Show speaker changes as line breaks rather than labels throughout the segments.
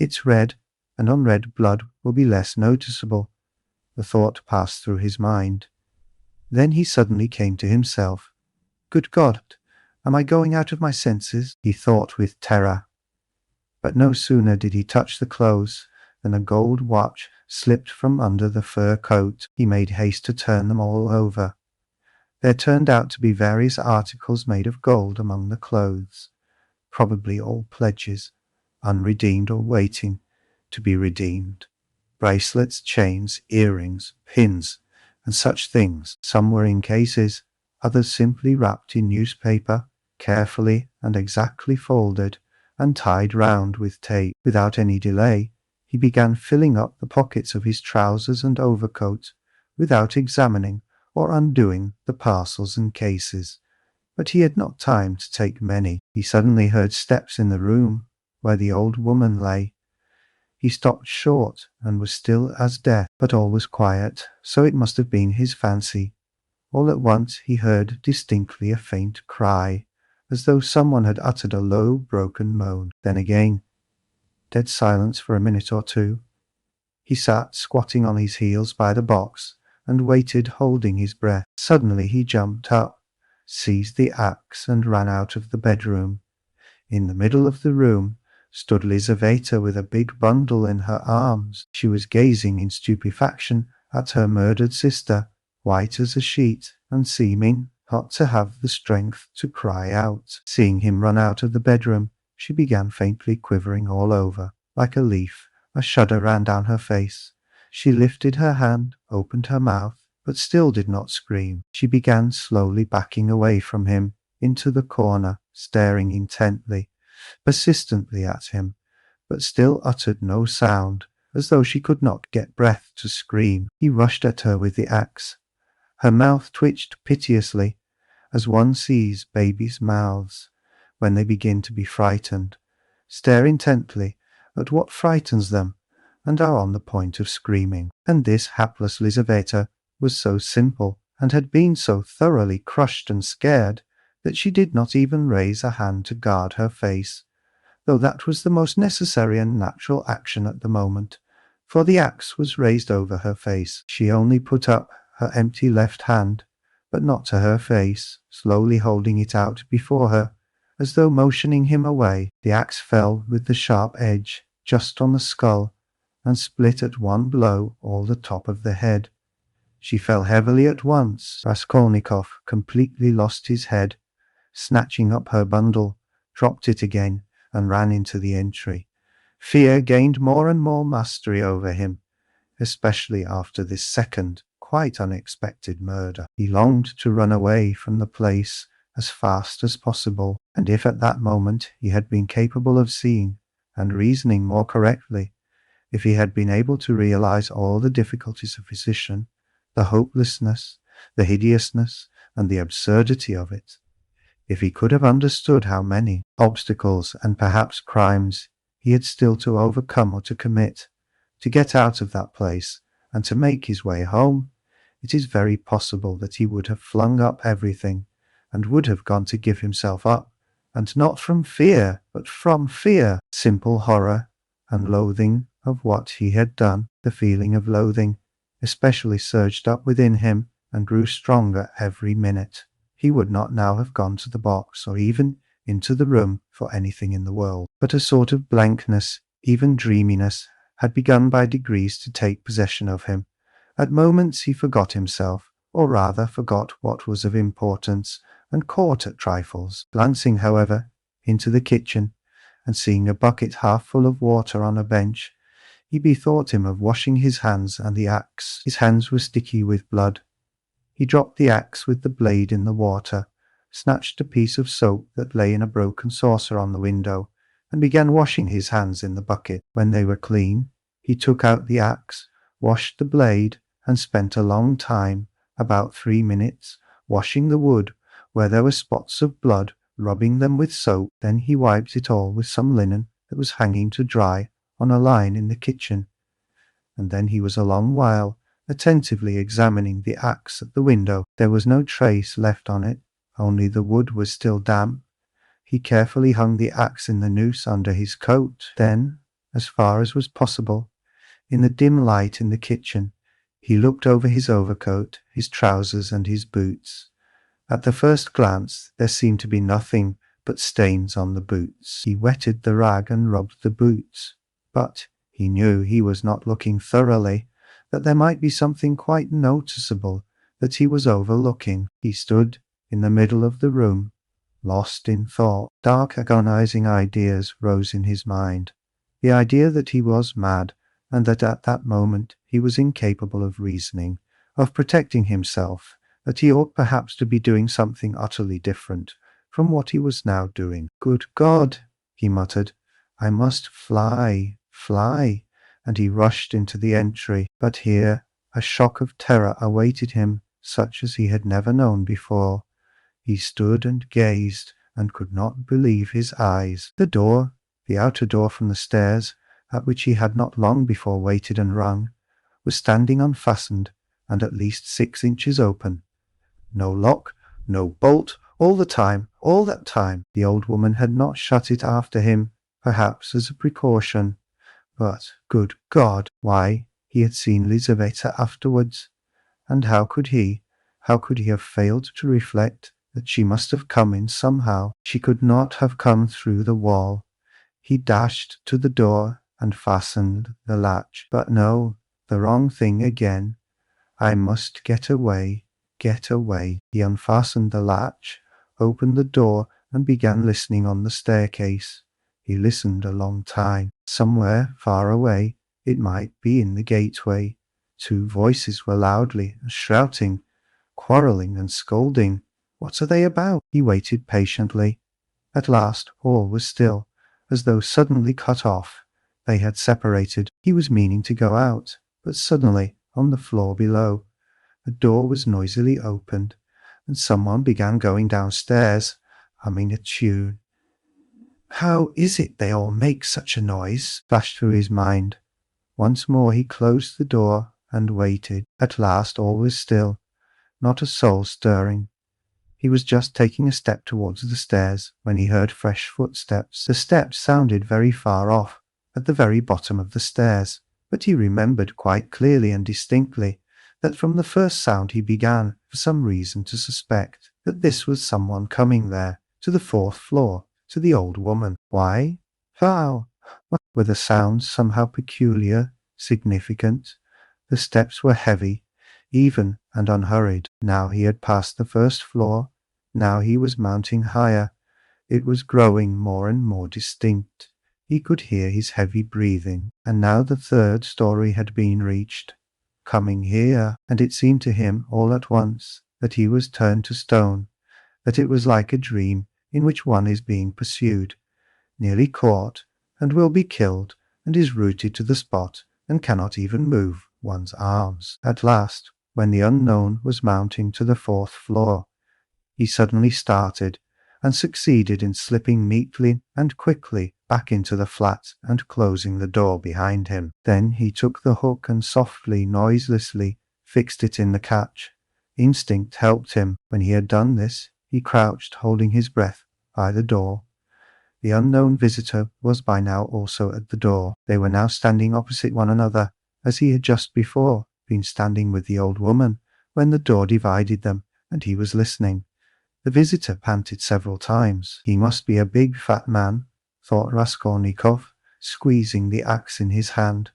It's red, and unread blood will be less noticeable. The thought passed through his mind. Then he suddenly came to himself. Good God, am I going out of my senses? He thought with terror. But no sooner did he touch the clothes than a gold watch slipped from under the fur coat. He made haste to turn them all over. There turned out to be various articles made of gold among the clothes, probably all pledges, unredeemed or waiting to be redeemed. Bracelets, chains, earrings, pins, and such things. Some were in cases, others simply wrapped in newspaper, carefully and exactly folded and tied round with tape. Without any delay, he began filling up the pockets of his trousers and overcoat, without examining or undoing the parcels and cases. But he had not time to take many. He suddenly heard steps in the room where the old woman lay. He stopped short and was still as death, but all was quiet, so it must have been his fancy. All at once he heard distinctly a faint cry, as though someone had uttered a low, broken moan. Then again, dead silence for a minute or two. He sat squatting on his heels by the box and waited, holding his breath. Suddenly he jumped up, seized the axe, and ran out of the bedroom. In the middle of the room stood Lizaveta with a big bundle in her arms. She was gazing in stupefaction at her murdered sister, white as a sheet, and seeming not to have the strength to cry out. Seeing him run out of the bedroom, she began faintly quivering all over. Like a leaf, a shudder ran down her face. She lifted her hand, opened her mouth, but still did not scream. She began slowly backing away from him into the corner, staring intently, persistently at him, but still uttered no sound, as though she could not get breath to scream. He rushed at her with the axe. Her mouth twitched piteously, as one sees babies' mouths when they begin to be frightened, stare intently at what frightens them, and are on the point of screaming. And this hapless Lizaveta was so simple, and had been so thoroughly crushed and scared, that she did not even raise a hand to guard her face, though that was the most necessary and natural action at the moment, for the axe was raised over her face. She only put up her empty left hand, but not to her face, slowly holding it out before her, as though motioning him away. The axe fell with the sharp edge just on the skull, and split at one blow all the top of the head. She fell heavily at once. Raskolnikov completely lost his head, snatching up her bundle, dropped it again, and ran into the entry. Fear gained more and more mastery over him, especially after this second, quite unexpected murder. He longed to run away from the place as fast as possible, and if at that moment he had been capable of seeing and reasoning more correctly, if he had been able to realize all the difficulties of position, the hopelessness, the hideousness, and the absurdity of it, if he could have understood how many obstacles and perhaps crimes he had still to overcome or to commit, to get out of that place and to make his way home, it is very possible that he would have flung up everything and would have gone to give himself up, and not from fear, but from fear, simple horror and loathing of what he had done. The feeling of loathing especially surged up within him and grew stronger every minute. He would not now have gone to the box or even into the room for anything in the world. But a sort of blankness, even dreaminess, had begun by degrees to take possession of him. At moments he forgot himself, or rather forgot what was of importance, and caught at trifles. Glancing, however, into the kitchen, and seeing a bucket half full of water on a bench, he bethought him of washing his hands and the axe. His hands were sticky with blood. He dropped the axe with the blade in the water, snatched a piece of soap that lay in a broken saucer on the window, and began washing his hands in the bucket. When they were clean, he took out the axe, washed the blade, and spent a long time, about 3 minutes, washing the wood where there were spots of blood, rubbing them with soap. Then he wiped it all with some linen that was hanging to dry on a line in the kitchen, and then he was a long while attentively examining the axe at the window. There was no trace left on it, only the wood was still damp. He carefully hung the axe in the noose under his coat. Then, as far as was possible. In the dim light in the kitchen, he looked over his overcoat, his trousers, and his boots. At the first glance, there seemed to be nothing but stains on the boots. He wetted the rag and rubbed the boots. But he knew he was not looking thoroughly, that there might be something quite noticeable that he was overlooking. He stood in the middle of the room, lost in thought. Dark, agonizing ideas rose in his mind. The idea that he was mad, and that at that moment he was incapable of reasoning, of protecting himself, that he ought perhaps to be doing something utterly different from what he was now doing. "Good God!" he muttered. "I must fly, fly!" And he rushed into the entry. But here a shock of terror awaited him, such as he had never known before. He stood and gazed, and could not believe his eyes. The door, the outer door from the stairs, at which he had not long before waited and rung, was standing unfastened and at least 6 inches open. No lock, no bolt, all that time. The old woman had not shut it after him, perhaps as a precaution. But, good God, why, he had seen Lizaveta afterwards. And how could he have failed to reflect that she must have come in somehow? She could not have come through the wall. He dashed to the door and fastened the latch. But no, the wrong thing again. I must get away, get away. He unfastened the latch, opened the door, and began listening on the staircase. He listened a long time. Somewhere far away, it might be in the gateway, 2 voices were loudly shouting, quarrelling and scolding. What are they about? He waited patiently. At last all was still, as though suddenly cut off. They had separated. He was meaning to go out, but suddenly, on the floor below, a door was noisily opened, and someone began going downstairs, humming a tune. "How is it they all make such a noise?" flashed through his mind. Once more he closed the door and waited. At last all was still, not a soul stirring. He was just taking a step towards the stairs when he heard fresh footsteps. The steps sounded very far off, at the very bottom of the stairs, but he remembered quite clearly and distinctly that from the first sound he began, for some reason, to suspect that this was someone coming there, to the 4th floor, to the old woman. Why? How? Were the sounds somehow peculiar, significant? The steps were heavy, even and unhurried. Now he had passed the 1st floor. Now he was mounting higher. It was growing more and more distinct. He could hear his heavy breathing. And now the 3rd story had been reached. Coming here, and it seemed to him all at once that he was turned to stone, that it was like a dream in which one is being pursued, nearly caught, and will be killed, and is rooted to the spot, and cannot even move one's arms. At last, when the unknown was mounting to the 4th floor, he suddenly started, and succeeded in slipping neatly and quickly back into the flat and closing the door behind him. Then he took the hook and softly, noiselessly fixed it in the catch. Instinct helped him. When he had done this, he crouched, holding his breath, by the door. The unknown visitor was by now also at the door. They were now standing opposite one another, as he had just before been standing with the old woman, when the door divided them, and he was listening. The visitor panted several times. He must be a big fat man, thought Raskolnikov, squeezing the axe in his hand.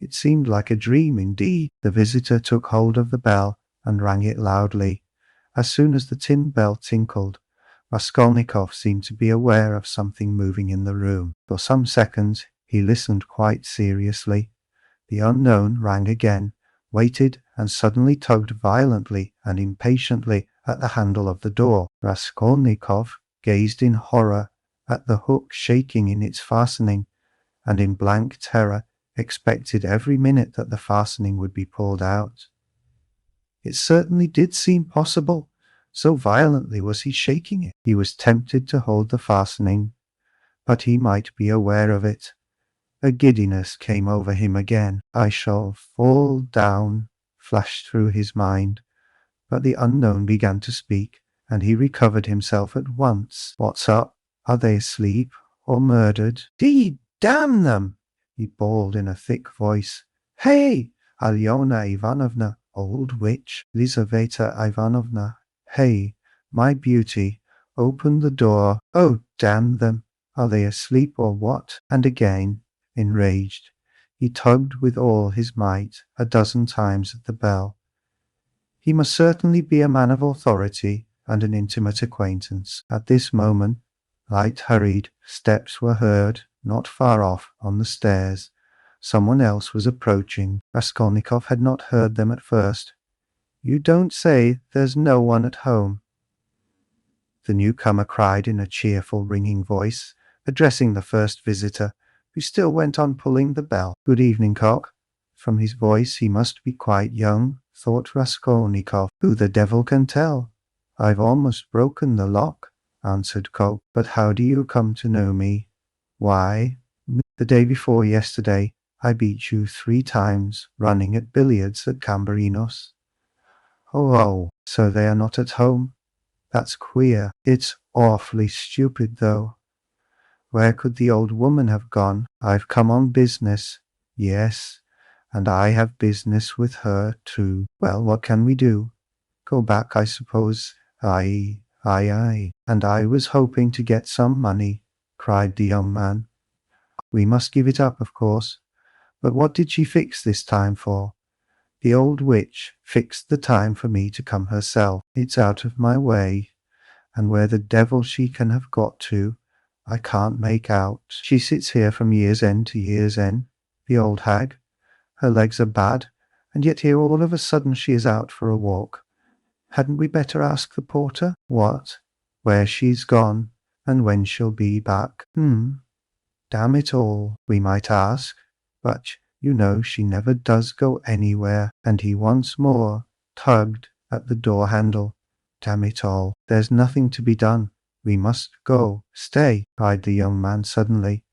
It seemed like a dream indeed. The visitor took hold of the bell and rang it loudly. As soon as the tin bell tinkled, Raskolnikov seemed to be aware of something moving in the room. For some seconds he listened quite seriously. The unknown rang again, waited, and suddenly tugged violently and impatiently at the handle of the door. Raskolnikov gazed in horror at the hook shaking in its fastening, and in blank terror expected every minute that the fastening would be pulled out. It certainly did seem possible, so violently was he shaking it. He was tempted to hold the fastening, but he might be aware of it. A giddiness came over him again. "I shall fall down," flashed through his mind. But the unknown began to speak, and he recovered himself at once. "What's up? Are they asleep or murdered?" "Dee damn them!" he bawled in a thick voice. "Hey! Alyona Ivanovna, old witch! Lizaveta Ivanovna! Hey, my beauty! Open the door! Oh, damn them! Are they asleep or what?" And again, enraged, he tugged with all his might 12 times at the bell. He must certainly be a man of authority and an intimate acquaintance. At this moment, light hurried steps were heard not far off on the stairs. Someone else was approaching. Raskolnikov had not heard them at first. "You don't say there's no one at home?" the newcomer cried in a cheerful, ringing voice, addressing the first visitor, who still went on pulling the bell. "Good evening, Cock." From his voice he must be quite young, thought Raskolnikov. "Who the devil can tell? I've almost broken the lock," answered Cock. "But how do you come to know me?" "Why, the day before yesterday I beat you 3 times running at billiards at Gambarinos." "Oh, so they are not at home? That's queer. It's awfully stupid, though. Where could the old woman have gone? I've come on business." "Yes, and I have business with her, too." "Well, what can we do? Go back, I suppose." Aye. And I was hoping to get some money," cried the young man. "We must give it up, of course. But what did she fix this time for?" "The old witch fixed the time for me to come herself. It's out of my way, and where the devil she can have got to, I can't make out. She sits here from year's end to year's end, the old hag. Her legs are bad, and yet here all of a sudden she is out for a walk. Hadn't we better ask the porter? What? Where she's gone, and when she'll be back? Damn it all, we might ask. But you know she never does go anywhere." And he once more tugged at the door handle. "Damn it all, there's nothing to be done. We must go." "Stay," cried the young man suddenly.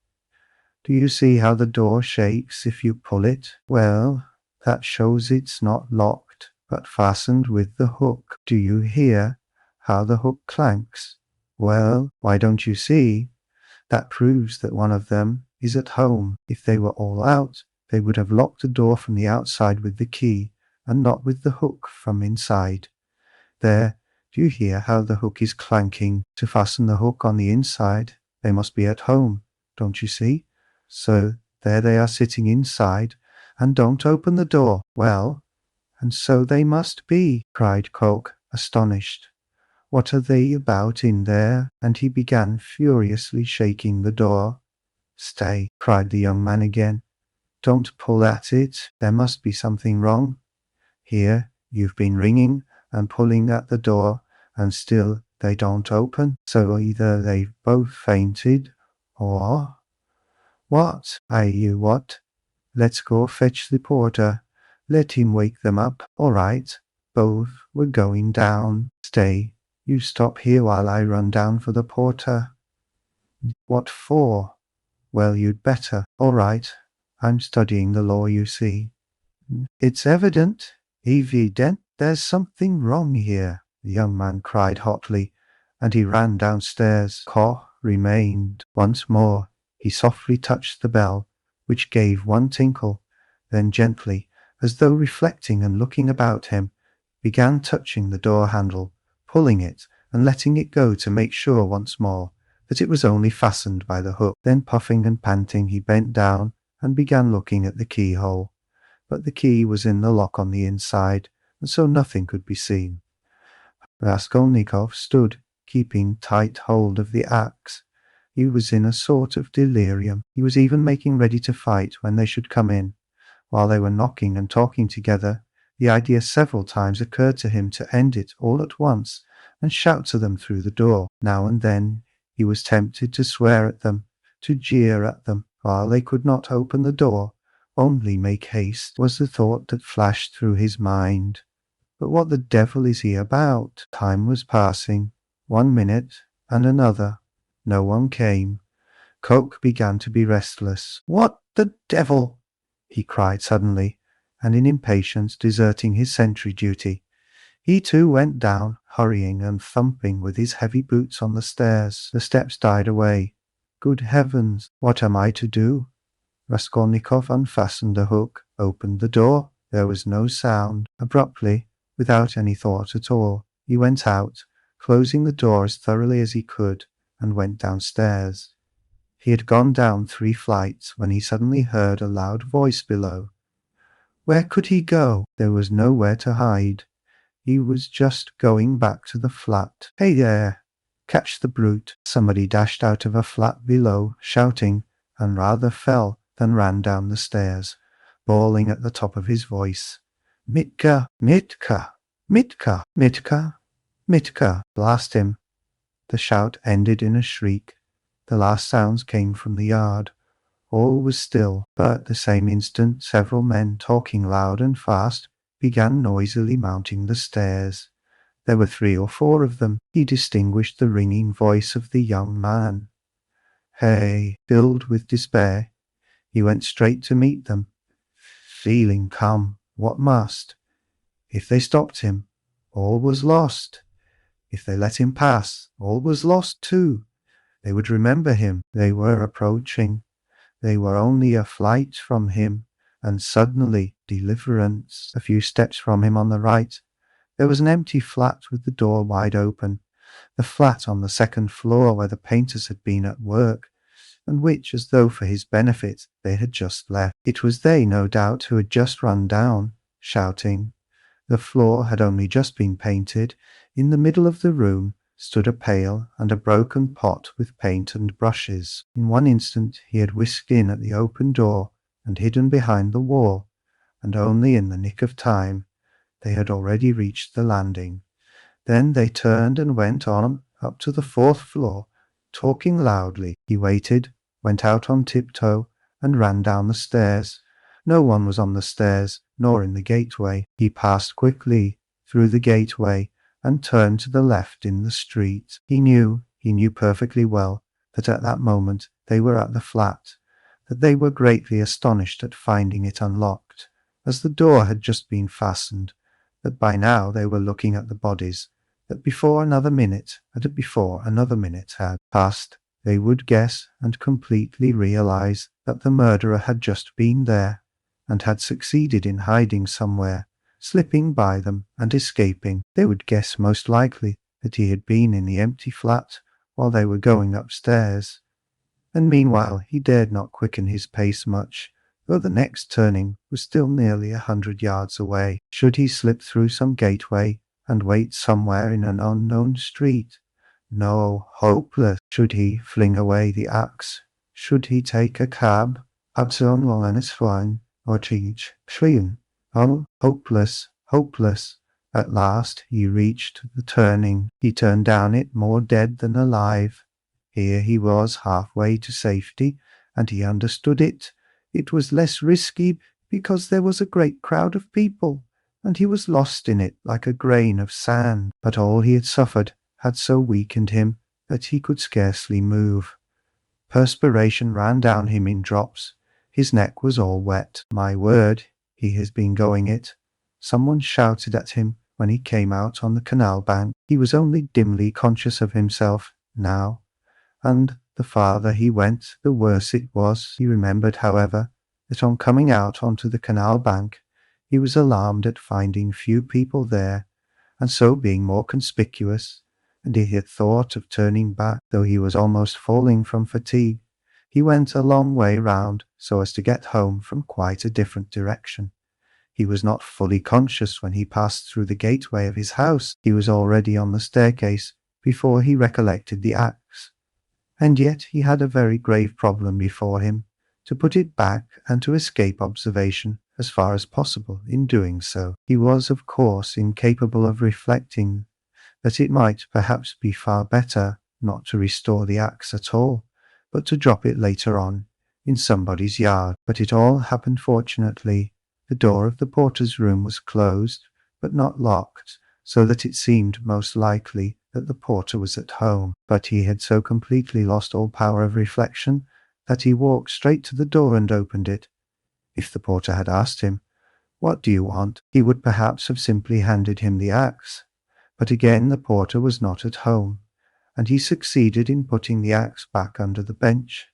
"Do you see how the door shakes if you pull it? Well, that shows it's not locked, but fastened with the hook. Do you hear how the hook clanks? Well, why, don't you see? That proves that one of them is at home. If they were all out, they would have locked the door from the outside with the key, and not with the hook from inside. There, do you hear how the hook is clanking? To fasten the hook on the inside, they must be at home, don't you see? So there they are sitting inside, and don't open the door. Well, and so they must be," cried Coke, astonished. "What are they about in there?" And he began furiously shaking the door. "Stay," cried the young man again. "Don't pull at it. There must be something wrong. Here, you've been ringing and pulling at the door, and still they don't open. So either they've both fainted, or—" "What? You what? Let's go fetch the porter. Let him wake them up." "All right." Both were going down. "Stay, you stop here while I run down for the porter." "What for?" "Well, you'd better." "All right. I'm studying the law, you see." "It's evident there's something wrong here," the young man cried hotly, and he ran downstairs. Koch remained. Once more he softly touched the bell, which gave one tinkle, then gently, as though reflecting and looking about him, began touching the door handle, pulling it and letting it go to make sure once more that it was only fastened by the hook. Then, puffing and panting, he bent down and began looking at the keyhole. But the key was in the lock on the inside, and so nothing could be seen. Raskolnikov stood, keeping tight hold of the axe. He was in a sort of delirium. He was even making ready to fight when they should come in. While they were knocking and talking together, the idea several times occurred to him to end it all at once and shout to them through the door. Now and then he was tempted to swear at them, to jeer at them, while they could not open the door. "Only make haste," was the thought that flashed through his mind. "But what the devil is he about?" Time was passing, 1 minute and another. No one came. Coke began to be restless. "What the devil!" he cried suddenly, and in impatience deserting his sentry duty. He too went down, hurrying and thumping with his heavy boots on the stairs. The steps died away. "Good heavens, what am I to do?" Raskolnikov unfastened the hook, opened the door. There was no sound. Abruptly, without any thought at all, he went out, closing the door as thoroughly as he could, and went downstairs. He had gone down 3 flights when he suddenly heard a loud voice below. Where could he go? There was nowhere to hide. He was just going back to the flat. Hey there! Catch the brute! Somebody dashed out of a flat below, shouting, and rather fell than ran down the stairs, bawling at the top of his voice. Mitka! Mitka! Mitka! Mitka! Mitka! Blast him! The shout ended in a shriek. The last sounds came from the yard. All was still, but at the same instant several men, talking loud and fast, began noisily mounting the stairs. There were 3 or 4 of them. He distinguished the ringing voice of the young man. Hey! Filled with despair, he went straight to meet them, feeling come what must. If they stopped him, all was lost. If they let him pass, all was lost too. They would remember him. They were approaching. They were only a flight from him, and suddenly deliverance. A few steps from him on the right, there was an empty flat with the door wide open, the flat on the 2nd floor where the painters had been at work, and which, as though for his benefit, they had just left. It was they, no doubt, who had just run down, shouting. The floor had only just been painted. In the middle of the room stood a pail and a broken pot with paint and brushes. In one instant he had whisked in at the open door and hidden behind the wall, and only in the nick of time. They had already reached the landing. Then they turned and went on up to the 4th floor, talking loudly. He waited, went out on tiptoe, and ran down the stairs. No one was on the stairs, nor in the gateway. He passed quickly through the gateway and turned to the left in the street. He knew perfectly well that at that moment they were at the flat, that they were greatly astonished at finding it unlocked, as the door had just been fastened, that by now they were looking at the bodies, that before another minute had passed, they would guess and completely realize that the murderer had just been there, and had succeeded in hiding somewhere, slipping by them and escaping. They would guess most likely that he had been in the empty flat while they were going upstairs, and meanwhile he dared not quicken his pace much, though the next turning was still nearly 100 yards away. Should he slip through some gateway and wait somewhere in an unknown street? No, hopeless. Should he fling away the axe? Should he take a cab? Or change? Oh, hopeless, hopeless. At last he reached the turning. He turned down it more dead than alive. Here he was halfway to safety, and he understood it. It was less risky because there was a great crowd of people, and he was lost in it like a grain of sand. But all he had suffered had so weakened him that he could scarcely move. Perspiration ran down him in drops. His neck was all wet. My word, he has been going it. Someone shouted at him when he came out on the canal bank. He was only dimly conscious of himself now, and the farther he went, the worse it was. He remembered, however, that on coming out onto the canal bank, he was alarmed at finding few people there, and so being more conspicuous, and he had thought of turning back, though he was almost falling from fatigue. He went a long way round so as to get home from quite a different direction. He was not fully conscious when he passed through the gateway of his house. He was already on the staircase before he recollected the axe. And yet he had a very grave problem before him, to put it back and to escape observation as far as possible. In doing so, he was of course incapable of reflecting that it might perhaps be far better not to restore the axe at all, but to drop it later on in somebody's yard. But it all happened fortunately. The door of the porter's room was closed, but not locked, so that it seemed most likely that the porter was at home. But he had so completely lost all power of reflection that he walked straight to the door and opened it. If the porter had asked him, "What do you want?" he would perhaps have simply handed him the axe. But again the porter was not at home, and he succeeded in putting the axe back under the bench,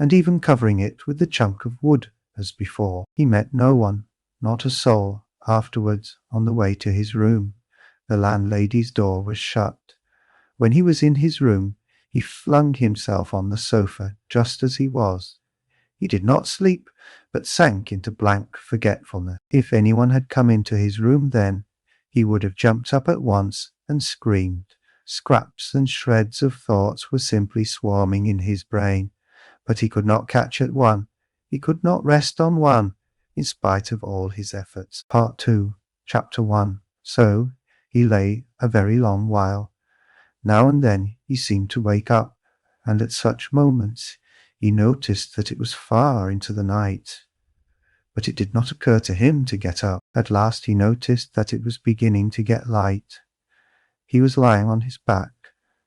and even covering it with the chunk of wood as before. He met no one, not a soul, afterwards on the way to his room. The landlady's door was shut. When he was in his room, he flung himself on the sofa just as he was. He did not sleep, but sank into blank forgetfulness. If anyone had come into his room then, he would have jumped up at once and screamed. Scraps and shreds of thoughts were simply swarming in his brain, but he could not catch at one. He could not rest on one, in spite of all his efforts. Part 2, Chapter 1. So he lay a very long while. Now and then he seemed to wake up, and at such moments he noticed that it was far into the night. But it did not occur to him to get up. At last he noticed that it was beginning to get light. He was lying on his back,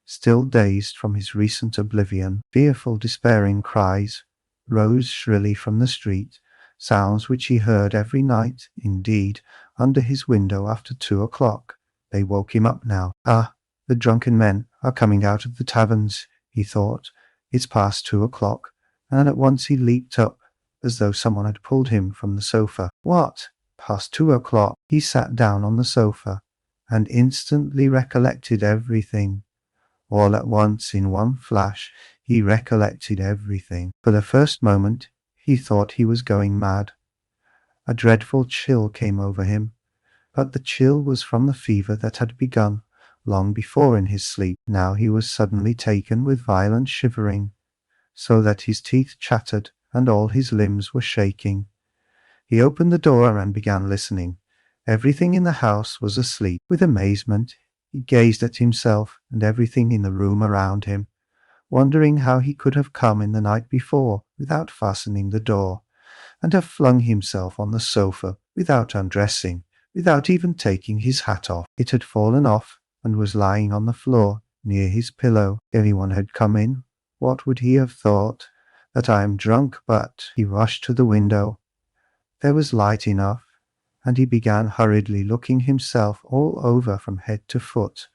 still dazed from his recent oblivion. Fearful, despairing cries rose shrilly from the street, sounds which he heard every night, indeed, under his window after 2 o'clock. They woke him up now. Ah, the drunken men are coming out of the taverns, he thought. It's past 2 o'clock, and at once he leaped up, as though someone had pulled him from the sofa. What? Past 2 o'clock? He sat down on the sofa, and instantly recollected everything. All at once, in one flash, he recollected everything. For the first moment, he thought he was going mad. A dreadful chill came over him, but the chill was from the fever that had begun long before in his sleep. Now he was suddenly taken with violent shivering, so that his teeth chattered and all his limbs were shaking. He opened the door and began listening. Everything in the house was asleep. With amazement, he gazed at himself and everything in the room around him, wondering how he could have come in the night before without fastening the door, and have flung himself on the sofa without undressing, without even taking his hat off. It had fallen off and was lying on the floor near his pillow. Anyone had come in. What would he have thought? That I am drunk, but... He rushed to the window. There was light enough, and he began hurriedly looking himself all over from head to foot.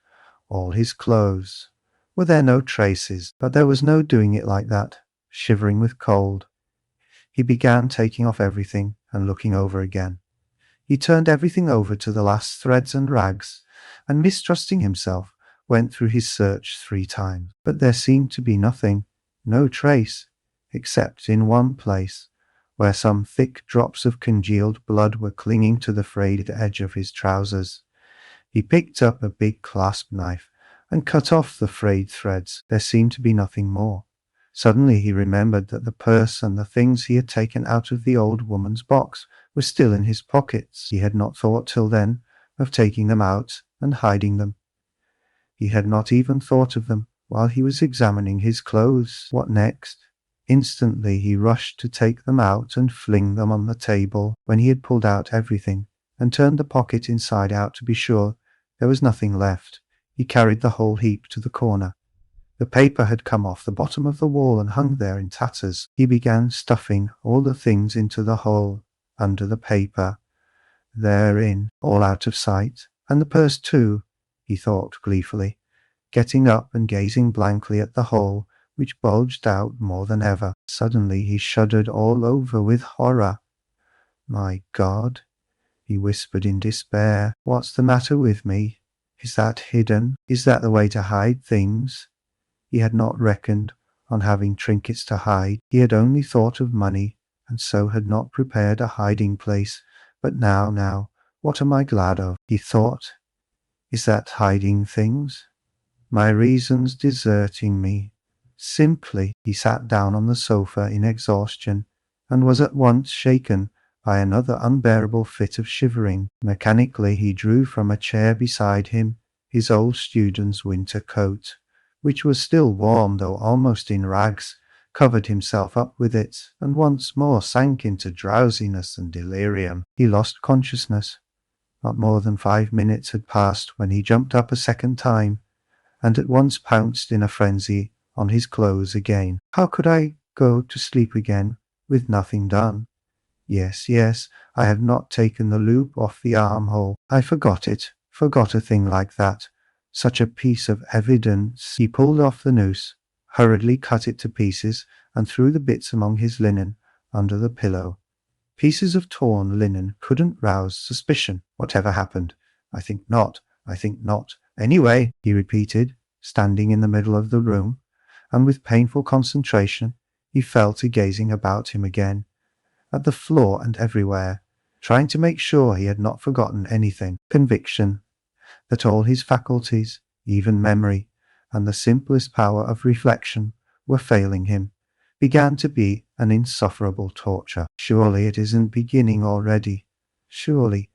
All his clothes. Were there no traces? But there was no doing it like that, shivering with cold. He began taking off everything and looking over again. He turned everything over to the last threads and rags, and mistrusting himself, went through his search 3 times. But there seemed to be nothing, no trace, except in one place, where some thick drops of congealed blood were clinging to the frayed edge of his trousers. He picked up a big clasp knife and cut off the frayed threads. There seemed to be nothing more. Suddenly he remembered that the purse and the things he had taken out of the old woman's box were still in his pockets. He had not thought till then of taking them out and hiding them. He had not even thought of them while he was examining his clothes. What next? Instantly he rushed to take them out and fling them on the table. When he had pulled out everything and turned the pocket inside out to be sure there was nothing left, he carried the whole heap to the corner. The paper had come off the bottom of the wall and hung there in tatters. He began stuffing all the things into the hole under the paper. Therein, all out of sight, and the purse too, he thought gleefully, getting up and gazing blankly at the hole, which bulged out more than ever. Suddenly he shuddered all over with horror. My God, he whispered in despair, what's the matter with me? Is that hidden? Is that the way to hide things? He had not reckoned on having trinkets to hide. He had only thought of money, and so had not prepared a hiding place. But now, what am I glad of? He thought. Is that hiding things? My reason's deserting me. Simply, he sat down on the sofa in exhaustion, and was at once shaken by another unbearable fit of shivering. Mechanically he drew from a chair beside him his old student's winter coat, which was still warm though almost in rags, covered himself up with it, and once more sank into drowsiness and delirium. He lost consciousness. Not more than 5 minutes had passed when he jumped up a second time, and at once pounced in a frenzy on his clothes again. How could I go to sleep again with nothing done? Yes, I have not taken the loop off the armhole. I forgot it, forgot a thing like that. Such a piece of evidence. He pulled off the noose, hurriedly cut it to pieces, and threw the bits among his linen under the pillow. Pieces of torn linen couldn't rouse suspicion. Whatever happened? I think not. I think not. Anyway, he repeated, standing in the middle of the room, and with painful concentration he fell to gazing about him again, at the floor and everywhere, trying to make sure he had not forgotten anything. Conviction that all his faculties, even memory, and the simplest power of reflection were failing him, began to be an insufferable torture. Surely it isn't beginning already. Surely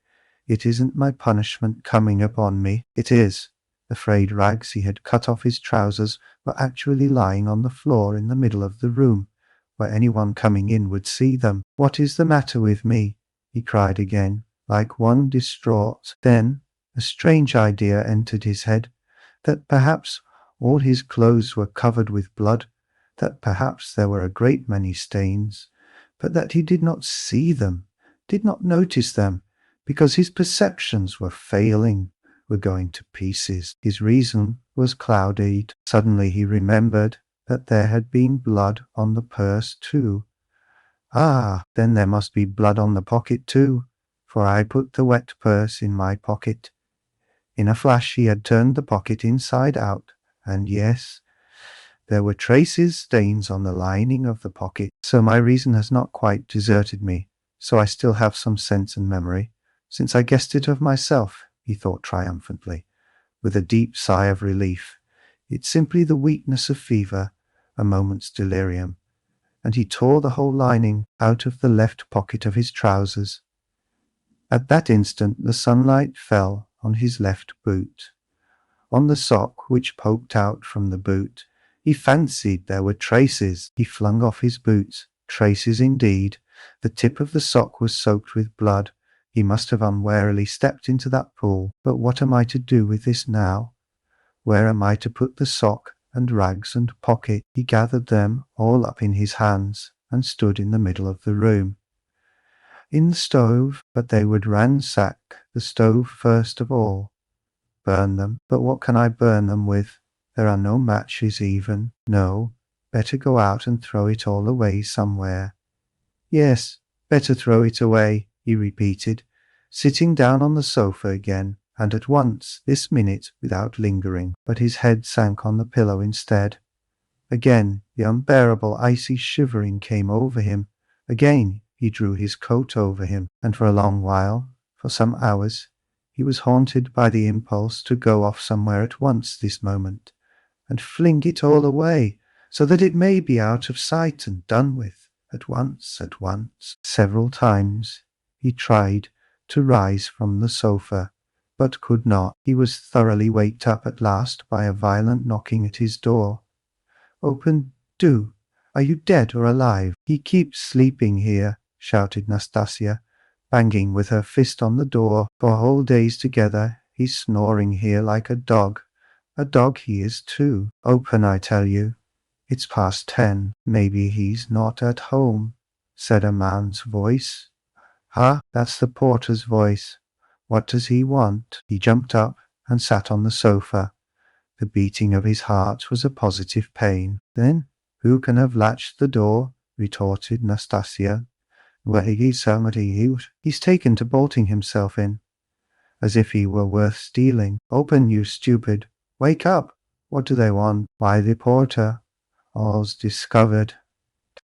it isn't my punishment coming upon me. It is. The frayed rags he had cut off his trousers were actually lying on the floor in the middle of the room, where anyone coming in would see them. What is the matter with me? He cried again, like one distraught. Then a strange idea entered his head, that perhaps all his clothes were covered with blood, that perhaps there were a great many stains, but that he did not see them, did not notice them, because his perceptions were failing, were going to pieces. His reason was clouded. Suddenly he remembered that there had been blood on the purse too. Ah, then there must be blood on the pocket too, for I put the wet purse in my pocket. In a flash he had turned the pocket inside out, and yes, there were stains on the lining of the pocket. So my reason has not quite deserted me, so I still have some sense and memory, since I guessed it of myself, he thought triumphantly, with a deep sigh of relief. It's simply the weakness of fever, a moment's delirium. And he tore the whole lining out of the left pocket of his trousers. At that instant the sunlight fell on his left boot. On the sock which poked out from the boot, he fancied there were traces. He flung off his boots. Traces indeed. The tip of the sock was soaked with blood. He must have unwarily stepped into that pool. But what am I to do with this now? Where am I to put the sock and rags and pocket? He gathered them all up in his hands and stood in the middle of the room. In the stove, but they would ransack the stove first of all. Burn them, but what can I burn them with? There are no matches even. No, better go out and throw it all away somewhere. Yes, better throw it away, he repeated, sitting down on the sofa again, and at once, this minute, without lingering, but his head sank on the pillow instead. Again the unbearable icy shivering came over him. Again he drew his coat over him, and for a long while, for some hours, he was haunted by the impulse to go off somewhere at once this moment, and fling it all away, so that it may be out of sight and done with, at once. Several times he tried to rise from the sofa, but could not. He was thoroughly waked up at last by a violent knocking at his door. Open, do. Are you dead or alive? He keeps sleeping here, shouted Nastasia, banging with her fist on the door. For whole days together he's snoring here like a dog. A dog he is too. Open, I tell you. It's past 10. Maybe he's not at home, said a man's voice. Ah, that's the porter's voice. What does he want? He jumped up and sat on the sofa. The beating of his heart was a positive pain. Then who can have latched the door? Retorted Nastasia. Well, he's taken to bolting himself in, as if he were worth stealing. Open, you stupid. Wake up. What do they want? Why, the porter. All's discovered.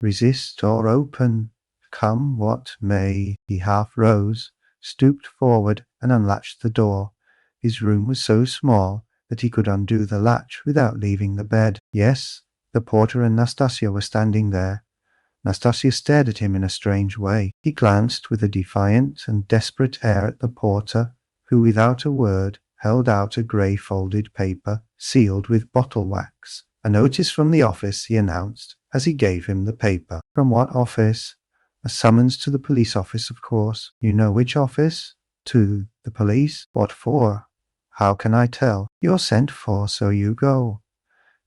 Resist or open. Come what may. He half rose, stooped forward, and unlatched the door. His room was so small that he could undo the latch without leaving the bed. Yes, the porter and Nastasia were standing there. Nastasia stared at him in a strange way. He glanced with a defiant and desperate air at the porter, who without a word held out a grey folded paper sealed with bottle wax. A notice from the office, he announced, as he gave him the paper. From what office? A summons to the police office, of course. You know which office? To the police? What for? How can I tell? You're sent for, so you go.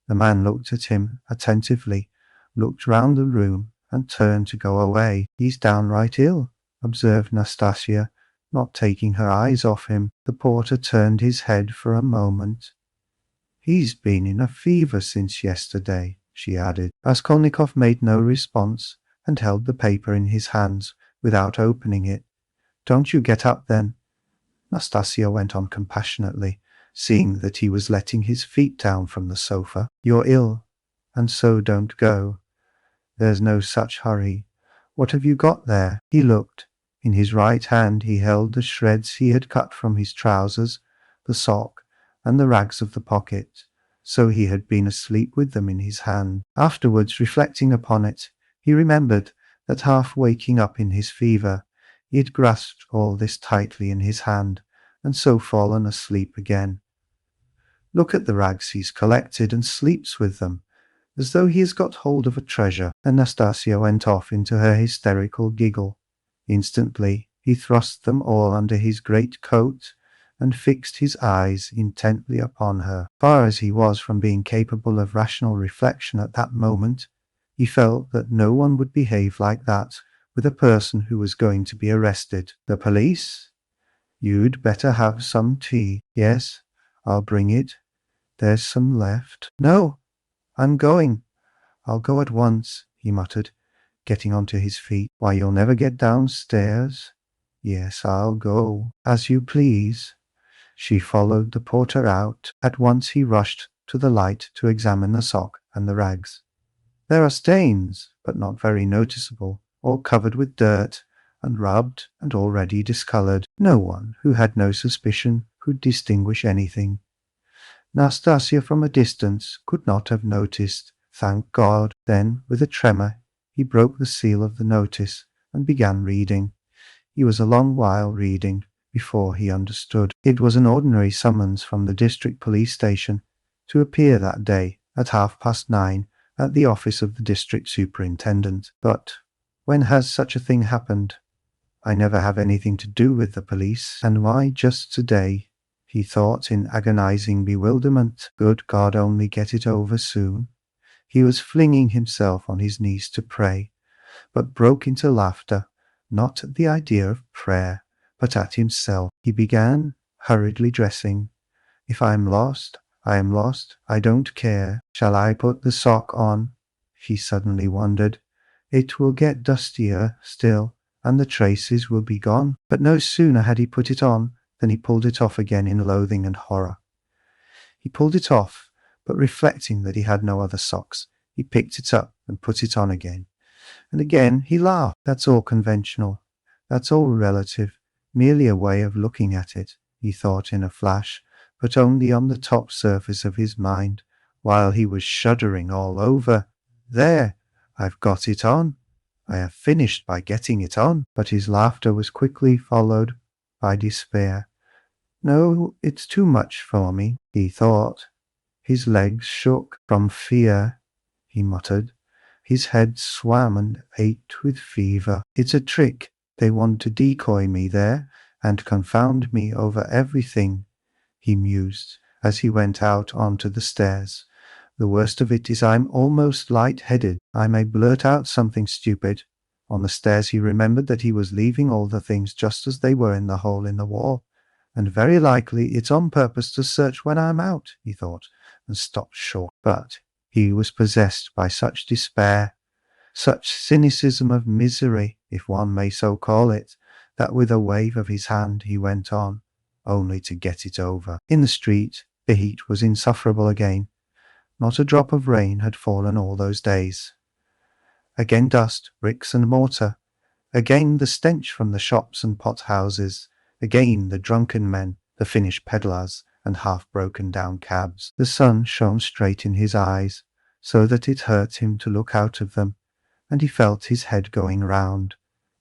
The man looked at him attentively, looked round the room, and turned to go away. He's downright ill, observed Nastasia, not taking her eyes off him. The porter turned his head for a moment. He's been in a fever since yesterday, she added. Raskolnikov made no response and held the paper in his hands without opening it. Don't you get up then, Nastasia went on compassionately, seeing that he was letting his feet down from the sofa. You're ill, and so don't go. There's no such hurry. What have you got there? He looked. In his right hand he held the shreds he had cut from his trousers, the sock, and the rags of the pocket. So he had been asleep with them in his hand. Afterwards, reflecting upon it, he remembered that half waking up in his fever, he had grasped all this tightly in his hand, and so fallen asleep again. Look at the rags he's collected and sleeps with them, as though he has got hold of a treasure. And Nastasia went off into her hysterical giggle. Instantly he thrust them all under his great coat and fixed his eyes intently upon her. Far as he was from being capable of rational reflection at that moment, he felt that no one would behave like that with a person who was going to be arrested. The police? You'd better have some tea. Yes, I'll bring it. There's some left. No, I'm going. I'll go at once, he muttered, getting onto his feet. Why, you'll never get downstairs. Yes, I'll go. As you please. She followed the porter out. At once he rushed to the light to examine the sock and the rags. There are stains, but not very noticeable, all covered with dirt, and rubbed and already discolored. No one who had no suspicion could distinguish anything. Nastasia from a distance could not have noticed, thank God. Then, with a tremor, he broke the seal of the notice and began reading. He was a long while reading before he understood. It was an ordinary summons from the district police station to appear that day at 9:30 at the office of the district superintendent. But when has such a thing happened? I never have anything to do with the police, and why just today? He thought in agonizing bewilderment. Good God, only get it over soon. He was flinging himself on his knees to pray, but broke into laughter, not at the idea of prayer, but at himself. He began hurriedly dressing. If I am lost, I am lost. I don't care. Shall I put the sock on? He suddenly wondered. It will get dustier still, and the traces will be gone. But no sooner had he put it on than he pulled it off again in loathing and horror. He pulled it off, but reflecting that he had no other socks, he picked it up and put it on again. And again he laughed. That's all conventional. That's all relative. Merely a way of looking at it, he thought in a flash, but only on the top surface of his mind, while he was shuddering all over. There, I've got it on. I have finished by getting it on. But his laughter was quickly followed by despair. No, it's too much for me, he thought. His legs shook from fear, he muttered. His head swam and ached with fever. It's a trick. They want to decoy me there and confound me over everything, he mused as he went out onto the stairs. The worst of it is I'm almost light-headed. I may blurt out something stupid. On the stairs he remembered that he was leaving all the things just as they were in the hole in the wall, and very likely it's on purpose to search when I'm out, he thought, and stopped short. But he was possessed by such despair, such cynicism of misery, if one may so call it, that with a wave of his hand he went on, only to get it over. In the street, the heat was insufferable again. Not a drop of rain had fallen all those days. Again dust, bricks and mortar. Again the stench from the shops and pot-houses. Again the drunken men, the Finnish peddlers, and half-broken down cabs. The sun shone straight in his eyes, so that it hurt him to look out of them, and he felt his head going round,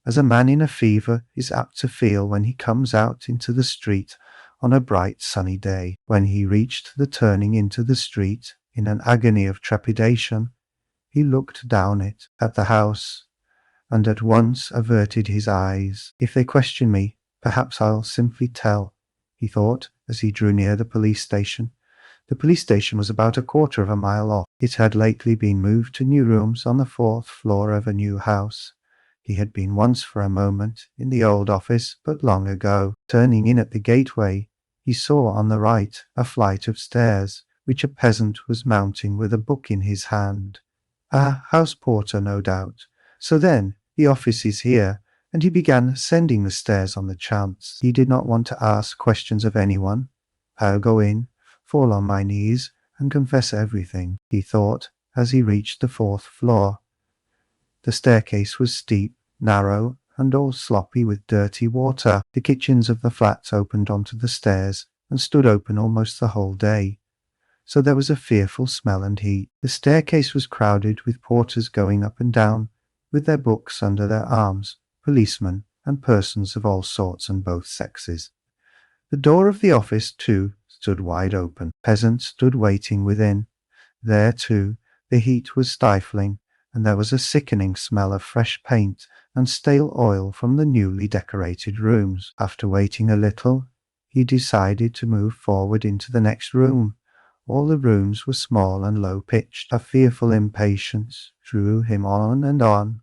as a man in a fever is apt to feel when he comes out into the street on a bright sunny day. When he reached the turning into the street, in an agony of trepidation, he looked down it at the house, and at once averted his eyes. If they question me, perhaps I'll simply tell, he thought as he drew near the police station. The police station was about 1/4 of a mile off. It had lately been moved to new rooms on the 4th floor of a new house. He had been once for a moment in the old office, but long ago. Turning in at the gateway, he saw on the right a flight of stairs, which a peasant was mounting with a book in his hand. A house porter, no doubt. So then, the office is here, and he began ascending the stairs on the chance. He did not want to ask questions of anyone. I'll go in, fall on my knees, and confess everything, he thought, as he reached the 4th floor. The staircase was steep, narrow, and all sloppy with dirty water. The kitchens of the flats opened onto the stairs, and stood open almost the whole day, so there was a fearful smell and heat. The staircase was crowded with porters going up and down, with their books under their arms, policemen, and persons of all sorts and both sexes. The door of the office, too, stood wide open. Peasants stood waiting within. There, too, the heat was stifling, and there was a sickening smell of fresh paint and stale oil from the newly decorated rooms. After waiting a little, he decided to move forward into the next room. All the rooms were small and low-pitched. A fearful impatience drew him on and on.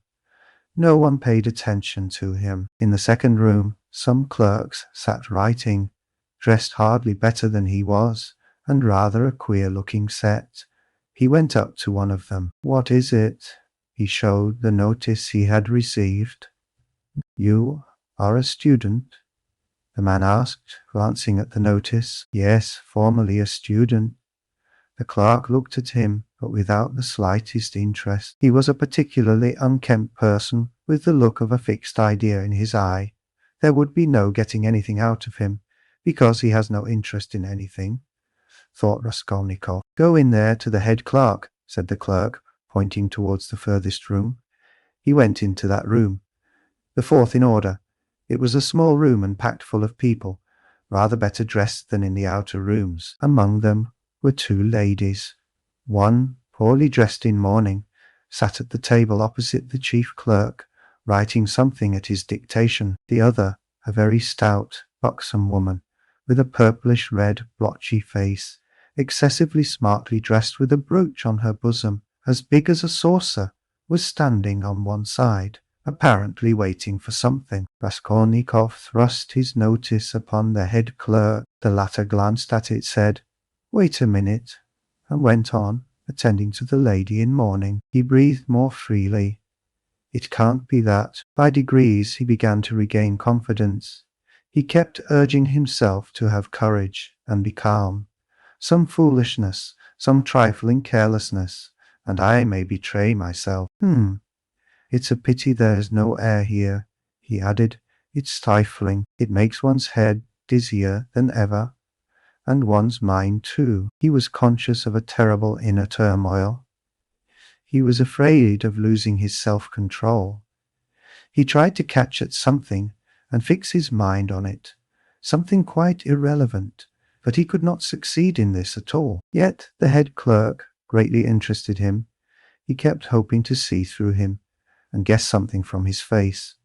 No one paid attention to him. In the second room, some clerks sat writing, dressed hardly better than he was, and rather a queer-looking set. He went up to one of them. "What is it?" He showed the notice he had received. "You are a student?" the man asked, glancing at the notice. "Yes, formerly a student." The clerk looked at him, but without the slightest interest. He was a particularly unkempt person, with the look of a fixed idea in his eye. There would be no getting anything out of him, because he has no interest in anything, thought Raskolnikov. "Go in there to the head clerk," said the clerk, pointing towards the furthest room. He went into that room, the 4th in order. It was a small room and packed full of people, rather better dressed than in the outer rooms. Among them were 2 ladies. One, poorly dressed in mourning, sat at the table opposite the chief clerk, writing something at his dictation. The other, a very stout, buxom woman, with a purplish-red, blotchy face, excessively smartly dressed with a brooch on her bosom, as big as a saucer, was standing on one side, apparently waiting for something. Raskolnikov thrust his notice upon the head clerk. The latter glanced at it, said, "Wait a minute," and went on, attending to the lady in mourning. He breathed more freely. It can't be that. By degrees he began to regain confidence. He kept urging himself to have courage and be calm. Some foolishness, some trifling carelessness, and I may betray myself. It's a pity there's no air here," he added. "It's stifling. It makes one's head dizzier than ever, and one's mind too." He was conscious of a terrible inner turmoil. He was afraid of losing his self-control. He tried to catch at something and fix his mind on it, something quite irrelevant, but he could not succeed in this at all. Yet the head clerk greatly interested him. He kept hoping to see through him and guess something from his face.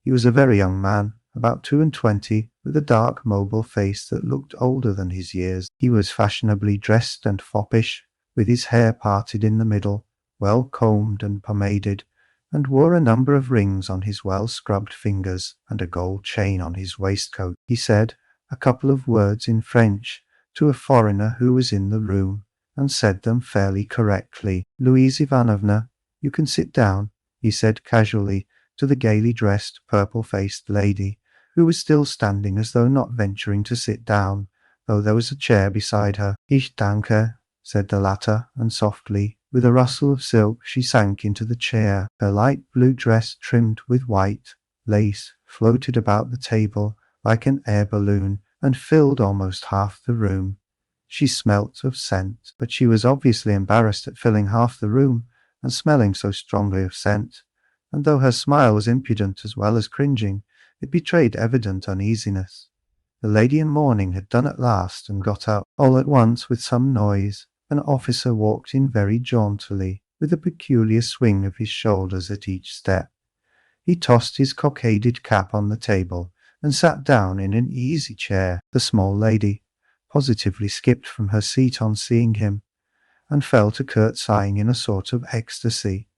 He was a very young man, about 22, with a dark, mobile face that looked older than his years. He was fashionably dressed and foppish, with his hair parted in the middle, well combed and pomaded, and wore a number of rings on his well-scrubbed fingers and a gold chain on his waistcoat. He said a couple of words in French to a foreigner who was in the room, and said them fairly correctly. "Louise Ivanovna, you can sit down," he said casually to the gaily dressed, purple-faced lady, who was still standing as though not venturing to sit down, though there was a chair beside her. "Ich danke," said the latter, and softly, with a rustle of silk, she sank into the chair. Her light blue dress, trimmed with white lace, floated about the table like an air balloon and filled almost half the room. She smelt of scent, but she was obviously embarrassed at filling half the room and smelling so strongly of scent, and though her smile was impudent as well as cringing, it betrayed evident uneasiness. The lady in mourning had done at last and got up. All at once, with some noise, an officer walked in very jauntily, with a peculiar swing of his shoulders at each step. He tossed his cockaded cap on the table and sat down in an easy chair. The small lady positively skipped from her seat on seeing him, and fell to curtsying in a sort of ecstasy.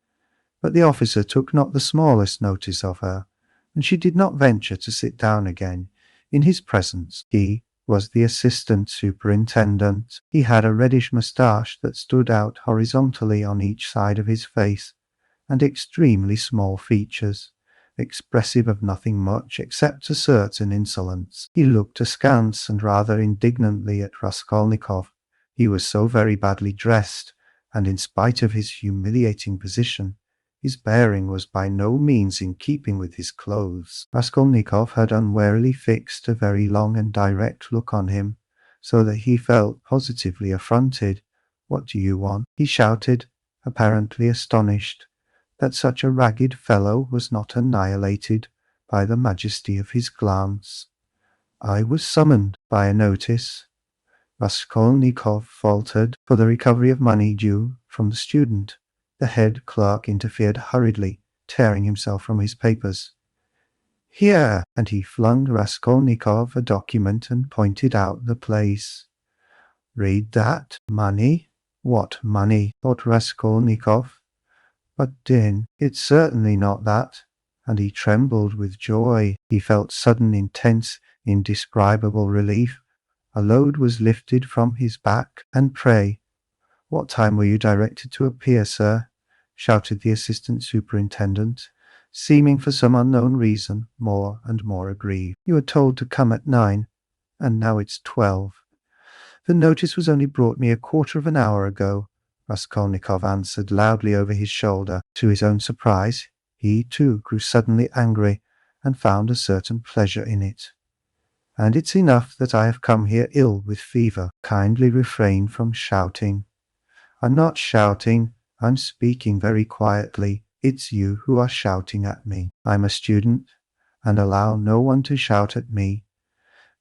But the officer took not the smallest notice of her, and she did not venture to sit down again in his presence. He, was the assistant superintendent. He had a reddish moustache that stood out horizontally on each side of his face, and extremely small features, expressive of nothing much except a certain insolence. He looked askance and rather indignantly at Raskolnikov. He was so very badly dressed, and in spite of his humiliating position, his bearing was by no means in keeping with his clothes. Raskolnikov had unwarily fixed a very long and direct look on him, so that he felt positively affronted. "What do you want?" he shouted, apparently astonished that such a ragged fellow was not annihilated by the majesty of his glance. "I was summoned by a notice," Raskolnikov faltered, "for the recovery of money due from the student." The head clerk interfered hurriedly, tearing himself from his papers. "Here!" and he flung Raskolnikov a document and pointed out the place. "Read that. Money? What money?" thought Raskolnikov. "But then, it's certainly not that." And he trembled with joy. He felt sudden, intense, indescribable relief. A load was lifted from his back. "And pray, what time were you directed to appear, sir?" shouted the assistant superintendent, seeming for some unknown reason more and more aggrieved. "You were told to come at 9, and now it's 12. The notice was only brought me a quarter of an hour ago," Raskolnikov answered loudly over his shoulder. To his own surprise, he too grew suddenly angry and found a certain pleasure in it. "And it's enough that I have come here ill with fever. Kindly refrain from shouting." "I'm not shouting. I'm speaking very quietly. It's you who are shouting at me. I'm a student, and allow no one to shout at me."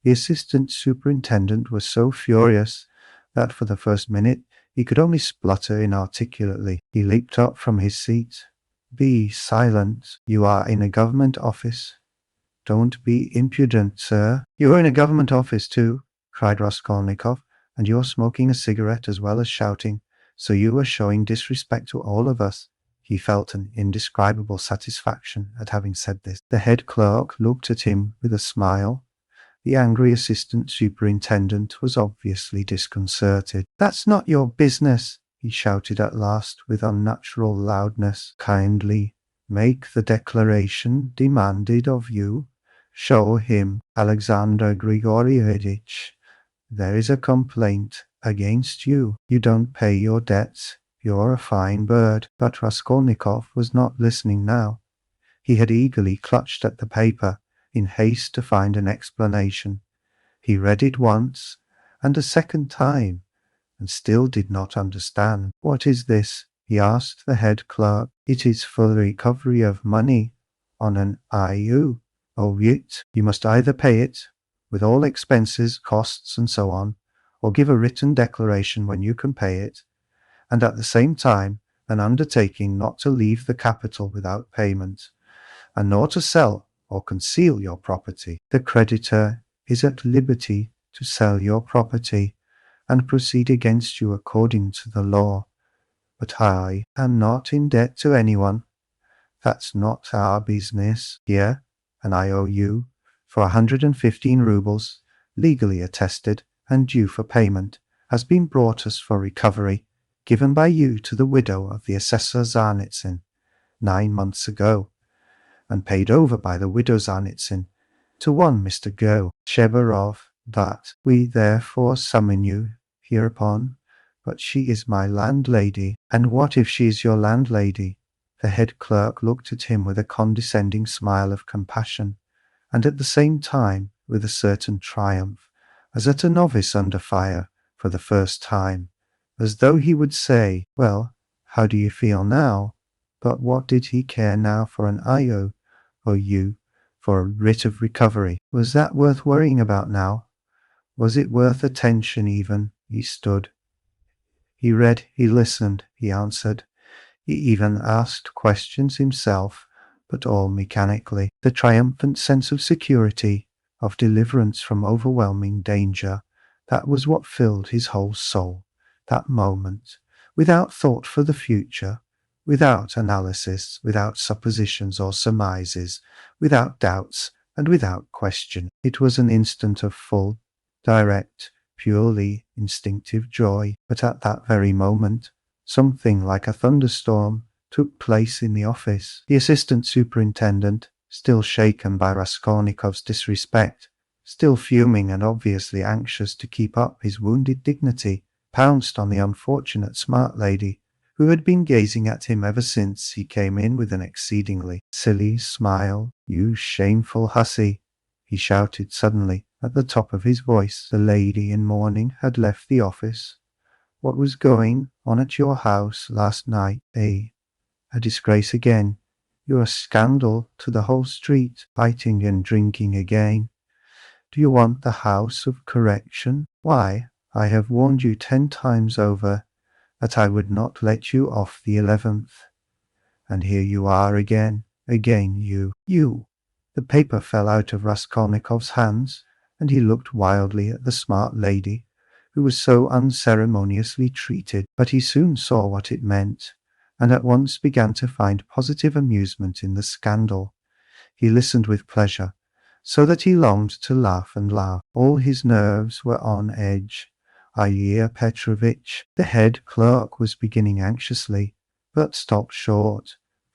The assistant superintendent was so furious that for the first minute he could only splutter inarticulately. He leaped up from his seat. "Be silent. You are in a government office. Don't be impudent, sir." "You're in a government office too," cried Raskolnikov, "and you're smoking a cigarette as well as shouting, so you are showing disrespect to all of us." He felt an indescribable satisfaction at having said this. The head clerk looked at him with a smile. The angry assistant superintendent was obviously disconcerted. "That's not your business," he shouted at last with unnatural loudness. "Kindly make the declaration demanded of you. Show him, Alexander Grigorievich. There is a complaint against you. You don't pay your debts. You're a fine bird." But Raskolnikov was not listening now. He had eagerly clutched at the paper in haste to find an explanation. He read it once and a second time, and still did not understand. "What is this?" he asked the head clerk. "It is for the recovery of money on an IU. Oh, you must either pay it, with all expenses, costs, and so on, or give a written declaration when you can pay it, and at the same time an undertaking not to leave the capital without payment, and nor to sell or conceal your property. The creditor is at liberty to sell your property and proceed against you according to the law. But I am not in debt to anyone. That's not our business. Here, an IOU for 115 rubles, legally attested and due for payment, has been brought us for recovery, given by you to the widow of the assessor Zarnitsyn 9 months ago, and paid over by the widow Zarnitsyn to one Mr. Shebarov, that we therefore summon you hereupon. But she is my landlady." "And what if she is your landlady?" The head clerk looked at him with a condescending smile of compassion, and at the same time with a certain triumph, as at a novice under fire for the first time, as though he would say, "Well, how do you feel now?" But what did he care now for an IO or you for a writ of recovery? Was that worth worrying about now? Was it worth attention even? He stood. He read, he listened, he answered. He even asked questions himself, but all mechanically. The triumphant sense of security, of deliverance from overwhelming danger, that was what filled his whole soul, that moment, without thought for the future, without analysis, without suppositions or surmises, without doubts and without question. It was an instant of full, direct, purely instinctive joy. But at that very moment, something like a thunderstorm took place in the office. The assistant superintendent, still shaken by Raskolnikov's disrespect, still fuming and obviously anxious to keep up his wounded dignity, pounced on the unfortunate smart lady, who had been gazing at him ever since he came in with an exceedingly silly smile. "You shameful hussy!" he shouted suddenly at the top of his voice. "The lady in mourning had left the office. What was going on at your house last night, eh? A disgrace again. You're a scandal to the whole street, fighting and drinking again. Do you want the house of correction? Why, I have warned you 10 times over that I would not let you off the 11th. And here you are again, you. The paper fell out of Raskolnikov's hands, and he looked wildly at the smart lady, who was so unceremoniously treated. But he soon saw what it meant, and at once began to find positive amusement in the scandal. He listened with pleasure, so that he longed to laugh and laugh. All his nerves were on edge. Fyodor Petrovitch, the head clerk, was beginning anxiously, but stopped short,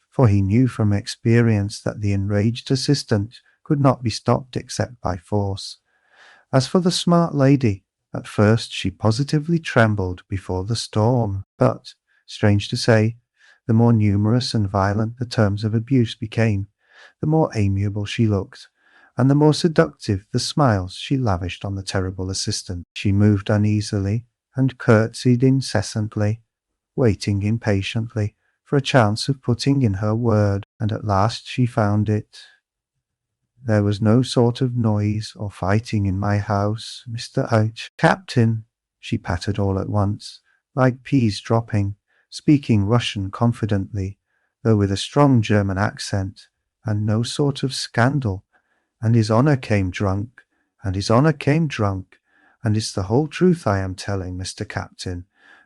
for he knew from experience that the enraged assistant could not be stopped except by force. As for the smart lady, at first she positively trembled before the storm, but, strange to say, the more numerous and violent the terms of abuse became, the more amiable she looked, and the more seductive the smiles she lavished on the terrible assistant. She moved uneasily and curtsied incessantly, waiting impatiently for a chance of putting in her word, and at last she found it. "There was no sort of noise or fighting in my house, Mr. H. Captain," she pattered all at once, like peas dropping, speaking Russian confidently, though with a strong German accent, "and no sort of scandal. And his honor came drunk, and his honor came drunk, and it's the whole truth I am telling, Mr. Captain,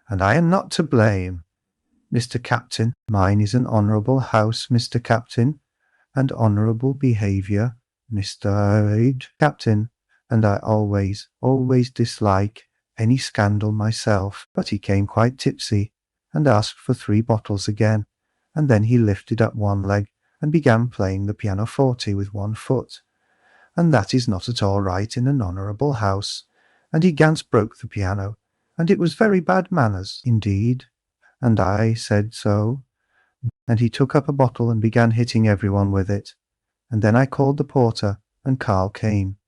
and I am not to blame. Mr. Captain, mine is an honorable house, Mr. Captain, and honorable behavior, Mr. Captain, and I always dislike any scandal myself." But he came quite tipsy, and asked for 3 bottles again, and then he lifted up one leg and began playing the pianoforte with one foot. And that is not at all right in an honourable house, and he ganz broke the piano, and it was very bad manners indeed, and I said so, and he took up a bottle and began hitting everyone with it, and then I called the porter, and Karl came,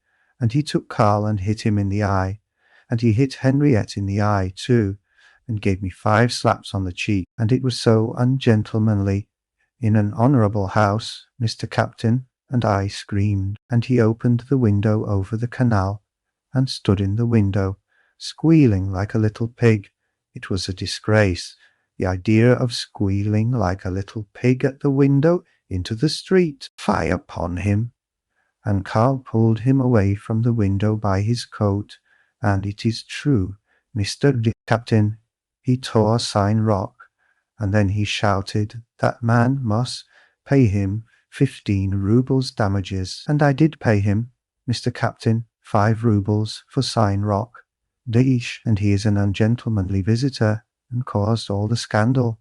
and he took Karl and hit him in the eye, and he hit Henriette in the eye too, and gave me 5 slaps on the cheek, and it was so ungentlemanly in an honourable house, Mr. Captain, and I screamed, and he opened the window over the canal, and stood in the window, squealing like a little pig. It was a disgrace, the idea of squealing like a little pig at the window into the street. Fie upon him! And Karl pulled him away from the window by his coat, and it is true, Mr. Captain, he tore Saint Roch, and then he shouted that man must pay him 15 roubles damages, and I did pay him, Mr. Captain, 5 roubles for Saint Roch. And he is an ungentlemanly visitor, and caused all the scandal.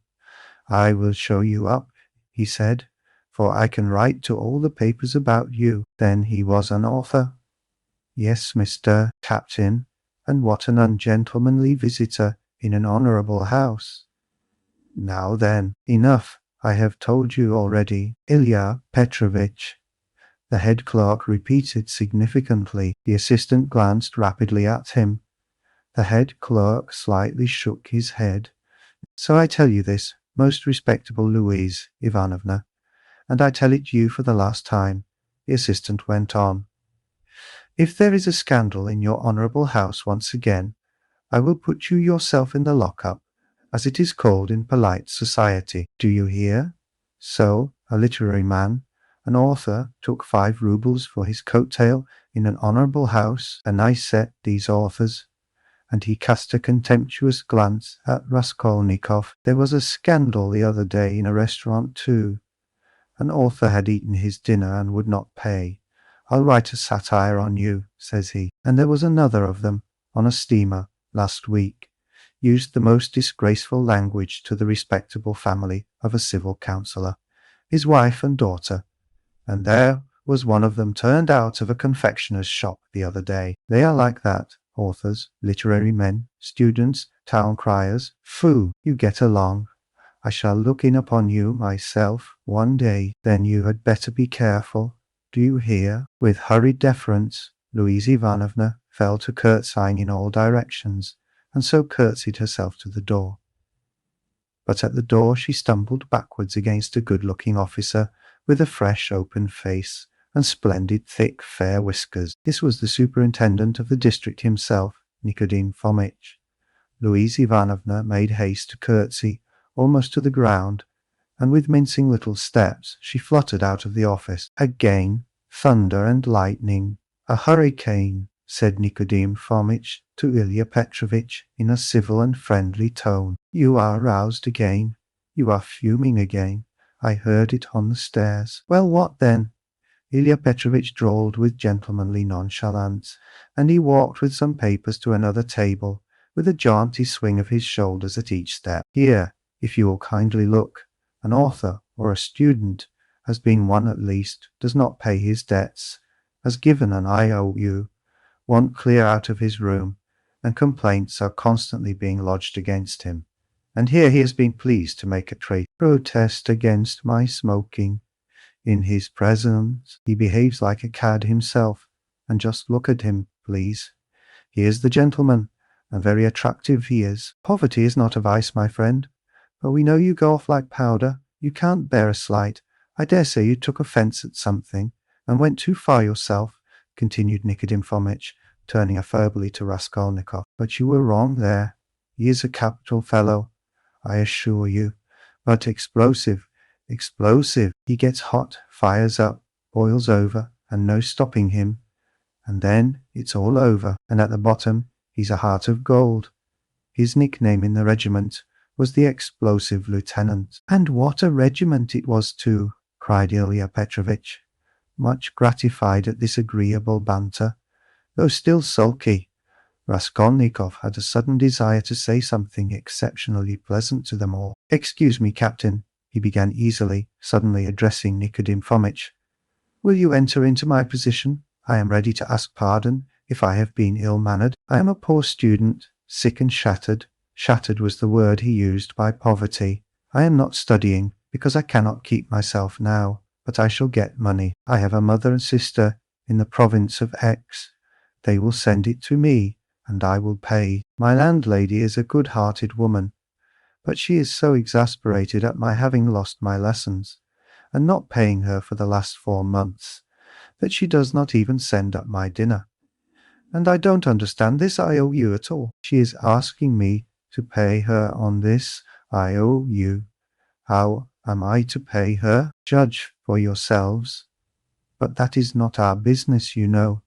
I will show you up, he said, for I can write to all the papers about you. Then he was an author. Yes, Mr. Captain, and what an ungentlemanly visitor in an honourable house. Now then, enough. I have told you already, Ilya Petrovitch. The head clerk repeated significantly. The assistant glanced rapidly at him. The head clerk slightly shook his head. So I tell you this, most respectable Louise Ivanovna, and I tell it you for the last time, the assistant went on. If there is a scandal in your honourable house once again, I will put you yourself in the lock-up, as it is called in polite society. Do you hear? So, a literary man, an author, took 5 roubles for his coat-tail in an honourable house, a nice set, these authors. And he cast a contemptuous glance at Raskolnikov. There was a scandal the other day in a restaurant too. An author had eaten his dinner and would not pay. I'll write a satire on you, says he. And there was another of them, on a steamer, last week, used the most disgraceful language to the respectable family of a civil councillor, his wife and daughter, and there was one of them turned out of a confectioner's shop the other day. They are like that, authors, literary men, students, town criers. Phoo, you get along. I shall look in upon you myself one day. Then you had better be careful. Do you hear? With hurried deference, Louisa Ivanovna fell to curtsying in all directions, and so curtsied herself to the door. But at the door she stumbled backwards against a good-looking officer with a fresh, open face and splendid, thick, fair whiskers. This was the superintendent of the district himself, Nikodym Fomitch. Louisa Ivanovna made haste to curtsy, almost to the ground, and with mincing little steps she fluttered out of the office. Again, thunder and lightning. A hurricane, said Nikodym Fomitch to Ilya Petrovitch in a civil and friendly tone. You are roused again. You are fuming again. I heard it on the stairs. Well, what then? Ilya Petrovitch drawled with gentlemanly nonchalance, and he walked with some papers to another table, with a jaunty swing of his shoulders at each step. Here, if you will kindly look, an author or a student, has been one at least, does not pay his debts, has given an IOU, won't clear out of his room, and complaints are constantly being lodged against him. And here he has been pleased to make a protest against my smoking. In his presence, he behaves like a cad himself, and just look at him, please. He is the gentleman, and very attractive he is. Poverty is not a vice, my friend, but we know you go off like powder. You can't bear a slight. I dare say you took offence at something, and went too far yourself, continued Nikodym Fomitch, turning affably to Raskolnikov. But you were wrong there. He is a capital fellow, I assure you, but explosive. He gets hot, fires up, boils over, and no stopping him. And then it's all over, and at the bottom he's a heart of gold. His nickname in the regiment was the Explosive Lieutenant. And what a regiment it was too, cried Ilya Petrovitch, much gratified at this agreeable banter, though still sulky. Raskolnikov had a sudden desire to say something exceptionally pleasant to them all. Excuse me, Captain, he began easily, suddenly addressing Nikodym Fomitch. Will you enter into my position? I am ready to ask pardon if I have been ill-mannered. I am a poor student, sick and shattered. Shattered was the word he used by poverty. I am not studying, because I cannot keep myself now, but I shall get money. I have a mother and sister in the province of X. They will send it to me, and I will pay. My landlady is a good-hearted woman, but she is so exasperated at my having lost my lessons, and not paying her for the last 4 months, that she does not even send up my dinner. And I don't understand this IOU at all. She is asking me to pay her on this IOU. How am I to pay her? Judge for yourselves. But that is not our business, you know,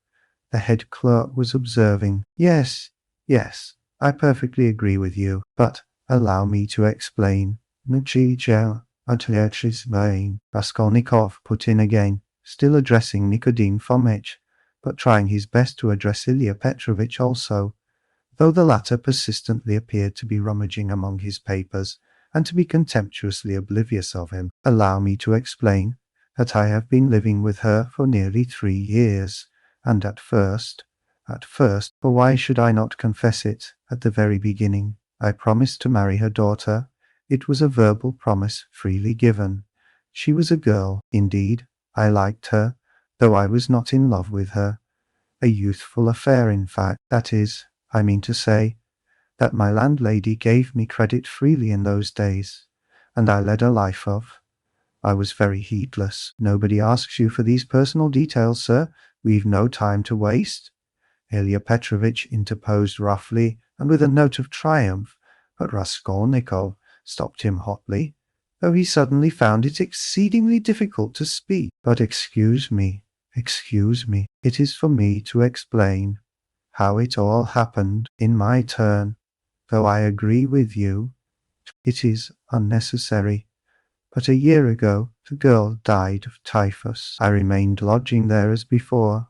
the head clerk was observing. Yes, I perfectly agree with you, but allow me to explain. Raskolnikov put in again, still addressing Nikodym Fomitch, but trying his best to address Ilya Petrovitch also, though the latter persistently appeared to be rummaging among his papers and to be contemptuously oblivious of him. Allow me to explain that I have been living with her for nearly 3 years, and at first, for why should I not confess it, at the very beginning, I promised to marry her daughter. It was a verbal promise freely given. She was a girl, indeed. I liked her, though I was not in love with her. A youthful affair, in fact. That is, I mean to say, that my landlady gave me credit freely in those days, and I led a life of. I was very heedless. Nobody asks you for these personal details, sir. We've no time to waste. Ilya Petrovitch interposed roughly and with a note of triumph, but Raskolnikov stopped him hotly, though he suddenly found it exceedingly difficult to speak. But excuse me, it is for me to explain how it all happened in my turn, though I agree with you, it is unnecessary. But a year ago the girl died of typhus. I remained lodging there as before,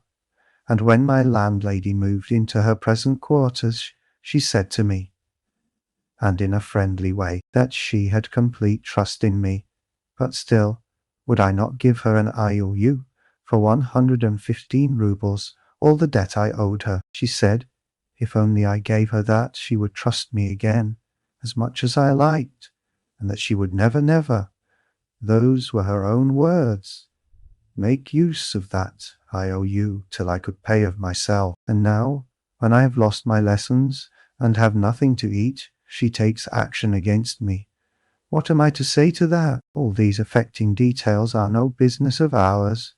and when my landlady moved into her present quarters, she said to me, and in a friendly way, that she had complete trust in me, but still, would I not give her an IOU for 115 roubles, all the debt I owed her? She said, if only I gave her that, she would trust me again, as much as I liked, and that she would never, never, those were her own words, make use of that IOU till I could pay of myself. And now, when I have lost my lessons and have nothing to eat, she takes action against me. What am I to say to that? All these affecting details are no business of ours.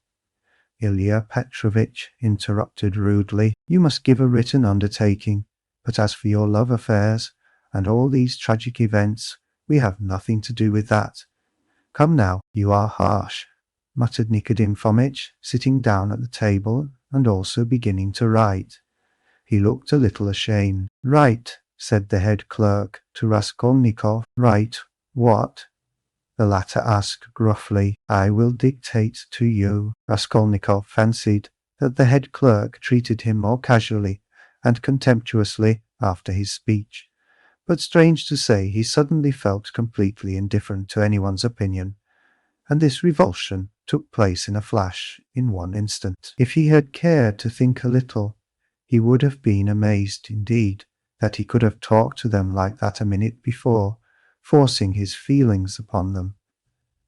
Ilya Petrovitch interrupted rudely. You must give a written undertaking, but as for your love affairs and all these tragic events, we have nothing to do with that. Come now, you are harsh, muttered Nikodim Fomitch, sitting down at the table and also beginning to write. He looked a little ashamed. Write, said the head clerk to Raskolnikov. Write what? The latter asked gruffly. I will dictate to you. Raskolnikov fancied that the head clerk treated him more casually and contemptuously after his speech, but strange to say, he suddenly felt completely indifferent to anyone's opinion, and this revulsion took place in a flash, in one instant. If he had cared to think a little, he would have been amazed indeed that he could have talked to them like that a minute before, forcing his feelings upon them.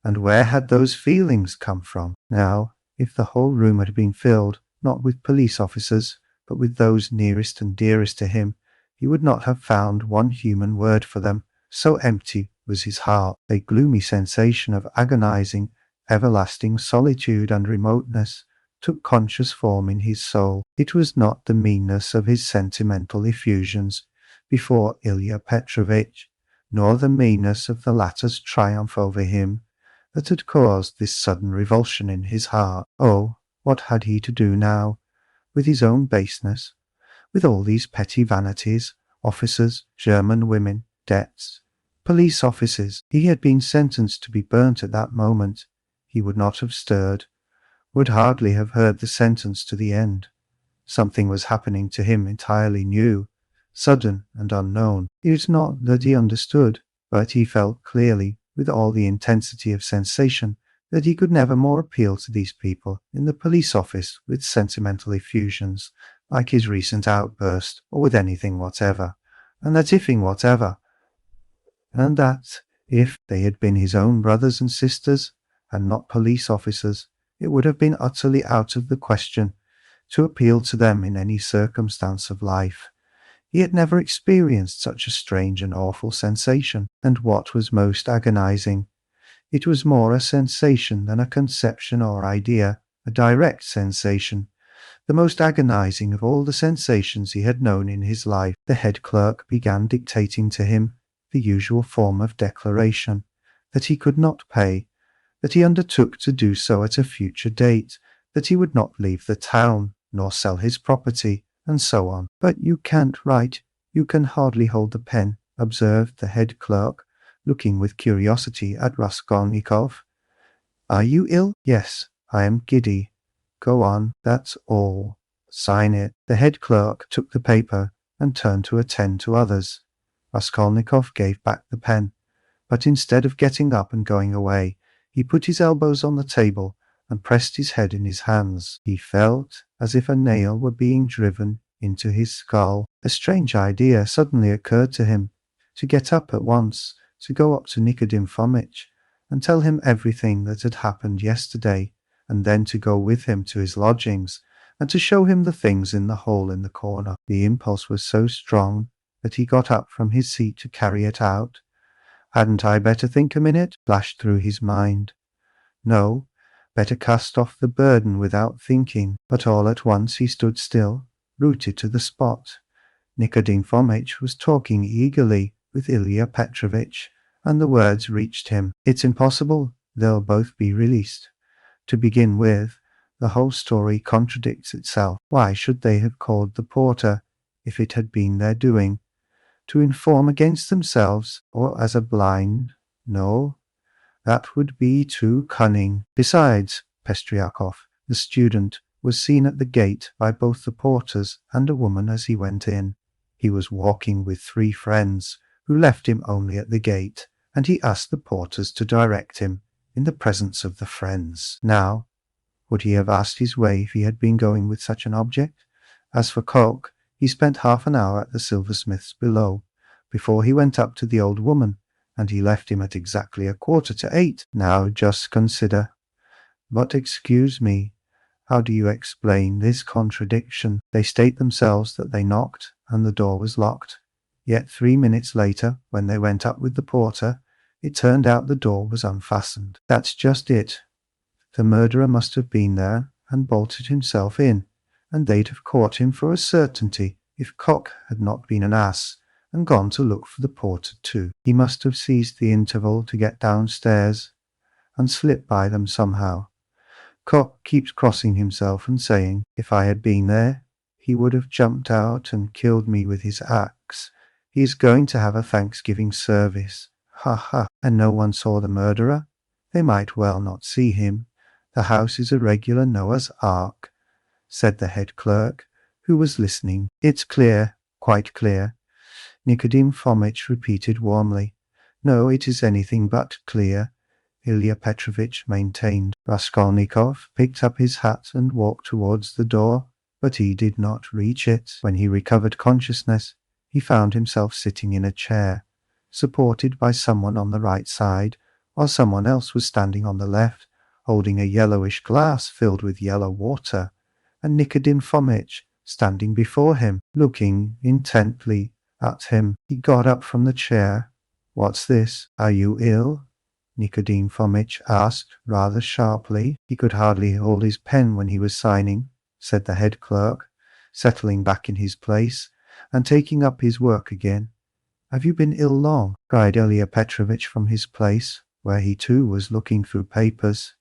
And where had those feelings come from? Now, if the whole room had been filled, not with police officers, but with those nearest and dearest to him, he would not have found one human word for them, so empty was his heart. A gloomy sensation of agonizing, everlasting solitude and remoteness took conscious form in his soul. It was not the meanness of his sentimental effusions before Ilya Petrovitch, nor the meanness of the latter's triumph over him, that had caused this sudden revulsion in his heart. Oh, what had he to do now with his own baseness, with all these petty vanities, officers, German women, debts, police offices? He had been sentenced to be burnt at that moment. He would not have stirred, would hardly have heard the sentence to the end. Something was happening to him entirely new, sudden and unknown. It was not that he understood, but he felt clearly, with all the intensity of sensation, that he could never more appeal to these people in the police office with sentimental effusions like his recent outburst, or with anything whatever, and that if they had been his own brothers and sisters, and not police officers, it would have been utterly out of the question to appeal to them in any circumstance of life. He had never experienced such a strange and awful sensation, and what was most agonizing, it was more a sensation than a conception or idea, a direct sensation, the most agonizing of all the sensations he had known in his life. The head clerk began dictating to him the usual form of declaration, that he could not pay, that he undertook to do so at a future date, that he would not leave the town, nor sell his property, and so on. But you can't write, you can hardly hold the pen, observed the head clerk, looking with curiosity at Raskolnikov. Are you ill? Yes, I am giddy. Go on, that's all. Sign it. The head clerk took the paper and turned to attend to others. Raskolnikov gave back the pen, but instead of getting up and going away, he put his elbows on the table and pressed his head in his hands. He felt as if a nail were being driven into his skull. A strange idea suddenly occurred to him, to get up at once, to go up to Nikodim Fomitch and tell him everything that had happened yesterday, and then to go with him to his lodgings and to show him the things in the hole in the corner. The impulse was so strong that he got up from his seat to carry it out. Hadn't I better think a minute? Flashed through his mind. No, better cast off the burden without thinking. But all at once he stood still, rooted to the spot. Nikodim Fomitch was talking eagerly with Ilya Petrovitch, and the words reached him. It's impossible, they'll both be released. To begin with, the whole story contradicts itself. Why should they have called the porter, if it had been their doing, to inform against themselves, or as a blind? No, That would be too cunning. Besides, Pestriakov, the student, was seen at the gate by both the porters and a woman as he went in. He was walking with 3 friends, who left him only at the gate, and he asked the porters to direct him in the presence of the friends. Now, would he have asked his way if he had been going with such an object? As for Koch, he spent half an hour at the silversmith's below, before he went up to the old woman, and he left him at exactly 7:15. Now just consider. But excuse me, how do you explain this contradiction? They state themselves that they knocked and the door was locked. Yet 3 minutes later, when they went up with the porter, it turned out the door was unfastened. That's just it. The murderer must have been there and bolted himself in, and they'd have caught him for a certainty if Koch had not been an ass and gone to look for the porter too. He must have seized the interval to get downstairs and slip by them somehow. Koch keeps crossing himself and saying, if I had been there, he would have jumped out and killed me with his axe. He is going to have a Thanksgiving service. Ha ha! And no one saw the murderer? They might well not see him. The house is a regular Noah's Ark, said the head clerk, who was listening. It's clear, quite clear, Nikodim Fomitch repeated warmly. No, it is anything but clear, Ilya Petrovitch maintained. Raskolnikov picked up his hat and walked towards the door, but he did not reach it. When he recovered consciousness, he found himself sitting in a chair, supported by someone on the right side, while someone else was standing on the left, holding a yellowish glass filled with yellow water, and Nikodim Fomitch standing before him, looking intently at him. He got up from the chair. What's this? Are you ill? Nikodim Fomitch asked rather sharply. He could hardly hold his pen when he was signing, said the head clerk, settling back in his place and taking up his work again. Have you been ill long? Cried Ilya Petrovitch from his place, where he too was looking through papers.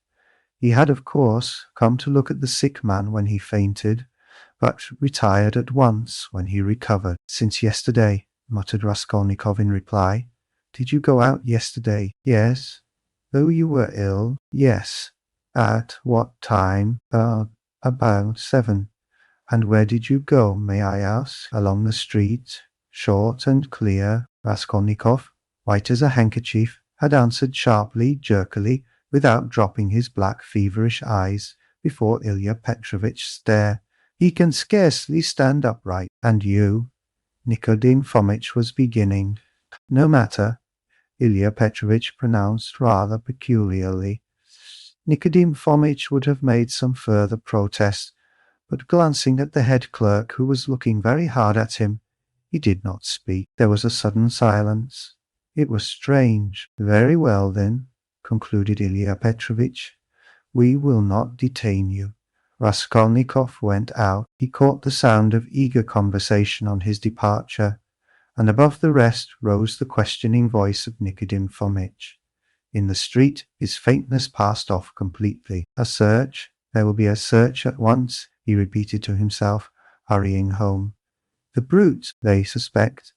He had, of course, come to look at the sick man when he fainted, but retired at once when he recovered. Since yesterday, muttered Raskolnikov in reply. Did you go out yesterday? Yes. Though you were ill? Yes. At what time? About 7. And where did you go, may I ask? Along the street, short and clear. Raskolnikov, white as a handkerchief, had answered sharply, jerkily, without dropping his black feverish eyes before Ilya Petrovitch's stare. He can scarcely stand upright. And you? Nikodim Fomitch was beginning. No matter, Ilya Petrovitch pronounced rather peculiarly. Nikodim Fomitch would have made some further protest, but glancing at the head clerk, who was looking very hard at him, he did not speak. There was a sudden silence. It was strange. Very well, then, concluded Ilya Petrovitch, we will not detain you. Raskolnikov went out. He caught the sound of eager conversation on his departure, and above the rest rose the questioning voice of Nikodim Fomitch. In the street his faintness passed off completely. A search? There will be a search at once, he repeated to himself, hurrying home. The brute, they suspect.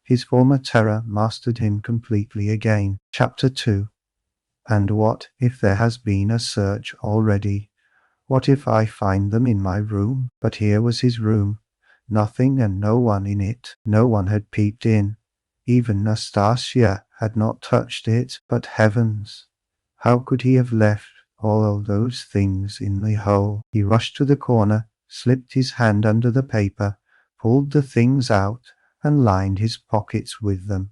His former terror mastered him completely again. Chapter 2. And what if there has been a search already? What if I find them in my room? But here was his room. Nothing and no one in it. No one had peeped in. Even Nastasia had not touched it. But heavens! How could he have left all those things in the hole? He rushed to the corner, slipped his hand under the paper, pulled the things out, and lined his pockets with them.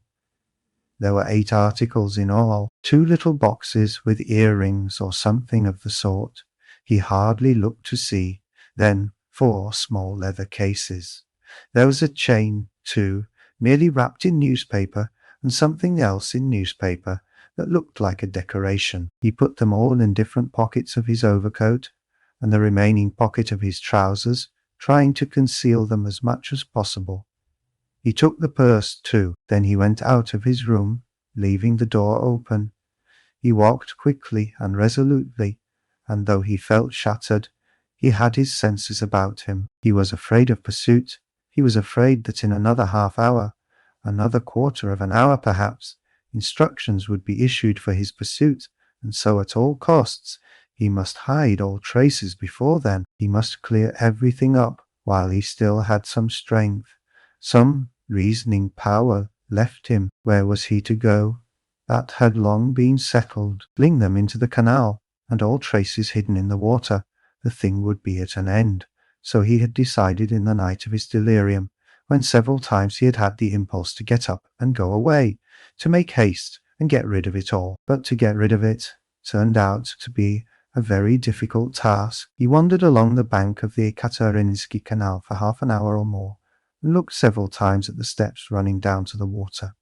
There were 8 articles in all, 2 little boxes with earrings or something of the sort. He hardly looked to see. Then 4 small leather cases. There was a chain, too, merely wrapped in newspaper, and something else in newspaper that looked like a decoration. He put them all in different pockets of his overcoat, and the remaining pocket of his trousers, trying to conceal them as much as possible. He took the purse, too. Then he went out of his room, leaving the door open. He walked quickly and resolutely, and though he felt shattered, he had his senses about him. He was afraid of pursuit. He was afraid that in another half hour, another quarter of an hour perhaps, Instructions would be issued for his pursuit, and so at all costs he must hide all traces before then. He must clear everything up while he still had some strength, some reasoning power left him. Where was he to go? That had long been settled. Fling them into the canal, and all traces hidden in the water. The thing would be at an end. So he had decided in the night of his delirium, when several times he had had the impulse to get up and go away, to make haste and get rid of it all. But to get rid of it turned out to be a very difficult task. He wandered along the bank of the Ekaterinsky Canal for half an hour or more, and looked several times at the steps running down to the water.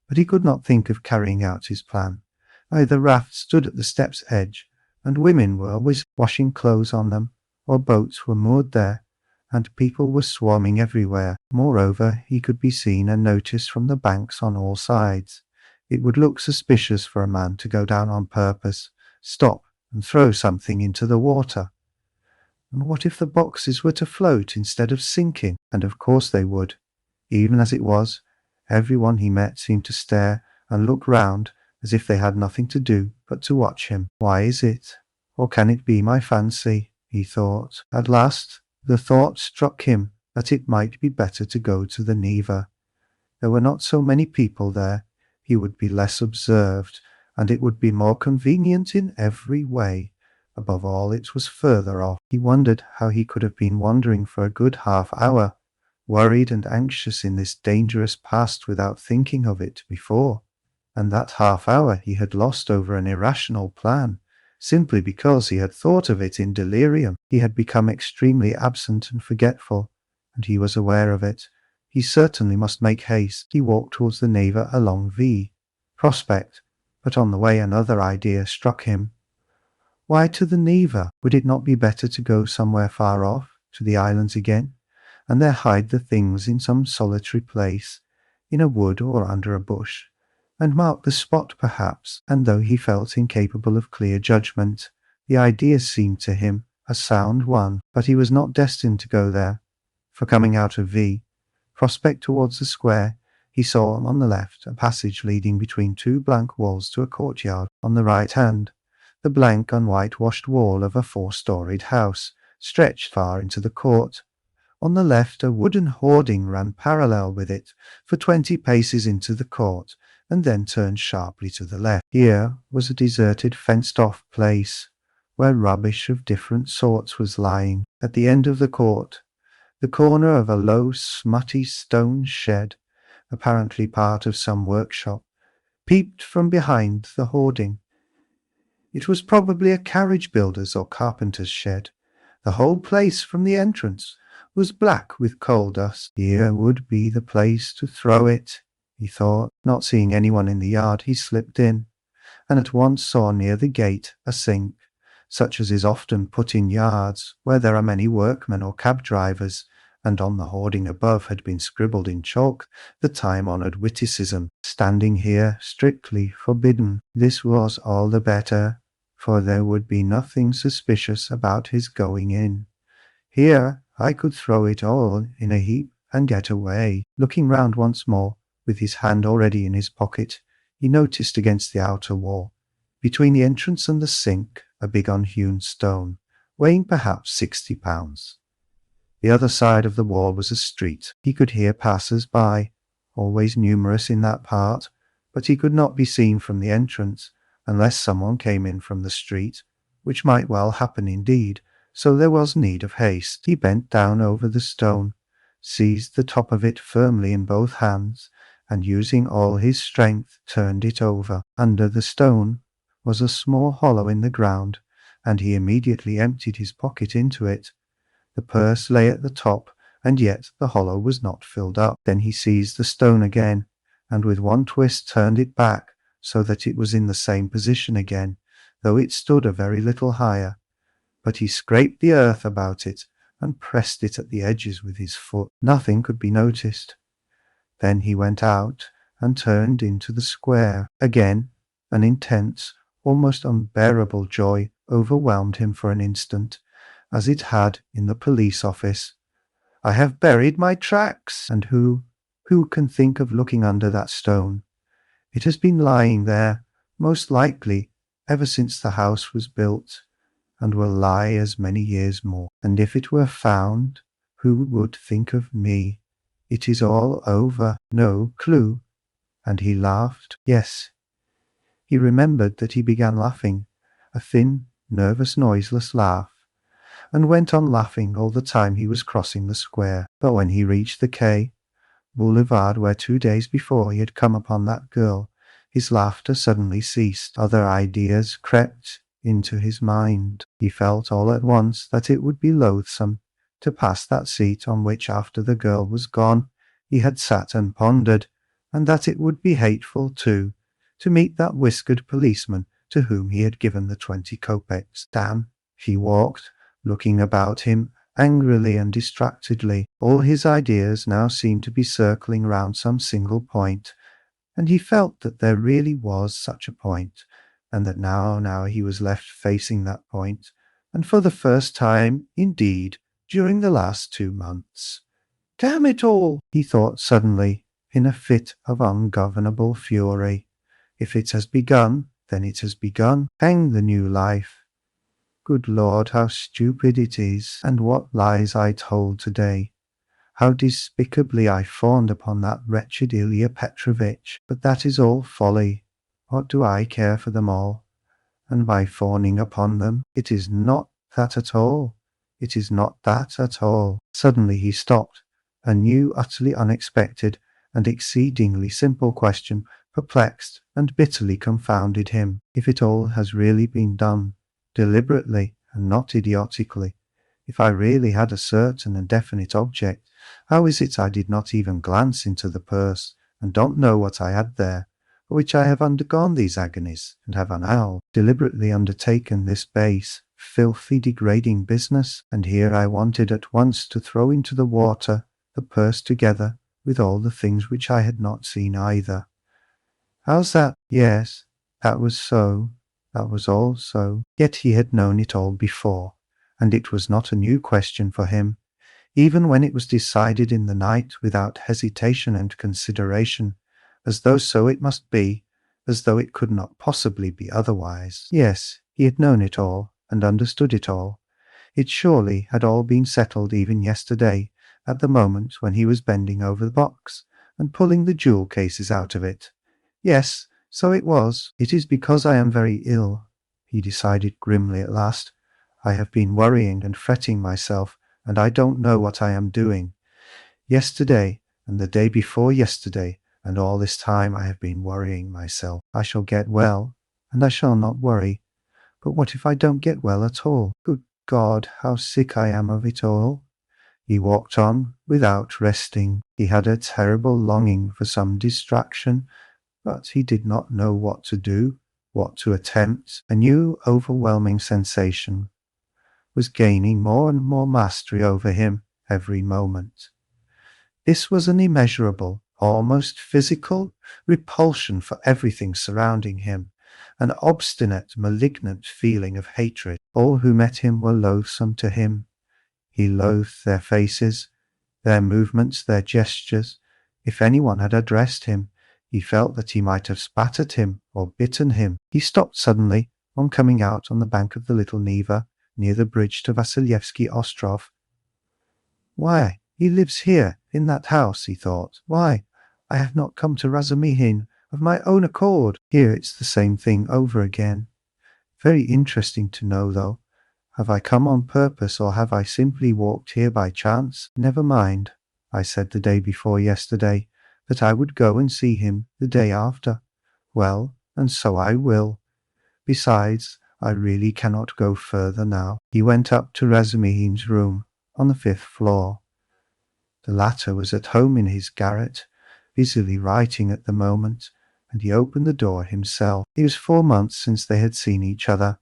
But he could not think of carrying out his plan. Either rafts stood at the step's edge, and women were always washing clothes on them, or boats were moored there, and people were swarming everywhere. Moreover, he could be seen and noticed from the banks on all sides. It would look suspicious for a man to go down on purpose, stop, and throw something into the water. And what if the boxes were to float instead of sinking? And of course they would. Even as it was, everyone he met seemed to stare and look round as if they had nothing to do but to watch him. Why is it? Or can it be my fancy? He thought. At last the thought struck him that it might be better to go to the Neva. There were not so many people there. He would be less observed, and it would be more convenient in every way. Above all, it was further off. He wondered how he could have been wandering for a good half-hour, worried and anxious in this dangerous past without thinking of it before. And that half-hour he had lost over an irrational plan, simply because he had thought of it in delirium. He had become extremely absent and forgetful, and he was aware of it. He certainly must make haste. He walked towards the Neva along V. Prospect, but on the way another idea struck him. Why to the Neva? Would it not be better to go somewhere far off, to the islands again, and there hide the things in some solitary place, in a wood or under a bush, and mark the spot perhaps? And though he felt incapable of clear judgment, the idea seemed to him a sound one. But he was not destined to go there, for coming out of V. Prospect towards the square, he saw on the left a passage leading between two blank walls to a courtyard. On the right hand, the blank unwhitewashed wall of a 4-storied house stretched far into the court. On the left, a wooden hoarding ran parallel with it for 20 paces into the court, and then turned sharply to the left. Here was a deserted, fenced-off place, where rubbish of different sorts was lying. At the end of the court, the corner of a low, smutty stone shed, apparently part of some workshop, peeped from behind the hoarding. It was probably a carriage builder's or carpenter's shed. The whole place, from the entrance, was black with coal dust. Here would be the place to throw it, he thought. Not seeing anyone in the yard, he slipped in, and at once saw near the gate a sink, such as is often put in yards where there are many workmen or cab drivers, and on the hoarding above had been scribbled in chalk the time-honoured witticism, "Standing here, strictly forbidden." This was all the better, for there would be nothing suspicious about his going in. Here I could throw it all in a heap and get away. Looking round once more, with his hand already in his pocket, he noticed against the outer wall, between the entrance and the sink, a big unhewn stone, weighing perhaps 60 pounds. The other side of the wall was a street. He could hear passers-by, always numerous in that part, but he could not be seen from the entrance, unless someone came in from the street, which might well happen indeed, so there was need of haste. He bent down over the stone, seized the top of it firmly in both hands, and using all his strength, turned it over. Under the stone was a small hollow in the ground, and he immediately emptied his pocket into it. The purse lay at the top, and yet the hollow was not filled up. Then he seized the stone again, and with one twist turned it back, so that it was in the same position again, though it stood a very little higher. But he scraped the earth about it, and pressed it at the edges with his foot. Nothing could be noticed. Then he went out, and turned into the square. Again, an intense, almost unbearable joy overwhelmed him for an instant, as it had in the police office. I have buried my tracks! And who can think of looking under that stone? It has been lying there, most likely, ever since the house was built, and will lie as many years more. And if it were found, who would think of me? It is all over. No clue. And he laughed. Yes, he remembered that he began laughing, a thin, nervous, noiseless laugh, and went on laughing all the time he was crossing the square. But when he reached the quay boulevard where 2 days before he had come upon that girl, his laughter suddenly ceased. Other ideas crept into his mind. He felt all at once that it would be loathsome to pass that seat on which, after the girl was gone, he had sat and pondered, and that it would be hateful, too, to meet that whiskered policeman to whom he had given the 20 kopecks. Damn! He walked, looking about him angrily and distractedly. All his ideas now seemed to be circling round some single point, and he felt that there really was such a point, and that now he was left facing that point, and for the first time, indeed, during the last 2 months. Damn it all, he thought suddenly, in a fit of ungovernable fury. If it has begun, then it has begun. Hang the new life. Good Lord, how stupid it is, and what lies I told today. How despicably I fawned upon that wretched Ilya Petrovitch. But that is all folly. What do I care for them all? And by fawning upon them, it is not that at all. It is not that at all. Suddenly he stopped. A new, utterly unexpected, and exceedingly simple question perplexed and bitterly confounded him. If it all has really been done, deliberately and not idiotically, if I really had a certain and definite object, how is it I did not even glance into the purse, and don't know what I had there, for which I have undergone these agonies, and have now deliberately undertaken this base, filthy, degrading business? And here I wanted at once to throw into the water the purse together with all the things which I had not seen either. How's that? Yes, that was so. That was all so. Yet he had known it all before, and it was not a new question for him, even when it was decided in the night without hesitation and consideration, as though so it must be, as though it could not possibly be otherwise. Yes, he had known it all, and understood it all. It surely had all been settled even yesterday, at the moment when he was bending over the box, and pulling the jewel cases out of it. Yes, so it was. It is because I am very ill, he decided grimly at last. I have been worrying and fretting myself, and I don't know what I am doing. Yesterday, and the day before yesterday, and all this time I have been worrying myself. I shall get well, and I shall not worry. But what if I don't get well at all? Good God, how sick I am of it all. He walked on without resting. He had a terrible longing for some distraction, but he did not know what to do, what to attempt. A new overwhelming sensation was gaining more and more mastery over him every moment. This was an immeasurable, almost physical repulsion for everything surrounding him, an obstinate, malignant feeling of hatred. All who met him were loathsome to him. He loathed their faces, their movements, their gestures. If anyone had addressed him, he felt that he might have spat at him or bitten him. He stopped suddenly on coming out on the bank of the little Neva, near the bridge to Vasilyevsky Ostrov. Why, he lives here, in that house, he thought. Why, I have not come to Razumihin of my own accord. Here it's the same thing over again. Very interesting to know, though. Have I come on purpose, or have I simply walked here by chance? Never mind. I said the day before yesterday that I would go and see him the day after. Well, and so I will. Besides, I really cannot go further now. He went up to Razumihin's room on the 5th floor. The latter was at home in his garret, busily writing at the moment, and he opened the door himself. It was 4 months since they had seen each other.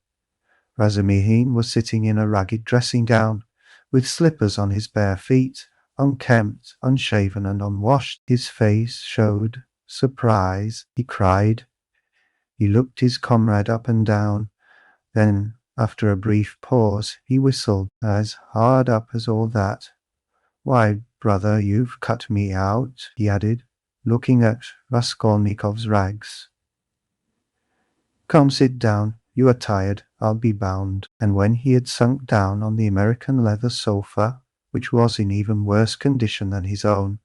Razumihin was sitting in a ragged dressing-gown, with slippers on his bare feet, unkempt, unshaven, and unwashed. His face showed surprise. He cried. He looked his comrade up and down. Then, after a brief pause, he whistled. As hard up as all that. Why, brother, you've cut me out, he added. looking at Raskolnikov's rags. "Come, sit down. You are tired, I'll be bound." And when he had sunk down on the American leather sofa, which was in even worse condition than his own,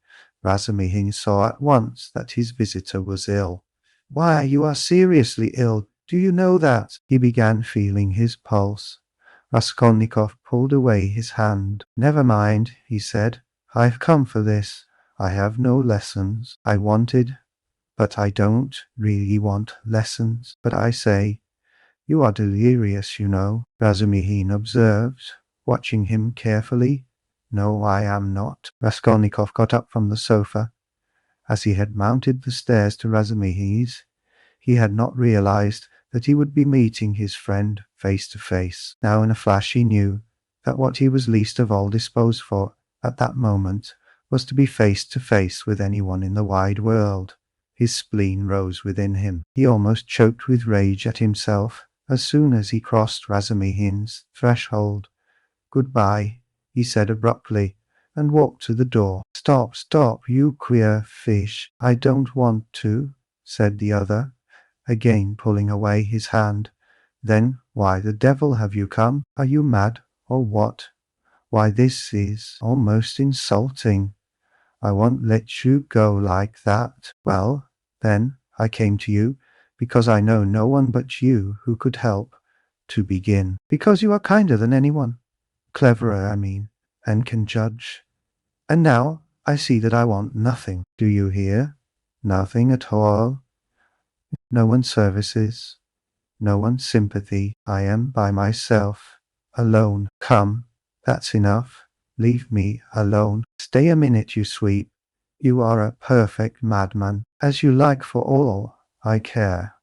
Razumihin saw at once that his visitor was ill. "Why, you are seriously ill, do you know that?" He began feeling his pulse. Raskolnikov pulled away his hand. "Never mind," he said. "I've come for this. I have no lessons. But I don't really want lessons. But I say, you are delirious, you know," Razumihin observed, watching him carefully. "No, I am not." Raskolnikov got up from the sofa. As he had mounted the stairs to Razumihin's, he had not realized that he would be meeting his friend face to face. Now in a flash he knew that what he was least of all disposed for at that moment was to be face to face with anyone in the wide world. His spleen rose within him. He almost choked with rage at himself as soon as he crossed Razumihin's threshold. "Goodbye," he said abruptly, and walked to the door. Stop, you queer fish." "I don't want to," said the other, again pulling away his hand. "Then why the devil have you come? Are you mad, or what? Why, this is almost insulting. I won't let you go like that." "Well, then, I came to you because I know no one but you who could help, to begin. Because you are kinder than anyone, cleverer, I mean, and can judge. And now I see that I want nothing. Do you hear? Nothing at all. No one's services, no one's sympathy. I am by myself, alone. Come, that's enough. Leave me alone. Stay a minute, you sweep. You are a perfect madman. As you like for all I care.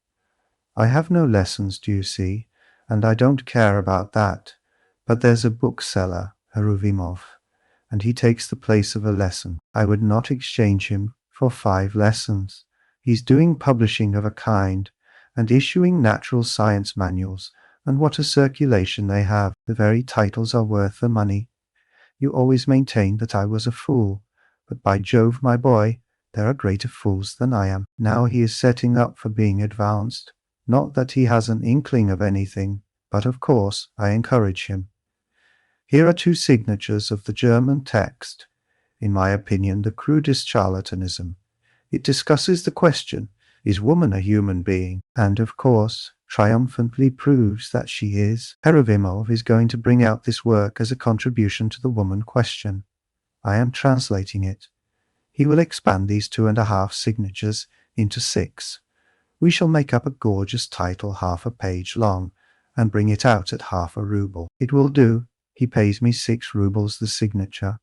I have no lessons, do you see, and I don't care about that. But there's a bookseller, Heruvimov, and he takes the place of a lesson. I would not exchange him for 5 lessons. He's doing publishing of a kind, and issuing natural science manuals, and what a circulation they have. The very titles are worth the money. You always maintained that I was a fool, but by Jove, my boy, there are greater fools than I am. Now he is setting up for being advanced. Not that he has an inkling of anything, but of course I encourage him. Here are 2 signatures of the German text. In my opinion, the crudest charlatanism. It discusses the question, is woman a human being? And, of course, triumphantly proves that she is. Heruvimov is going to bring out this work as a contribution to the woman question. I am translating it. He will expand these 2.5 signatures into 6. We shall make up a gorgeous title half a page long, and bring it out at half a ruble. It will do. He pays me 6 rubles the signature.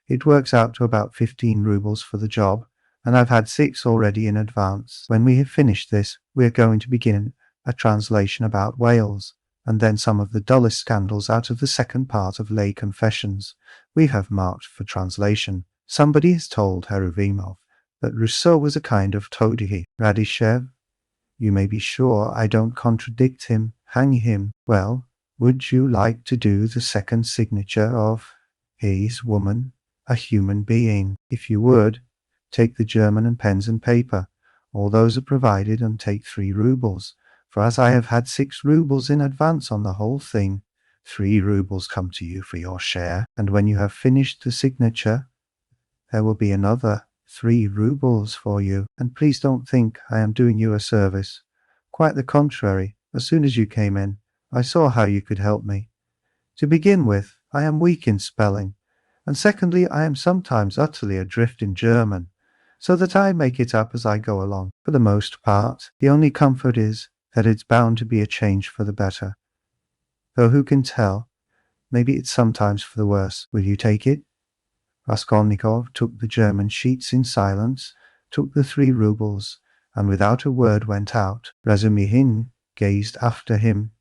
It works out to about 15 rubles for the job, and I've had 6 already in advance. When we have finished this, we are going to begin a translation about Wales, and then some of the dullest scandals out of the second part of Lay Confessions we have marked for translation. Somebody has told Heruvimov that Rousseau was a kind of toady. Radishev, you may be sure I don't contradict him. Hang him. Well, would you like to do the second signature of his woman, a human being? If you would, take the German and pens and paper. All those are provided, and take 3 rubles, for as I have had 6 rubles in advance on the whole thing, 3 rubles come to you for your share, and when you have finished the signature, there will be another 3 rubles for you. And please don't think I am doing you a service. Quite the contrary. As soon as you came in, I saw how you could help me. To begin with, I am weak in spelling, and secondly, I am sometimes utterly adrift in German, so that I make it up as I go along. For the most part, the only comfort is that it's bound to be a change for the better. Though who can tell? Maybe it's sometimes for the worse. Will you take it? Raskolnikov took the German sheets in silence, took the 3 rubles, and without a word went out. Razumihin gazed after him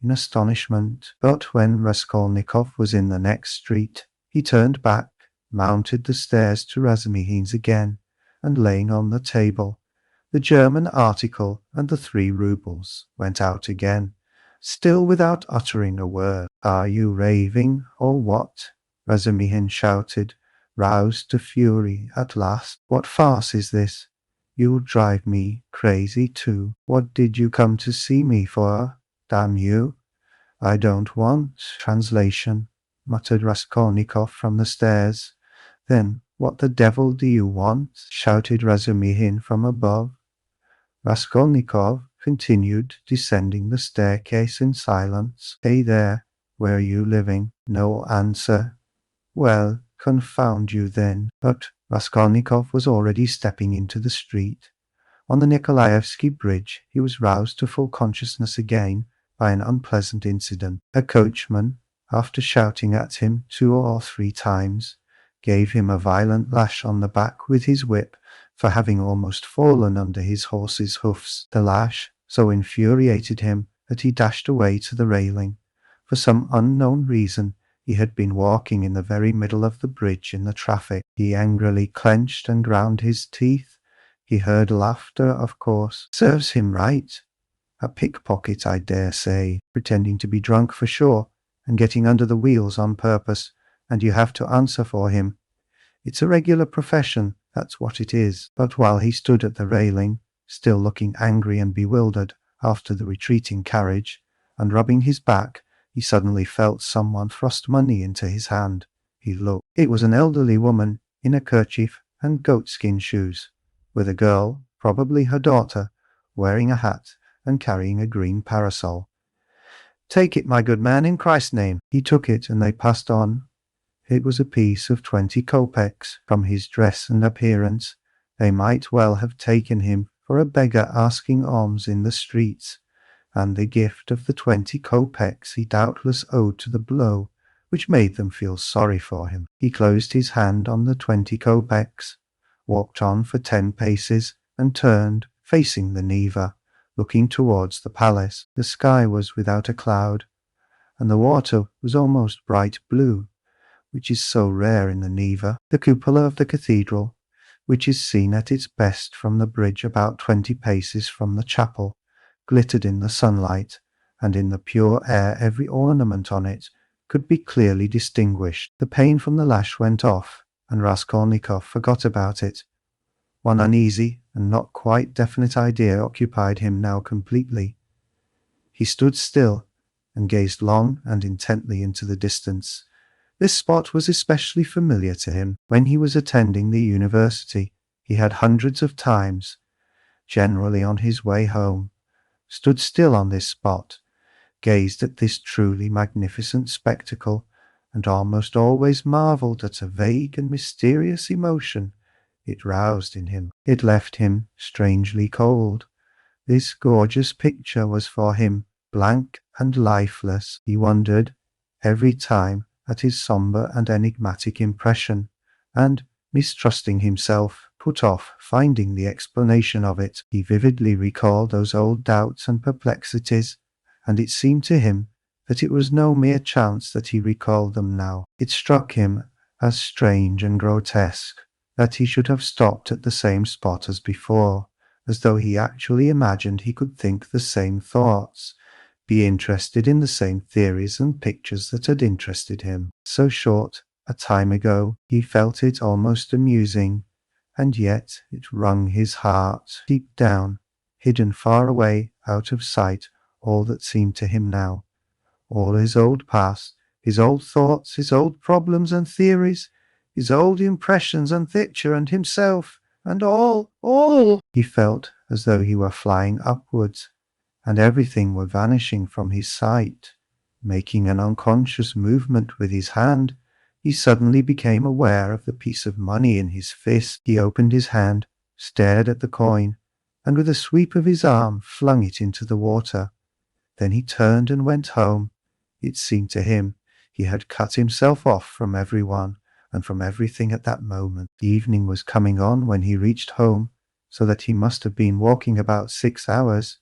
in astonishment. But when Raskolnikov was in the next street, he turned back, mounted the stairs to Razumihin's again, and laying on the table the German article and the 3 rubles, went out again, still without uttering a word. "Are you raving, or what?" Razumihin shouted, roused to fury at last. "What farce is this? You'll drive me crazy too. What did you come to see me for? Damn you. I don't want translation, muttered Raskolnikov from the stairs. Then what the devil do you want? Shouted Razumihin from above. Raskolnikov continued descending the staircase in silence. Hey there, where are you living? No answer. Well, confound you then. But Raskolnikov was already stepping into the street. On the Nikolaevsky bridge he was roused to full consciousness again by an unpleasant incident. A coachman, after shouting at him 2 or 3 times, gave him a violent lash on the back with his whip for having almost fallen under his horse's hoofs. The lash so infuriated him that he dashed away to the railing. For some unknown reason he had been walking in the very middle of the bridge in the traffic. He angrily clenched and ground his teeth. He heard laughter, of course. Serves him right. A pickpocket, I dare say, pretending to be drunk for sure, and getting under the wheels on purpose, and you have to answer for him. It's a regular profession, that's what it is. But while he stood at the railing, still looking angry and bewildered after the retreating carriage, and rubbing his back, he suddenly felt someone thrust money into his hand. He looked. It was an elderly woman in a kerchief and goatskin shoes, with a girl, probably her daughter, wearing a hat and carrying a green parasol. Take it, my good man, in Christ's name. He took it, and they passed on. It was a piece of 20 kopecks. From his dress and appearance, they might well have taken him for a beggar asking alms in the streets, and the gift of the 20 kopecks he doubtless owed to the blow which made them feel sorry for him. He closed his hand on the 20 kopecks, walked on for 10 paces, and turned, facing the Neva, looking towards the palace. The sky was without a cloud, and the water was almost bright blue, which is so rare in the Neva. The cupola of the cathedral, which is seen at its best from the bridge about 20 paces from the chapel, glittered in the sunlight, and in the pure air every ornament on it could be clearly distinguished. The pain from the lash went off, and Raskolnikov forgot about it. One uneasy and not quite definite idea occupied him now completely. He stood still and gazed long and intently into the distance. This spot was especially familiar to him. When he was attending the university, he had hundreds of times, generally on his way home, stood still on this spot, gazed at this truly magnificent spectacle, and almost always marvelled at a vague and mysterious emotion it roused in him. It left him strangely cold. This gorgeous picture was for him blank and lifeless. He wondered every time at his sombre and enigmatic impression, and, mistrusting himself, put off finding the explanation of it. He vividly recalled those old doubts and perplexities, and it seemed to him that it was no mere chance that he recalled them now. It struck him as strange and grotesque that he should have stopped at the same spot as before, as though he actually imagined he could think the same thoughts, be interested in the same theories and pictures that had interested him. So short a time ago he felt it almost amusing, and yet it wrung his heart. Deep down, hidden far away out of sight, all that seemed to him now, all his old past, his old thoughts, his old problems and theories, his old impressions and picture and himself, and all. He felt as though he were flying upwards, and everything were vanishing from his sight. Making an unconscious movement with his hand, he suddenly became aware of the piece of money in his fist. He opened his hand, stared at the coin, and with a sweep of his arm flung it into the water. Then he turned and went home. It seemed to him he had cut himself off from everyone and from everything at that moment. The evening was coming on when he reached home, so that he must have been walking about 6 hours.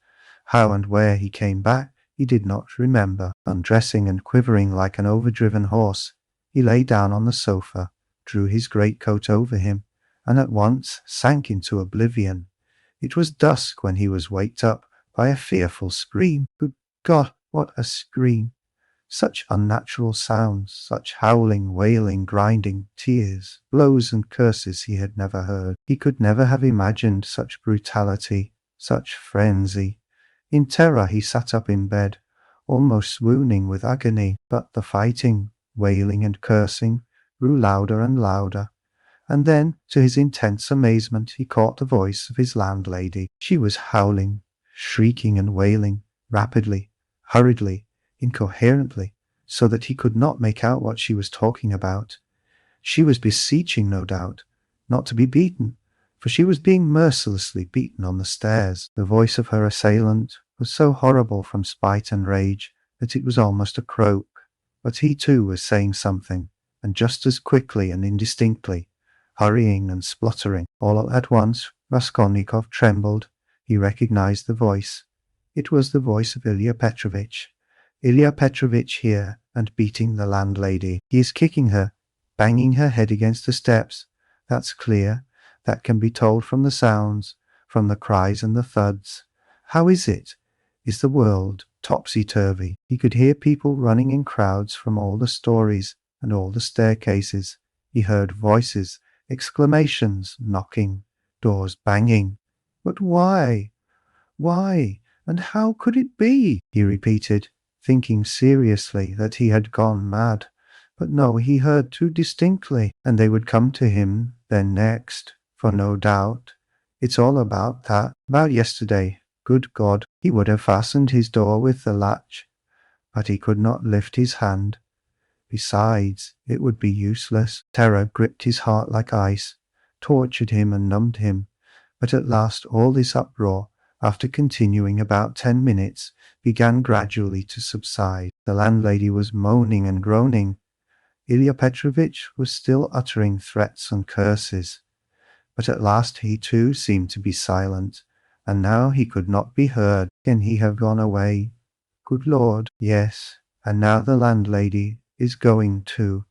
How and where he came back he did not remember. Undressing and quivering like an overdriven horse, he lay down on the sofa, drew his greatcoat over him, and at once sank into oblivion. It was dusk when he was waked up by a fearful scream. Good God, what a scream! Such unnatural sounds, such howling, wailing, grinding, tears, blows and curses he had never heard. He could never have imagined such brutality, such frenzy. In terror he sat up in bed, almost swooning with agony, but the fighting, wailing and cursing grew louder and louder. And then, to his intense amazement, he caught the voice of his landlady. She was howling, shrieking and wailing, rapidly, hurriedly, incoherently, so that he could not make out what she was talking about. She was beseeching, no doubt, not to be beaten, for she was being mercilessly beaten on the stairs. The voice of her assailant was so horrible from spite and rage that it was almost a croak, but he too was saying something, and just as quickly and indistinctly, hurrying and spluttering. All at once Raskolnikov trembled. He recognized the voice. It was the voice of Ilya Petrovitch. Ilya Petrovitch here, and beating the landlady. He is kicking her, banging her head against the steps. That's clear. That can be told from the sounds, from the cries and the thuds. How is it? Is the world topsy-turvy? He could hear people running in crowds from all the stories and all the staircases. He heard voices, exclamations, knocking, doors banging. But why? Why? And how could it be? He repeated, thinking seriously that he had gone mad. But no, he heard too distinctly, and they would come to him then next, for no doubt. It's all about that, about yesterday. Good God, he would have fastened his door with the latch, but he could not lift his hand. Besides, it would be useless. Terror gripped his heart like ice, tortured him and numbed him. But at last all this uproar, after continuing about 10 minutes, began gradually to subside. The landlady was moaning and groaning. Ilya Petrovitch was still uttering threats and curses. But at last he too seemed to be silent, and now he could not be heard. Can he have gone away? Good Lord, yes. And now the landlady is going too,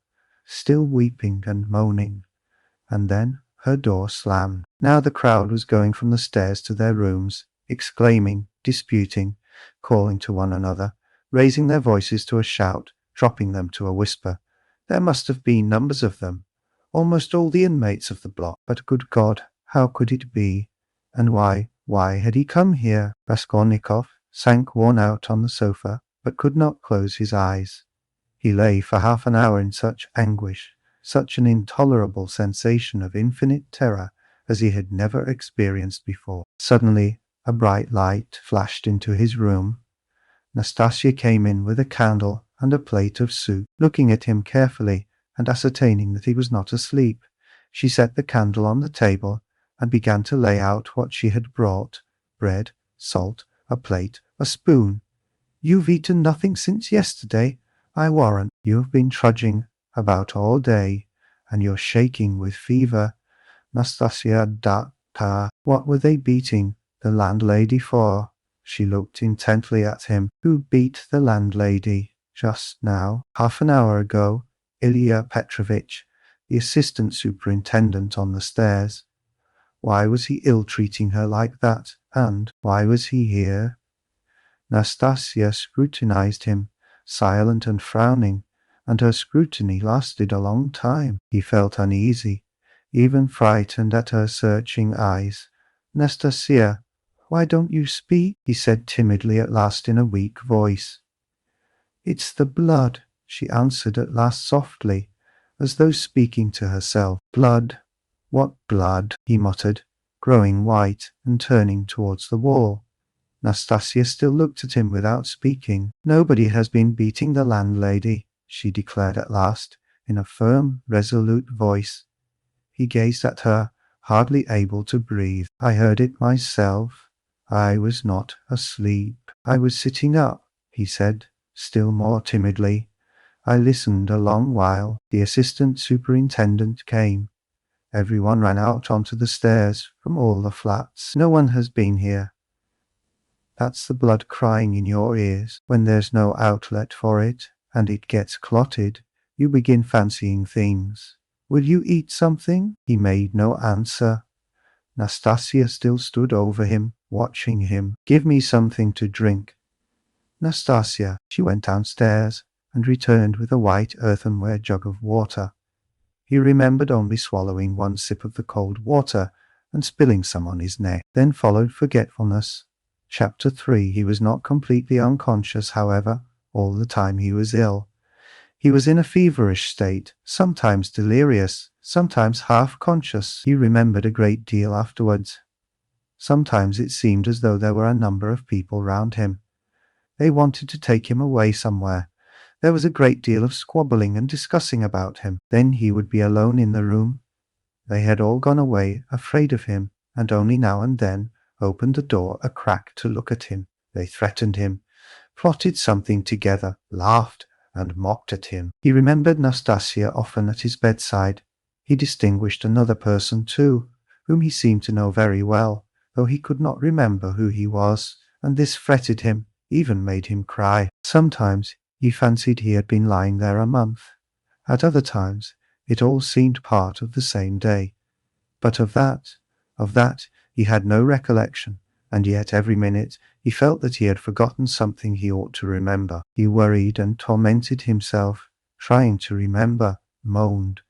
still weeping and moaning. And then her door slammed. Now the crowd was going from the stairs to their rooms, exclaiming, disputing, calling to one another, raising their voices to a shout, dropping them to a whisper. There must have been numbers of them, almost all the inmates of the block. But good God, how could it be? And why had he come here? Raskolnikov sank worn out on the sofa, but could not close his eyes. He lay for half an hour in such anguish, such an intolerable sensation of infinite terror as he had never experienced before. Suddenly, a bright light flashed into his room. Nastasia came in with a candle and a plate of soup. Looking at him carefully and ascertaining that he was not asleep, she set the candle on the table and began to lay out what she had brought: bread, salt, a plate, a spoon. You've eaten nothing since yesterday, I warrant. You have been trudging about all day, and you're shaking with fever. Nastasia da. What were they beating the landlady for? She looked intently at him. Who beat the landlady? Just now, half an hour ago, Ilya Petrovitch, the assistant superintendent on the stairs. Why was he ill-treating her like that? And why was he here? Nastasia scrutinized him, silent and frowning, and her scrutiny lasted a long time. He felt uneasy, even frightened at her searching eyes. Nastasia, why don't you speak? He said timidly at last in a weak voice. It's the blood, she answered at last softly, as though speaking to herself. Blood? What blood? He muttered, growing white and turning towards the wall. Nastasia still looked at him without speaking. Nobody has been beating the landlady, she declared at last, in a firm, resolute voice. He gazed at her, hardly able to breathe. I heard it myself. I was not asleep. I was sitting up, he said, still more timidly. I listened a long while. The assistant superintendent came. Everyone ran out onto the stairs from all the flats. No one has been here. That's the blood crying in your ears. When there's no outlet for it, and it gets clotted, you begin fancying things. Will you eat something? He made no answer. Nastasia still stood over him, watching him. Give me something to drink. Nastasia. She went downstairs, and returned with a white earthenware jug of water. He remembered only swallowing one sip of the cold water and spilling some on his neck. Then followed forgetfulness. Chapter 3. He was not completely unconscious, however, all the time he was ill. He was in a feverish state, sometimes delirious, sometimes half-conscious. He remembered a great deal afterwards. Sometimes it seemed as though there were a number of people round him. They wanted to take him away somewhere. There was a great deal of squabbling and discussing about him. Then he would be alone in the room. They had all gone away, afraid of him, and only now and then opened the door a crack to look at him. They threatened him, plotted something together, laughed, and mocked at him. He remembered Nastasia often at his bedside. He distinguished another person too, whom he seemed to know very well, though he could not remember who he was, and this fretted him, even made him cry. Sometimes he fancied he had been lying there a month. At other times it all seemed part of the same day. But of that, he had no recollection, and yet every minute he felt that he had forgotten something he ought to remember. He worried and tormented himself, trying to remember, moaned,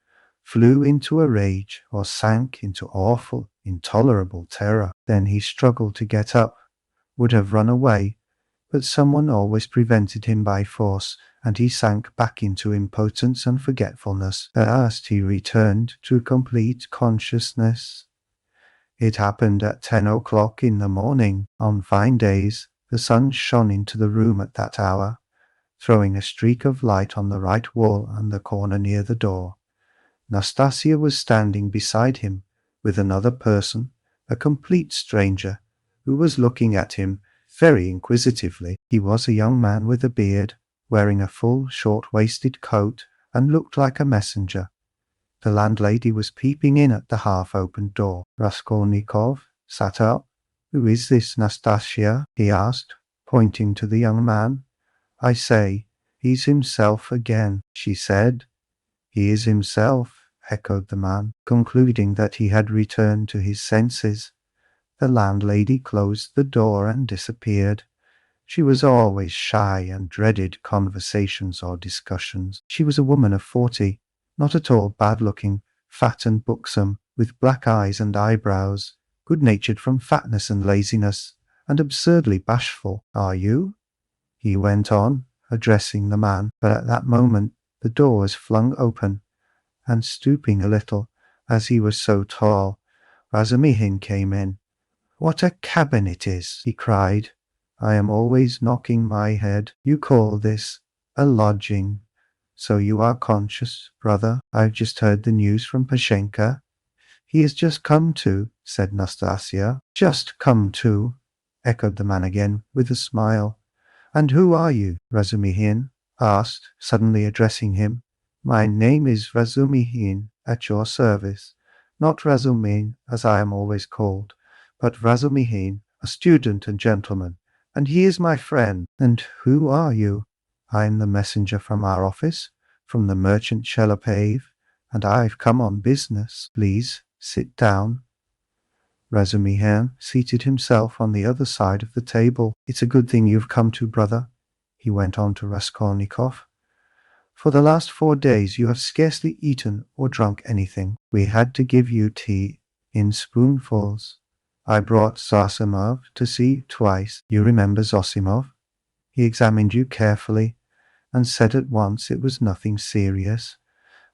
flew into a rage, or sank into awful, intolerable terror. Then he struggled to get up, would have run away, but someone always prevented him by force, and he sank back into impotence and forgetfulness. At last he returned to complete consciousness. It happened at 10 o'clock in the morning. On fine days, the sun shone into the room at that hour, throwing a streak of light on the right wall and the corner near the door. Nastasia was standing beside him with another person, a complete stranger, who was looking at him very inquisitively. He was a young man with a beard, wearing a full, short-waisted coat, and looked like a messenger. The landlady was peeping in at the half-opened door. Raskolnikov sat up. "Who is this, Nastasia?" he asked, pointing to the young man. "I say, he's himself again," she said. "He is himself," echoed the man, concluding that he had returned to his senses. The landlady closed the door and disappeared. She was always shy and dreaded conversations or discussions. She was a woman of 40, not at all bad-looking, fat and buxom, with black eyes and eyebrows, good-natured from fatness and laziness, and absurdly bashful. "Are you?" he went on, addressing the man, but at that moment the door was flung open, and stooping a little, as he was so tall, Razumihin came in. "What a cabin it is!" he cried. "I am always knocking my head. You call this a lodging? So you are conscious, brother? I've just heard the news from Pashenka." "He has just come to," said Nastasia. "Just come to," echoed the man again, with a smile. "And who are you?" Razumihin asked, suddenly addressing him. "My name is Razumihin, at your service. Not Razumin, as I am always called, but Razumihin, a student and gentleman, and he is my friend." "And who are you?" "I am the messenger from our office, from the merchant Shelopev, and I've come on business." "Please, sit down." Razumihin seated himself on the other side of the table. "It's a good thing you've come to, brother," he went on to Raskolnikov. "For the last 4 days you have scarcely eaten or drunk anything. We had to give you tea in spoonfuls. I brought Zosimov to see you twice. You remember Zosimov? He examined you carefully and said at once it was nothing serious.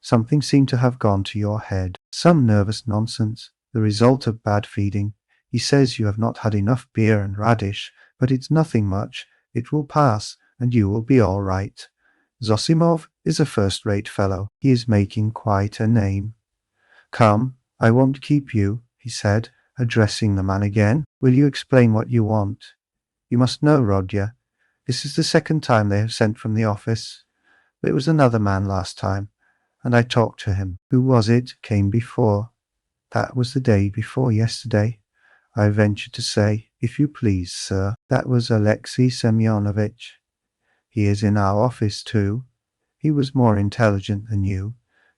Something seemed to have gone to your head. Some nervous nonsense, the result of bad feeding. He says you have not had enough beer and radish, but it's nothing much. It will pass, and you will be all right. Zosimov is a first-rate fellow. He is making quite a name. Come, I won't keep you," he said, addressing the man again. "Will you explain what you want? You must know, Rodya, this is the second time they have sent from the office. It was another man last time, and I talked to him. Who was it came before?" "That was the day before yesterday," I ventured to say. "If you please, sir." "That was Alexei Semyonovitch. He is in our office too. He was more intelligent than you.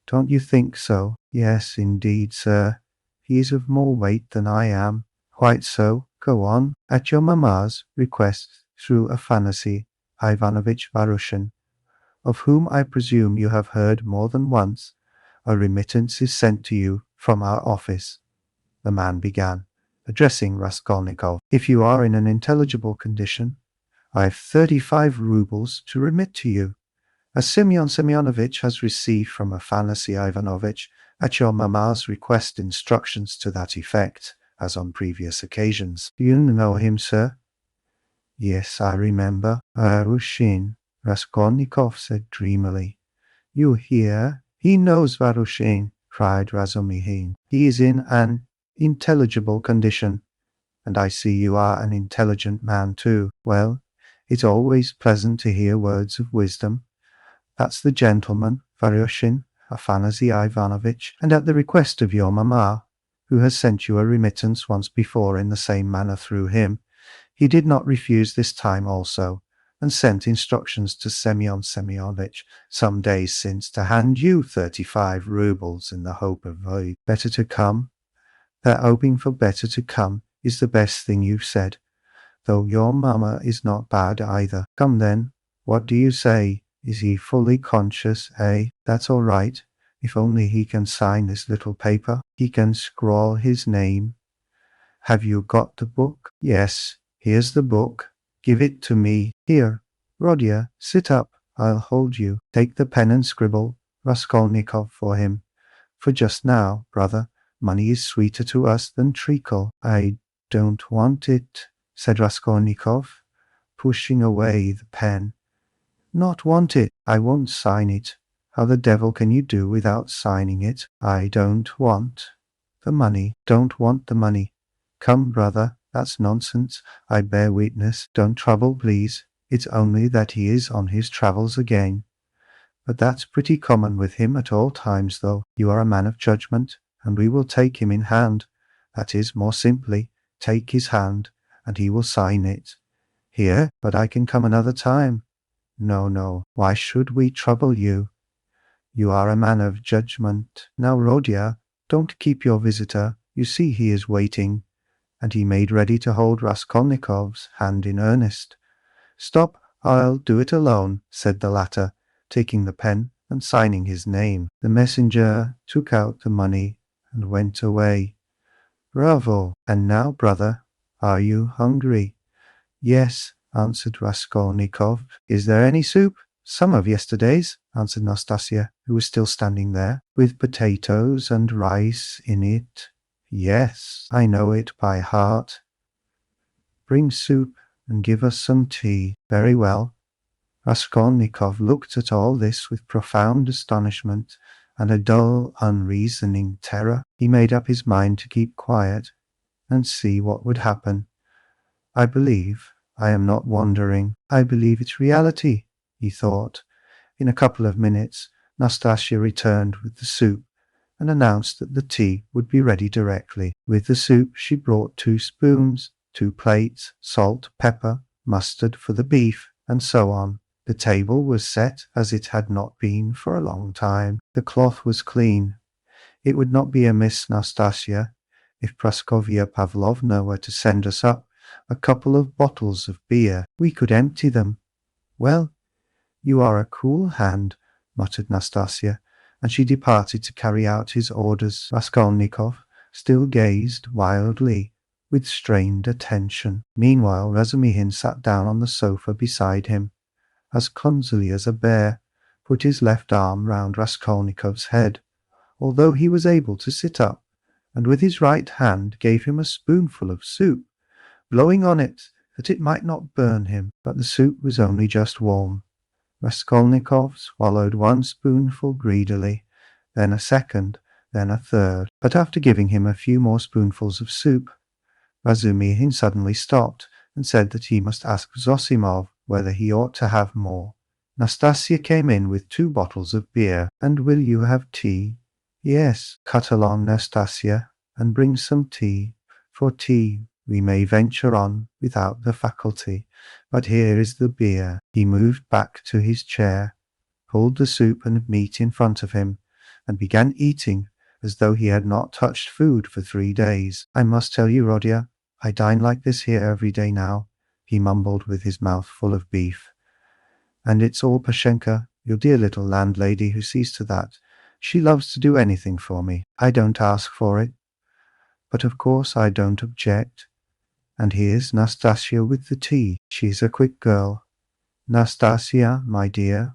Don't you think so?" "Yes, indeed, sir. He is of more weight than I am." "Quite so. Go on." "At your mamma's request, through Afanasy Ivanovitch Varushin, of whom I presume you have heard more than once, a remittance is sent to you from our office," the man began, addressing Raskolnikov. "If you are in an intelligible condition, I have 35 roubles to remit to you, as Semyon Semyonovitch has received from Afanasy Ivanovitch, at your mamma's request, instructions to that effect, as on previous occasions. Do you know him, sir?" "Yes, I remember. Varushin," Raskolnikov said dreamily. "You hear? He knows Varushin," cried Razumihin. "He is in an intelligible condition. And I see you are an intelligent man too. Well, it's always pleasant to hear words of wisdom. That's the gentleman, Varushin, Afanasy Ivanovitch, and at the request of your mamma, who has sent you a remittance once before in the same manner through him, he did not refuse this time also, and sent instructions to Semyon Semyonovitch some days since to hand you 35 roubles in the hope of better to come. That hoping for better to come is the best thing you've said, though your mamma is not bad either. Come then, what do you say? Is he fully conscious, eh? That's all right, if only he can sign this little paper. He can scrawl his name. Have you got the book? Yes, here's the book. Give it to me. Here, Rodya, sit up. I'll hold you. Take the pen and scribble, Raskolnikov, for him. For just now, brother, money is sweeter to us than treacle. I don't want it, said Raskolnikov, pushing away the pen. Not want it? I won't sign it. How the devil can you do without signing it? I don't want the money. Don't want the money. Come, brother, that's nonsense. I bear witness. Don't trouble, please. It's only that he is on his travels again. But that's pretty common with him at all times, though. You are a man of judgment, and we will take him in hand. That is, more simply, take his hand, and he will sign it. Here, but I can come another time. No, no, why should we trouble you? You are a man of judgment. Now, Rodya, don't keep your visitor. You see he is waiting. And he made ready to hold Raskolnikov's hand in earnest. Stop, I'll do it alone, said the latter, taking the pen and signing his name. The messenger took out the money and went away. Bravo! And now, brother, are you hungry? Yes, answered Raskolnikov. Is there any soup? Some of yesterday's, answered Nastasia, who was still standing there, with potatoes and rice in it. Yes, I know it by heart. Bring soup and give us some tea. Very well. Raskolnikov looked at all this with profound astonishment and a dull, unreasoning terror. He made up his mind to keep quiet and see what would happen. I believe I am not wandering. I believe it's reality, he thought. In a couple of minutes, Nastasia returned with the soup and announced that the tea would be ready directly. With the soup she brought 2 spoons, 2 plates, salt, pepper, mustard for the beef, and so on. The table was set as it had not been for a long time. The cloth was clean. It would not be amiss, Nastasia, if Praskovya Pavlovna were to send us up a couple of bottles of beer. We could empty them. Well, you are a cool hand, muttered Nastasia, and she departed to carry out his orders. Raskolnikov still gazed wildly, with strained attention. Meanwhile, Razumihin sat down on the sofa beside him, as clumsily as a bear, put his left arm round Raskolnikov's head, although he was able to sit up, and with his right hand gave him a spoonful of soup, blowing on it that it might not burn him. But the soup was only just warm. Raskolnikov swallowed 1 spoonful greedily, then a second, then a third. But after giving him a few more spoonfuls of soup, Razumihin suddenly stopped and said that he must ask Zosimov whether he ought to have more. Nastasia came in with 2 bottles of beer. And will you have tea? Yes. Cut along, Nastasia, and bring some tea. For tea we may venture on without the faculty, but here is the beer. He moved back to his chair, pulled the soup and meat in front of him, and began eating as though he had not touched food for 3 days. I must tell you, Rodya, I dine like this here every day now, he mumbled with his mouth full of beef. And it's all Pashenka. Your dear little landlady who sees to that. She loves to do anything for me. I don't ask for it. But of course I don't object. And here's Nastasia with the tea. She's a quick girl. Nastasia, my dear,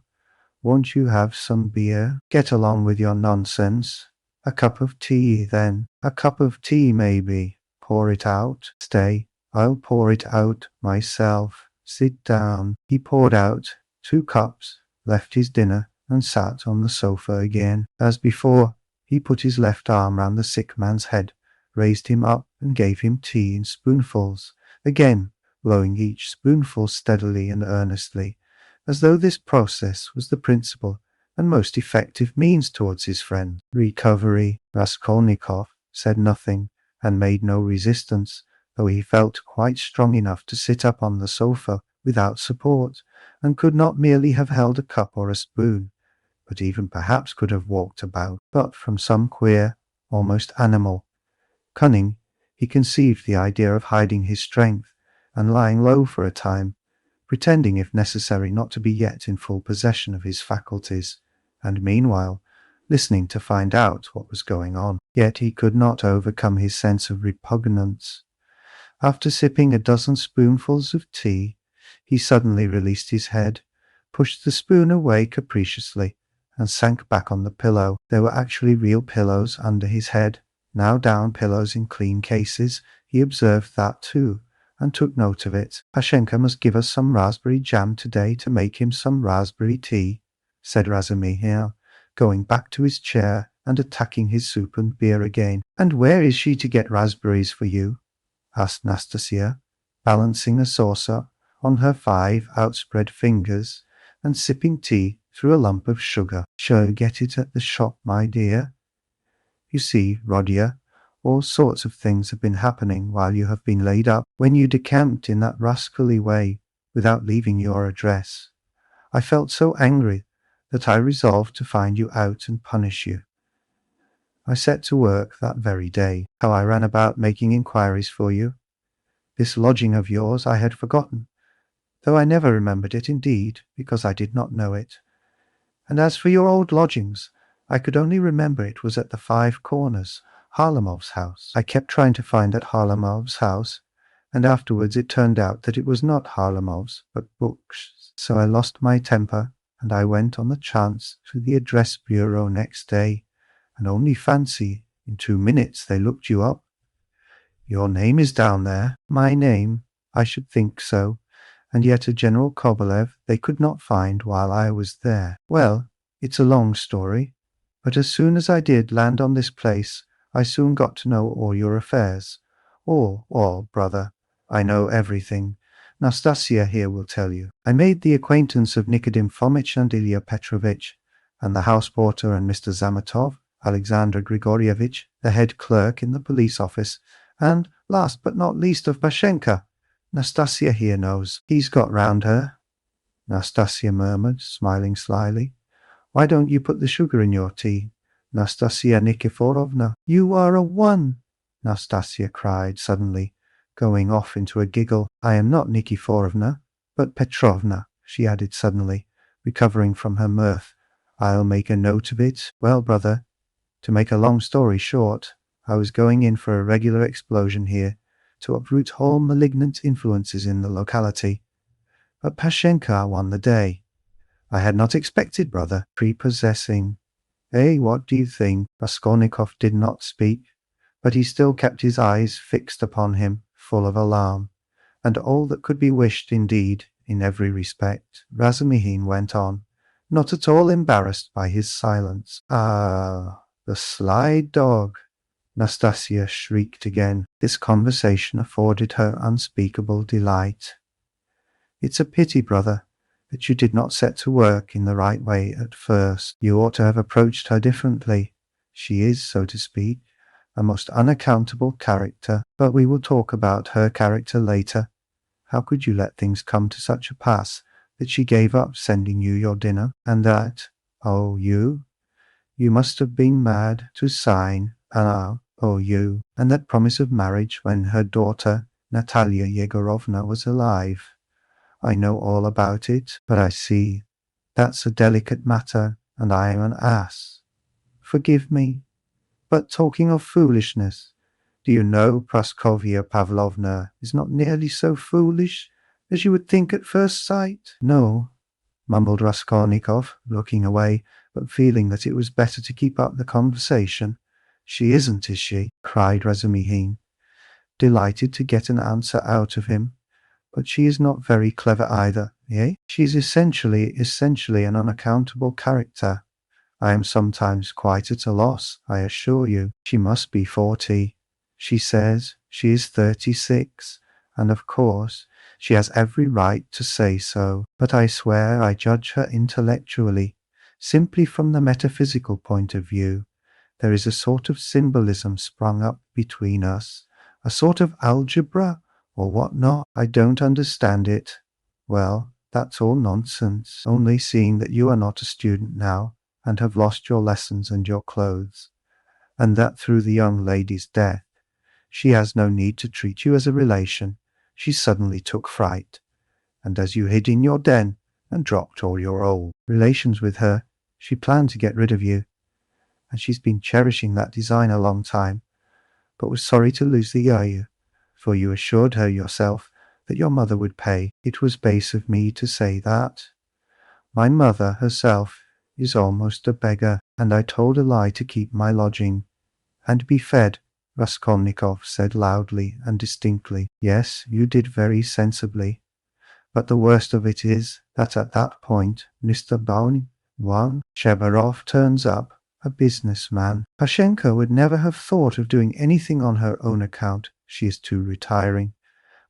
won't you have some beer? Get along with your nonsense. A cup of tea, then. A cup of tea, maybe. Pour it out. Stay, I'll pour it out myself. Sit down. He poured out 2 cups, left his dinner, and sat on the sofa again. As before, he put his left arm round the sick man's head, raised him up, and gave him tea in spoonfuls, again blowing each spoonful steadily and earnestly, as though this process was the principal and most effective means towards his friend recovery. Raskolnikov said nothing and made no resistance, though he felt quite strong enough to sit up on the sofa without support, and could not merely have held a cup or a spoon, but even perhaps could have walked about. But from some queer, almost animal cunning, he conceived the idea of hiding his strength and lying low for a time, pretending if necessary not to be yet in full possession of his faculties, and meanwhile listening to find out what was going on. Yet he could not overcome his sense of repugnance. After sipping a dozen spoonfuls of tea, he suddenly released his head, pushed the spoon away capriciously, and sank back on the pillow. There were actually real pillows under his head, now down pillows in clean cases. He observed that too, and took note of it. Pashenka must give us some raspberry jam today to make him some raspberry tea, said Razumihina, going back to his chair and attacking his soup and beer again. And where is she to get raspberries for you? Asked Nastasia, balancing a saucer on her 5 outspread fingers and sipping tea through a lump of sugar. Shall you get it at the shop, my dear? You see, Rodia, all sorts of things have been happening while you have been laid up. When you decamped in that rascally way, without leaving your address, I felt so angry that I resolved to find you out and punish you. I set to work that very day. How I ran about making inquiries for you. This lodging of yours I had forgotten, though I never remembered it indeed, because I did not know it. And as for your old lodgings, I could only remember it was at the 5 Corners, Harlamov's house. I kept trying to find at Harlamov's house, and afterwards it turned out that it was not Harlamov's, but Book's. So I lost my temper, and I went on the chance to the address bureau next day, and only fancy, in 2 minutes they looked you up. Your name is down there. My name? I should think so. And yet a General Kobolev they could not find while I was there. Well, it's a long story, but as soon as I did land on this place, I soon got to know all your affairs. All, brother. I know everything. Nastasia here will tell you. I made the acquaintance of Nikodim Fomitch and Ilya Petrovitch, and the house porter and Mr. Zamatov, Alexander Grigorievitch, the head clerk in the police office, and, last but not least, of Pashenka. Nastasia here knows. He's got round her, Nastasia murmured, smiling slyly. Why don't you put the sugar in your tea, Nastasia Nikiforovna? You are a one, Nastasia cried suddenly, going off into a giggle. I am not Nikiforovna, but Petrovna, she added suddenly, recovering from her mirth. I'll make a note of it. Well, brother, to make a long story short, I was going in for a regular explosion here, to uproot all malignant influences in the locality. But Pashenka won the day. I had not expected, brother. Prepossessing. Eh, what do you think? Raskolnikov did not speak, but he still kept his eyes fixed upon him, full of alarm, and all that could be wished indeed, in every respect. Razumihin went on, not at all embarrassed by his silence. Ah, the sly dog! Nastasia shrieked again. This conversation afforded her unspeakable delight. It's a pity, brother, that you did not set to work in the right way at first. You ought to have approached her differently. She is, so to speak, a most unaccountable character, but we will talk about her character later. How could you let things come to such a pass that she gave up sending you your dinner, and that, oh, you must have been mad to sign an OU and that promise of marriage when her daughter, Natalia Yegorovna, was alive. I know all about it, but I see That's a delicate matter, and I am an ass. Forgive me. But talking of foolishness, do you know Praskovya Pavlovna is not nearly so foolish as you would think at first sight? No, mumbled Raskolnikov, looking away, but feeling that it was better to keep up the conversation. She isn't, is she? Cried Razumihin, delighted to get an answer out of him. But she is not very clever either, eh? She is essentially an unaccountable character. I am sometimes quite at a loss, I assure you. She must be 40. She says she is 36, and of course she has every right to say so. But I swear I judge her intellectually, simply from the metaphysical point of view. There is a sort of symbolism sprung up between us, a sort of algebra, or what not. I don't understand it. Well, that's all nonsense, only seeing that you are not a student now, and have lost your lessons and your clothes, and that through the young lady's death, she has no need to treat you as a relation. She suddenly took fright, and as you hid in your den and dropped all your old relations with her, she planned to get rid of you, and she's been cherishing that design a long time, but was sorry to lose the Yayu, for you assured her yourself that your mother would pay. It was base of me to say that. My mother herself is almost a beggar, and I told a lie to keep my lodging and be fed, Raskolnikov said loudly and distinctly. Yes, you did very sensibly. But the worst of it is that at that point Mr. Baron Shebarov turns up, a businessman. Pashenka would never have thought of doing anything on her own account. She is too retiring.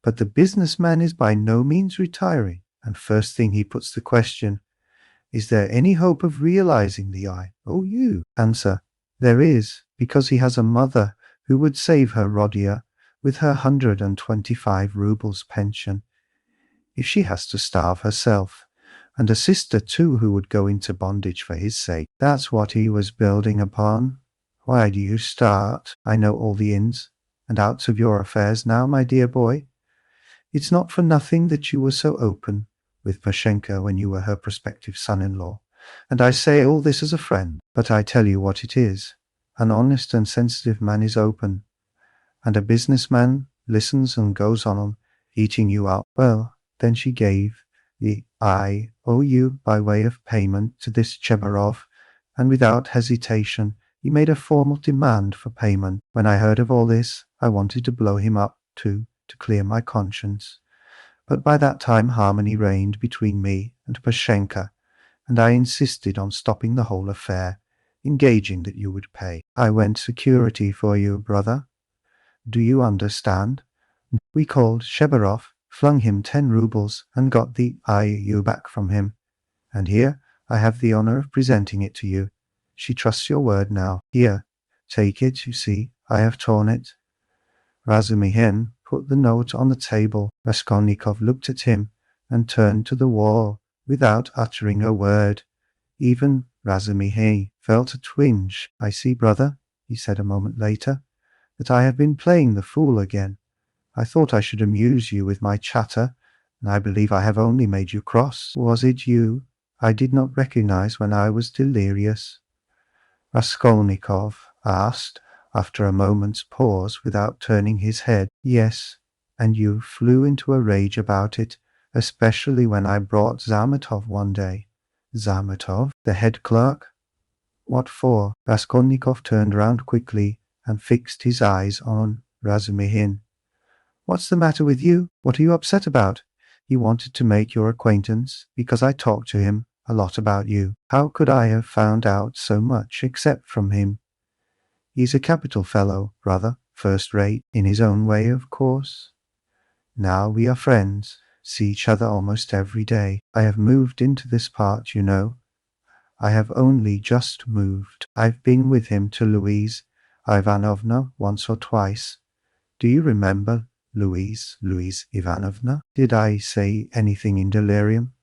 But the businessman is by no means retiring, and first thing he puts the question, is there any hope of realizing the IOU? Answer, there is, because he has a mother who would save her Rodia with her 125 rubles pension if she has to starve herself, and a sister too who would go into bondage for his sake. That's what he was building upon. Why do you start? I know all the ins and outs of your affairs now, my dear boy. It's not for nothing that you were so open with Pashenka when you were her prospective son-in-law, and I say all this as a friend. But I tell you what it is. An honest and sensitive man is open, and a businessman listens and goes on eating you up. Well, then she gave the IOU by way of payment to this Chebarov, and without hesitation he made a formal demand for payment. When I heard of all this, I wanted to blow him up too, to clear my conscience. But by that time harmony reigned between me and Pashenka, and I insisted on stopping the whole affair, engaging that you would pay. I went security for you, brother. Do you understand? We called Shebarov, flung him 10 rubles, and got the IOU back from him. And here I have the honor of presenting it to you. She trusts your word now. Here, take it, you see, I have torn it. Razumihin put the note on the table. Raskolnikov looked at him and turned to the wall without uttering a word. Even Razumihin felt a twinge. I see, brother, he said a moment later, that I have been playing the fool again. I thought I should amuse you with my chatter, and I believe I have only made you cross. Was it you I did not recognize when I was delirious? Raskolnikov asked, after a moment's pause, without turning his head. Yes, and you flew into a rage about it, especially when I brought Zametov one day. Zametov, the head clerk? What for? Raskolnikov turned round quickly and fixed his eyes on Razumihin. What's the matter with you? What are you upset about? He wanted to make your acquaintance because I talked to him a lot about you. How could I have found out so much except from him? He's a capital fellow, brother, first rate, in his own way, of course. Now we are friends, see each other almost every day. I have moved into this part, you know. I have only just moved. I've been with him to Louise Ivanovna once or twice. Do you remember Louise Ivanovna? Did I say anything in delirium?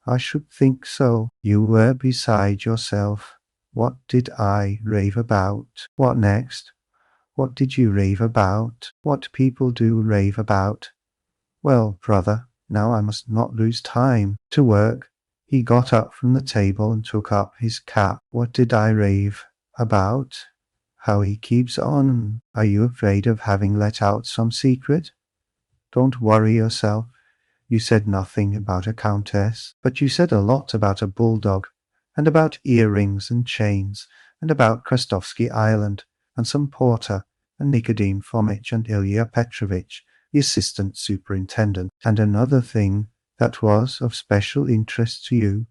I should think so. You were beside yourself. What did I rave about? What next? What did you rave about? What people do rave about? Well, brother, now I must not lose time. To work. He got up from the table and took up his cap. What did I rave about? How he keeps on. Are you afraid of having let out some secret? Don't worry yourself. You said nothing about a countess, but you said a lot about a bulldog, and about earrings and chains, and about Krestovsky Island, and some porter, and Nicodim Fomitch, and Ilya Petrovitch, the assistant superintendent. And another thing that was of special interest to you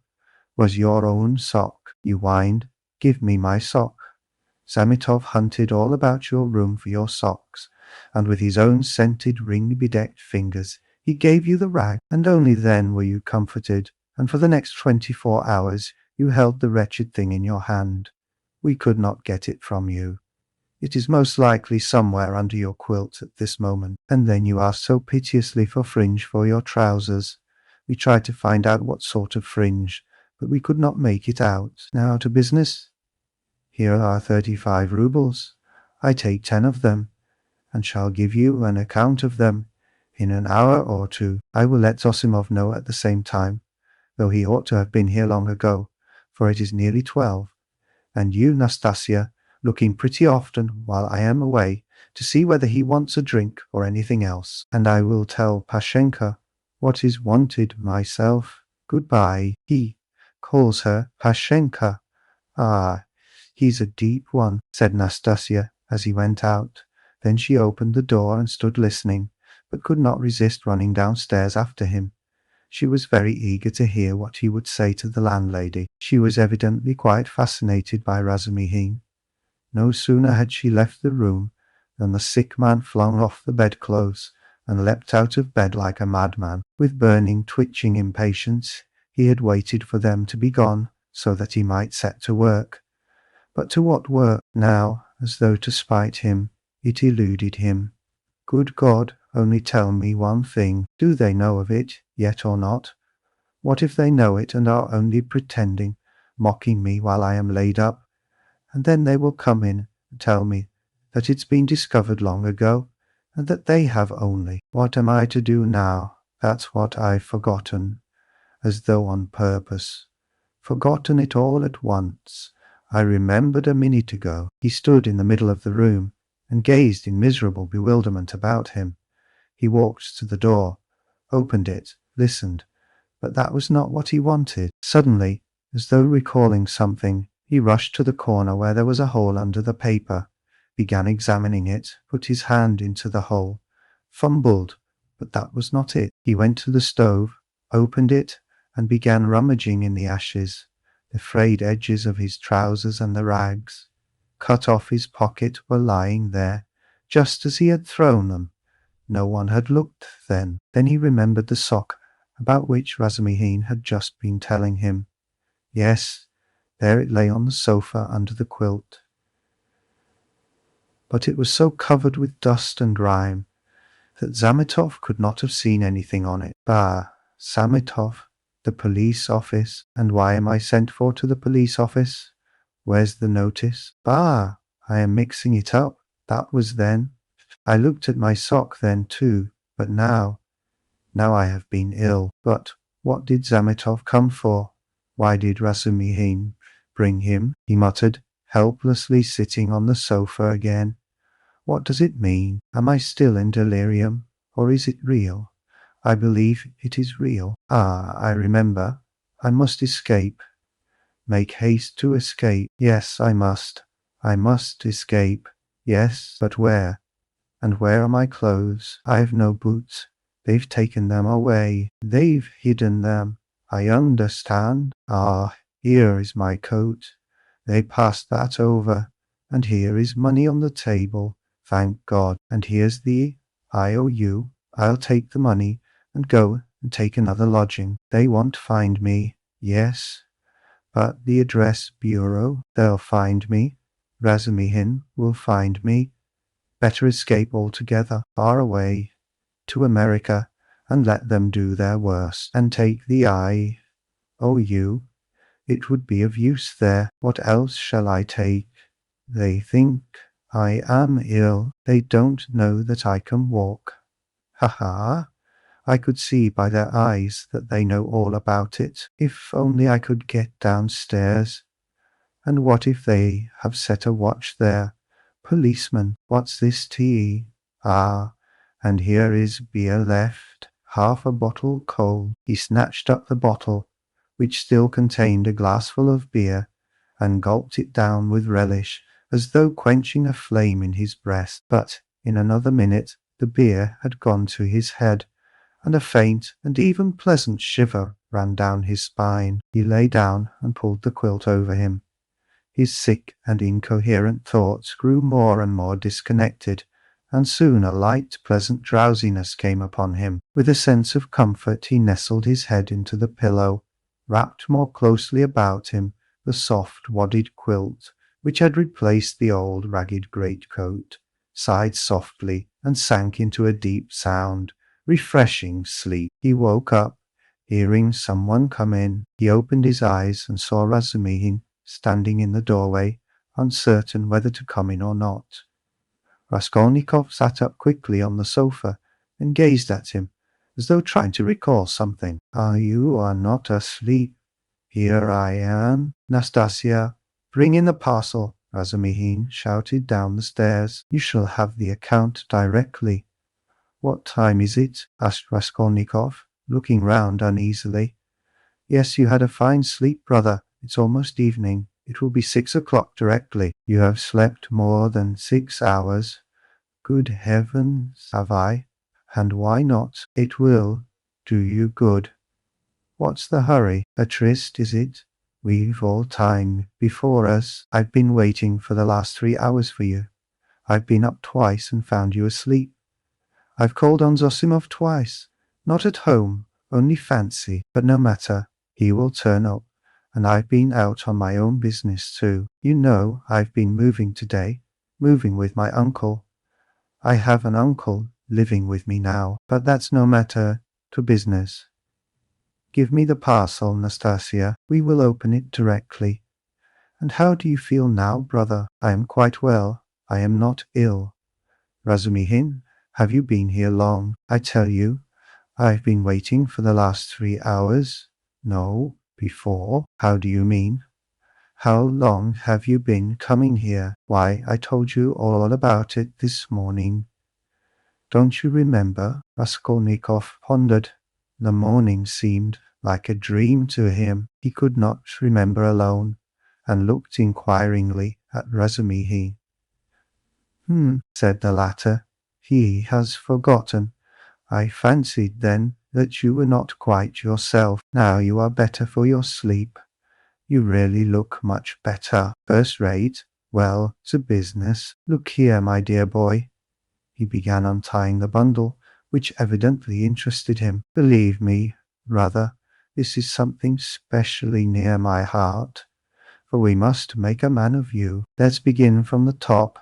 was your own sock. You whined, "Give me my sock." Zamitov hunted all about your room for your socks, and with his own scented, ring-bedecked fingers he gave you the rag, and only then were you comforted, and for the next 24 hours you held the wretched thing in your hand. We could not get it from you. It is most likely somewhere under your quilt at this moment. And then you asked so piteously for fringe for your trousers. We tried to find out what sort of fringe, but we could not make it out. Now to business. Here are 35 roubles. I take 10 of them, and shall give you an account of them in an hour or two. I will let Zosimov know at the same time, though he ought to have been here long ago, for it is nearly 12. And you, Nastasia, look in pretty often while I am away to see whether he wants a drink or anything else. And I will tell Pashenka what is wanted myself. Goodbye. He calls her Pashenka. Ah, he's a deep one, said Nastasia as he went out. Then she opened the door and stood listening, but could not resist running downstairs after him. She was very eager to hear what he would say to the landlady. She was evidently quite fascinated by Razumihin. No sooner had she left the room than the sick man flung off the bedclothes and leapt out of bed like a madman. With burning, twitching impatience, he had waited for them to be gone so that he might set to work. But to what work? Now, as though to spite him, it eluded him. Good God, only tell me one thing. Do they know of it yet or not? What if they know it and are only pretending, mocking me while I am laid up? And then they will come in and tell me that it's been discovered long ago, and that they have only. What am I to do now? That's what I've forgotten, as though on purpose. Forgotten it all at once. I remembered a minute ago. He stood in the middle of the room and gazed in miserable bewilderment about him. He walked to the door, opened it, listened, but that was not what he wanted. Suddenly, as though recalling something, he rushed to the corner where there was a hole under the paper, began examining it, put his hand into the hole, fumbled, but that was not it. He went to the stove, opened it, and began rummaging in the ashes. The frayed edges of his trousers and the rags, cut off his pocket, were lying there, just as he had thrown them. No one had looked then. Then he remembered the sock about which Razumihin had just been telling him. Yes, there it lay on the sofa under the quilt. But it was so covered with dust and grime that Zamitov could not have seen anything on it. Bah, Zamitov, the police office. And why am I sent for to the police office? Where's the notice? Bah, I am mixing it up. That was then. I looked at my sock then too, but now I have been ill. But what did Zamitov come for? Why did Razumihin bring him? He muttered, helplessly sitting on the sofa again. What does it mean? Am I still in delirium, or is it real? I believe it is real. Ah, I remember. I must escape. Make haste to escape. Yes, I must. I must escape. Yes, but where? And where are my clothes? I've no boots. They've taken them away. They've hidden them. I understand. Ah, here is my coat. They passed that over. And here is money on the table. Thank God. And here's the IOU. I'll take the money and go and take another lodging. They won't find me. Yes, but the address bureau, they'll find me. Razumihin will find me. Better escape altogether, far away, to America, and let them do their worst, and take the IOU. It would be of use there. What else shall I take? They think I am ill. They don't know that I can walk. Ha ha! I could see by their eyes that they know all about it. If only I could get downstairs. And what if they have set a watch there? Policeman, what's this tea? Ah, and here is beer left, half a bottle cold. He snatched up the bottle, which still contained a glassful of beer, and gulped it down with relish, as though quenching a flame in his breast. But in another minute the beer had gone to his head, and a faint and even pleasant shiver ran down his spine. He lay down and pulled the quilt over him. His sick and incoherent thoughts grew more and more disconnected, and soon a light, pleasant drowsiness came upon him. With a sense of comfort he nestled his head into the pillow, wrapped more closely about him the soft wadded quilt which had replaced the old ragged greatcoat, sighed softly, and sank into a deep sound, refreshing sleep. He woke up, hearing someone come in. He opened his eyes and saw Razumihin standing in the doorway, uncertain whether to come in or not. Raskolnikov sat up quickly on the sofa and gazed at him, as though trying to recall something. You are not asleep. Here I am. Nastasia, bring in the parcel," Razumihin shouted down the stairs. "You shall have the account directly." "What time is it?" asked Raskolnikov, looking round uneasily. "Yes, you had a fine sleep, brother. It's almost evening. It will be 6 o'clock directly." "You have slept more than 6 hours." "Good heavens, have I? And why not? It will do you good." "What's the hurry? A tryst, is it? We've all time before us. I've been waiting for the last 3 hours for you. I've been up twice and found you asleep. I've called on Zosimov twice. Not at home, only fancy. But no matter, he will turn up. And I've been out on my own business too. You know, I've been moving today, moving with my uncle. I have an uncle living with me now, but that's no matter to business. Give me the parcel, Nastasia. We will open it directly. And how do you feel now, brother? I am quite well. I am not ill. Razumihin, have you been here long? I tell you, I've been waiting for the last 3 hours. No, before. How do you mean? How long have you been coming here? Why, I told you all about it this morning. Don't you remember? Raskolnikov pondered. The morning seemed like a dream to him. He could not remember alone, and looked inquiringly at Razumihin. Said the latter. He has forgotten. I fancied then that you were not quite yourself. Now you are better for your sleep. You really look much better. First rate. Well, to business. Look here, my dear boy. He began untying the bundle, which evidently interested him. Believe me, brother, this is something specially near my heart, for we must make a man of you. Let's begin from the top.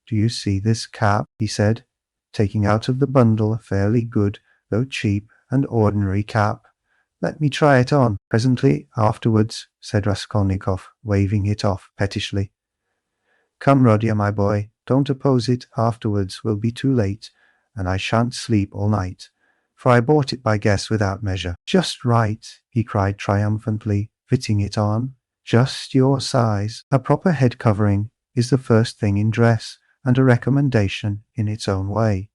Do you see this cap? He said, taking out of the bundle a fairly good, though cheap and ordinary cap. Let me try it on. Presently afterwards, said Raskolnikov, waving it off pettishly. Come, Rodion, my boy, don't oppose it. Afterwards will be too late, and I shan't sleep all night, for I bought it by guess without measure. Just right, he cried triumphantly, fitting it on. Just your size. A proper head covering is the first thing in dress, and a recommendation in its own way.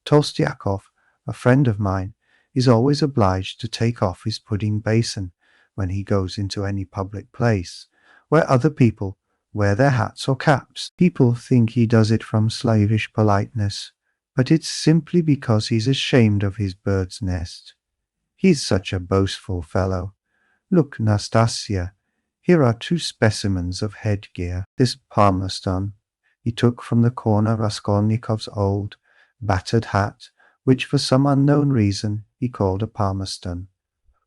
Tolstyakov, a friend of mine, is always obliged to take off his pudding basin when he goes into any public place, where other people wear their hats or caps. People think he does it from slavish politeness, but it's simply because he's ashamed of his bird's nest. He's such a boastful fellow. Look, Nastasia, here are 2 specimens of headgear. This palmerston he took from the corner Raskolnikov's old, battered hat, which for some unknown reason he called a palmerston.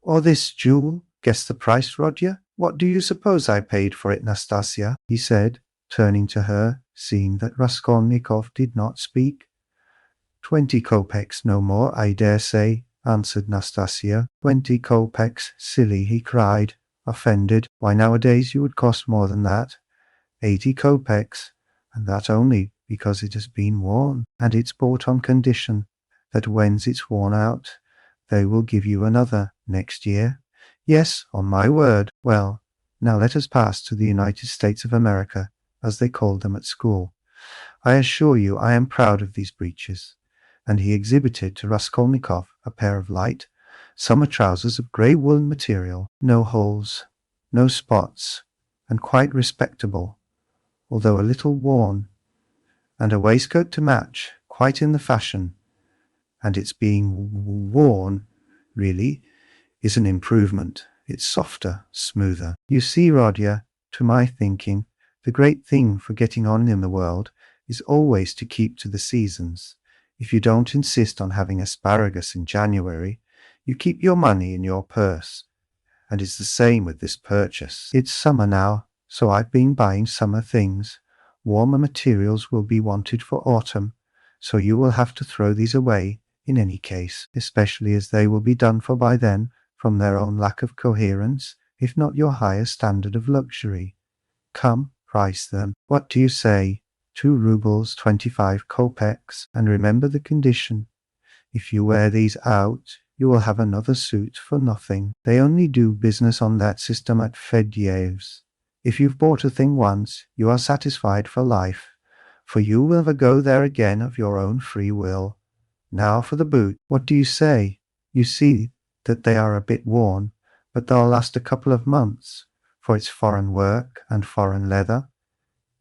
Or this jewel. Guess the price, Rodya? What do you suppose I paid for it, Nastasia? He said, turning to her, seeing that Raskolnikov did not speak. 20 kopecks, no more, I dare say, answered Nastasia. 20 kopecks, silly, he cried, offended. Why, nowadays you would cost more than that. 80 kopecks, and that only because it has been worn, and it's bought on condition that when it's worn out, they will give you another next year? Yes, on my word. Well, now let us pass to the United States of America, as they called them at school. I assure you I am proud of these breeches." And he exhibited to Raskolnikov a pair of light summer trousers of grey woolen material, no holes, no spots, and quite respectable, although a little worn, and a waistcoat to match, quite in the fashion. And its being worn, really, is an improvement. It's softer, smoother. You see, Rodya, to my thinking, the great thing for getting on in the world is always to keep to the seasons. If you don't insist on having asparagus in January, you keep your money in your purse. And it's the same with this purchase. It's summer now, so I've been buying summer things. Warmer materials will be wanted for autumn, so you will have to throw these away in any case, especially as they will be done for by then, from their own lack of coherence, if not your higher standard of luxury. Come, price them. What do you say? 2 rubles 25 kopecks, and remember the condition. If you wear these out, you will have another suit for nothing. They only do business on that system at Fedyev's. If you've bought a thing once, you are satisfied for life, for you will never go there again of your own free will. Now for the boot. What do you say? You see that they are a bit worn, but they'll last a couple of months, for it's foreign work and foreign leather.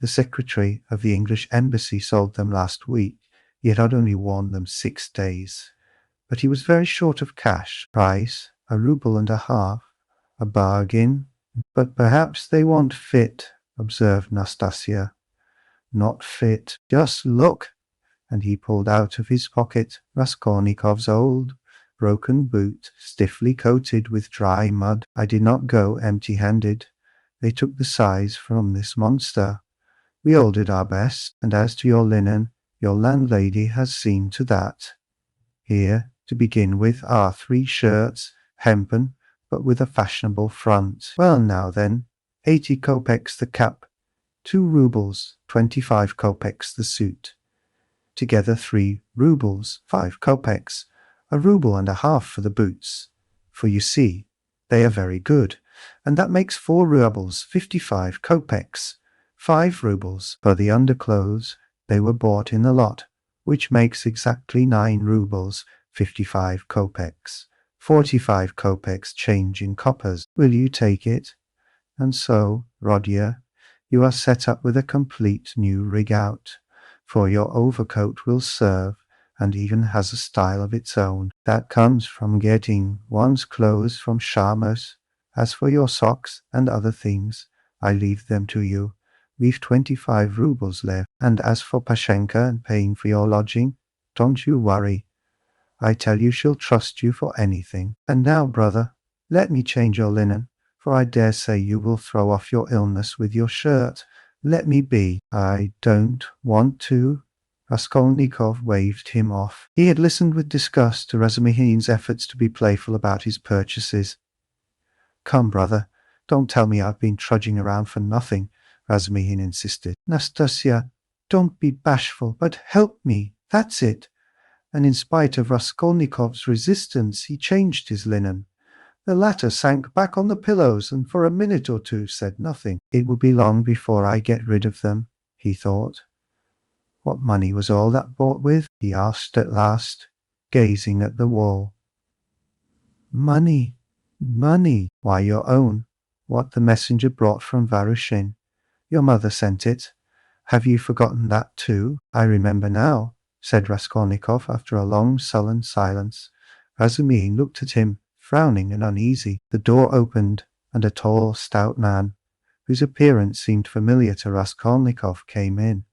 The secretary of the English embassy sold them last week, yet had only worn them 6 days. But he was very short of cash. Price, 1.5 rubles. A bargain. But perhaps they won't fit, observed Nastasia. Not fit. Just look. And he pulled out of his pocket Raskolnikov's old, broken boot, stiffly coated with dry mud. I did not go empty-handed. They took the size from this monster. We all did our best, and as to your linen, your landlady has seen to that. Here, to begin with, are 3 shirts, hempen, but with a fashionable front. Well now then, 80 kopecks the cap, 2 rubles 25 kopecks the suit. Together 3 rubles 5 kopecks, 1.5 rubles for the boots. For you see, they are very good, and that makes 4 rubles 55 kopecks, 5 rubles for the underclothes. They were bought in the lot, which makes exactly 9 rubles 55 kopecks, 45 kopecks change in coppers. Will you take it? And so, Rodya, you are set up with a complete new rig-out, for your overcoat will serve, and even has a style of its own. That comes from getting one's clothes from Sharmas. As for your socks and other things, I leave them to you. We've 25 rubles left, and as for Pashenka and paying for your lodging, don't you worry. I tell you she'll trust you for anything. And now, brother, let me change your linen, for I dare say you will throw off your illness with your shirt. Let me be. I don't want to. Raskolnikov waved him off. He had listened with disgust to Razumihin's efforts to be playful about his purchases. Come, brother, don't tell me I've been trudging around for nothing, Razumihin insisted. Nastasia, don't be bashful, but help me, that's it. And in spite of Raskolnikov's resistance, he changed his linen. The latter sank back on the pillows and for a minute or two said nothing. It will be long before I get rid of them, he thought. What money was all that bought with? He asked at last, gazing at the wall. Money, money. Why, your own. What the messenger brought from Varushin. Your mother sent it. Have you forgotten that too? I remember now, said Raskolnikov after a long sullen silence. Razumihin looked at him, frowning and uneasy. The door opened, and a tall, stout man, whose appearance seemed familiar to Raskolnikov, came in.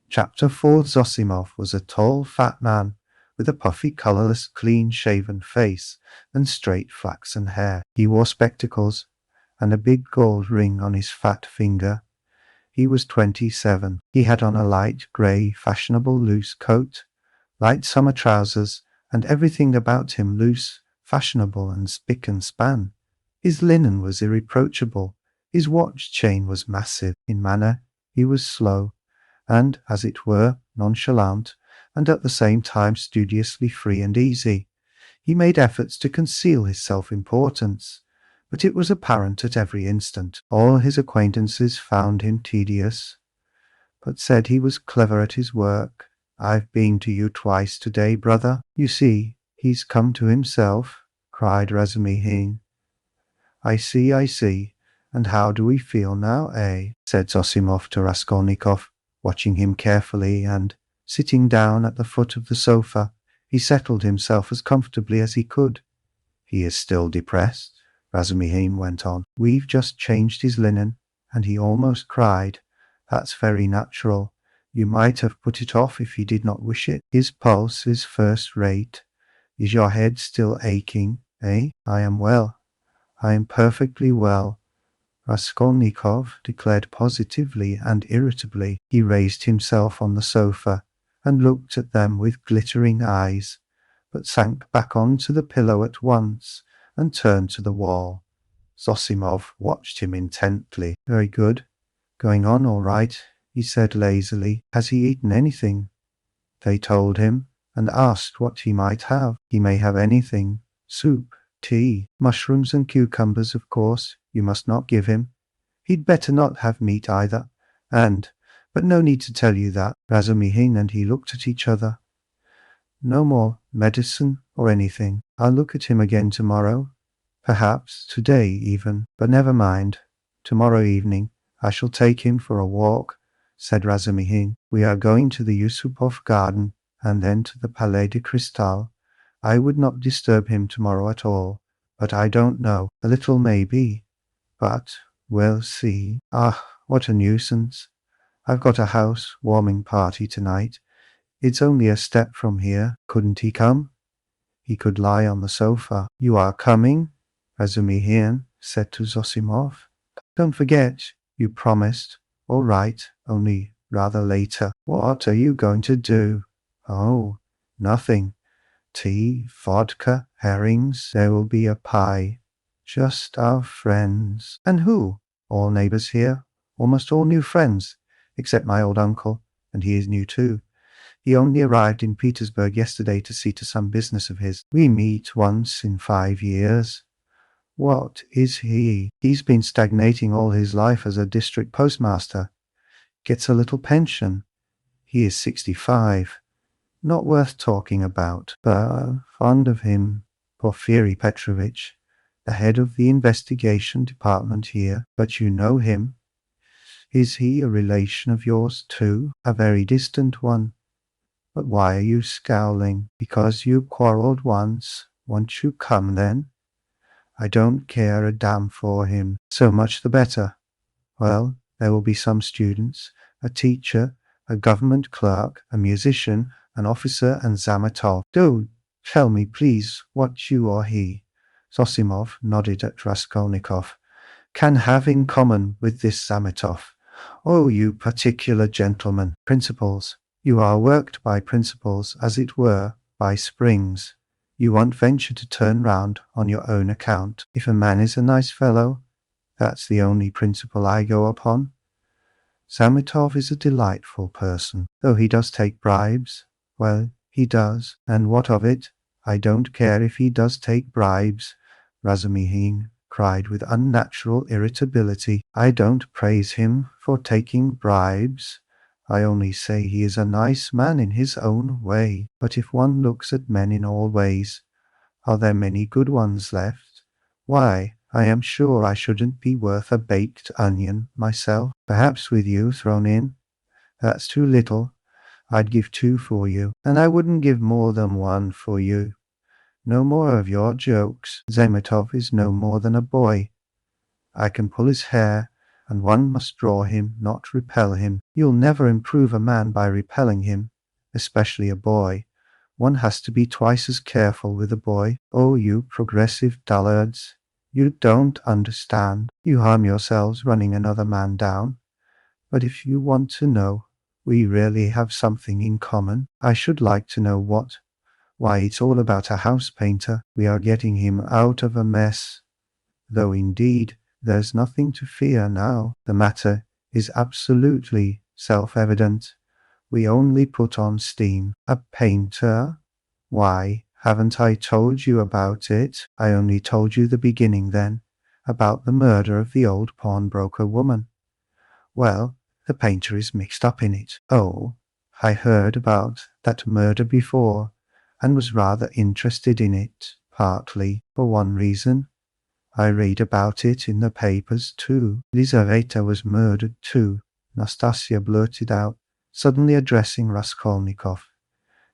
Chapter 4. Zosimov was a tall, fat man, with a puffy, colourless, clean-shaven face and straight flaxen hair. He wore spectacles, and a big gold ring on his fat finger. He was 27. He had on a light grey, fashionable loose coat, light summer trousers, and everything about him loose, fashionable, and spick and span. His linen was irreproachable. His watch chain was massive. In manner he was slow, and, as it were, nonchalant, and at the same time studiously free and easy. He made efforts to conceal his self-importance, but it was apparent at every instant. All his acquaintances found him tedious, but said he was clever at his work. "I've been to you twice today, brother. You see, he's come to himself," cried Razumihin. I see. And how do we feel now, eh?" said Zosimov to Raskolnikov, watching him carefully, and, sitting down at the foot of the sofa, he settled himself as comfortably as he could. "He is still depressed," Razumihin went on. "We've just changed his linen, and he almost cried. That's very natural. You might have put it off if he did not wish it. His pulse is first rate. Is your head still aching, eh?" "I am well. I am perfectly well," Raskolnikov declared positively and irritably. He raised himself on the sofa and looked at them with glittering eyes, but sank back onto the pillow at once and turned to the wall. Zosimov watched him intently. "Very good. Going on all right," he said lazily. "Has he eaten anything?" They told him, and asked what he might have. "He may have anything. Soup, tea, mushrooms and cucumbers, of course. You must not give him. He'd better not have meat either. But no need to tell you that." Razumihin and he looked at each other. "No more medicine or anything. I'll look at him again tomorrow. Perhaps today even. But never mind. Tomorrow evening I shall take him for a walk," said Razumihin. "We are going to the Yusupov garden and then to the Palais de Cristal. I would not disturb him tomorrow at all, but I don't know. A little maybe, but we'll see. Ah, what a nuisance. I've got a house-warming party tonight. It's only a step from here. Couldn't he come? He could lie on the sofa." "You are coming?" Razumihin said to Zosimov. "Don't forget, you promised. All right, only rather later." "What are you going to do?" "Oh, nothing. Tea, vodka, herrings. There will be a pie. Just our friends." "And who?" "All neighbors here. Almost all new friends, except my old uncle, and he is new too. He only arrived in Petersburg yesterday to see to some business of his. We meet once in 5 years. What is he? He's been stagnating all his life as a district postmaster. Gets a little pension. He is 65. Not worth talking about, but fond of him. Porfiri Petrovitch, the head of the investigation department here. But you know him. Is he a relation of yours too? A very distant one. But why are you scowling? Because you quarreled once. Won't you come then? I don't care a damn for him. So much the better. Well, there will be some students, a teacher, a government clerk, a musician, an officer, and Zametov. Do tell me, please, what you or he," Zosimov nodded at Raskolnikov, "can have in common with this Zametov. Oh, you particular gentleman. Principles. You are worked by principles, as it were, by springs. You won't venture to turn round on your own account. If a man is a nice fellow, that's the only principle I go upon. Zametov is a delightful person, though he does take bribes. Well, he does, and what of it? I don't care if he does take bribes," Razumihin cried with unnatural irritability. "I don't praise him for taking bribes. I only say he is a nice man in his own way. But if one looks at men in all ways, are there many good ones left? Why, I am sure I shouldn't be worth a baked onion myself. Perhaps with you thrown in. That's too little. I'd give 2 for you, and I wouldn't give more than 1 for you. No more of your jokes. Zametov is no more than a boy. I can pull his hair, and one must draw him, not repel him. You'll never improve a man by repelling him, especially a boy. One has to be twice as careful with a boy. Oh, you progressive dullards, you don't understand. You harm yourselves running another man down. But if you want to know, we really have something in common. I should like to know what. Why, it's all about a house painter. We are getting him out of a mess. Though indeed, there's nothing to fear now. The matter is absolutely self-evident. We only put on steam. A painter? Why, haven't I told you about it? I only told you the beginning then, about the murder of the old pawnbroker woman. Well, the painter is mixed up in it. Oh, I heard about that murder before, and was rather interested in it, partly for one reason. I read about it in the papers too. Lizaveta was murdered too, Nastasia blurted out, suddenly addressing Raskolnikov.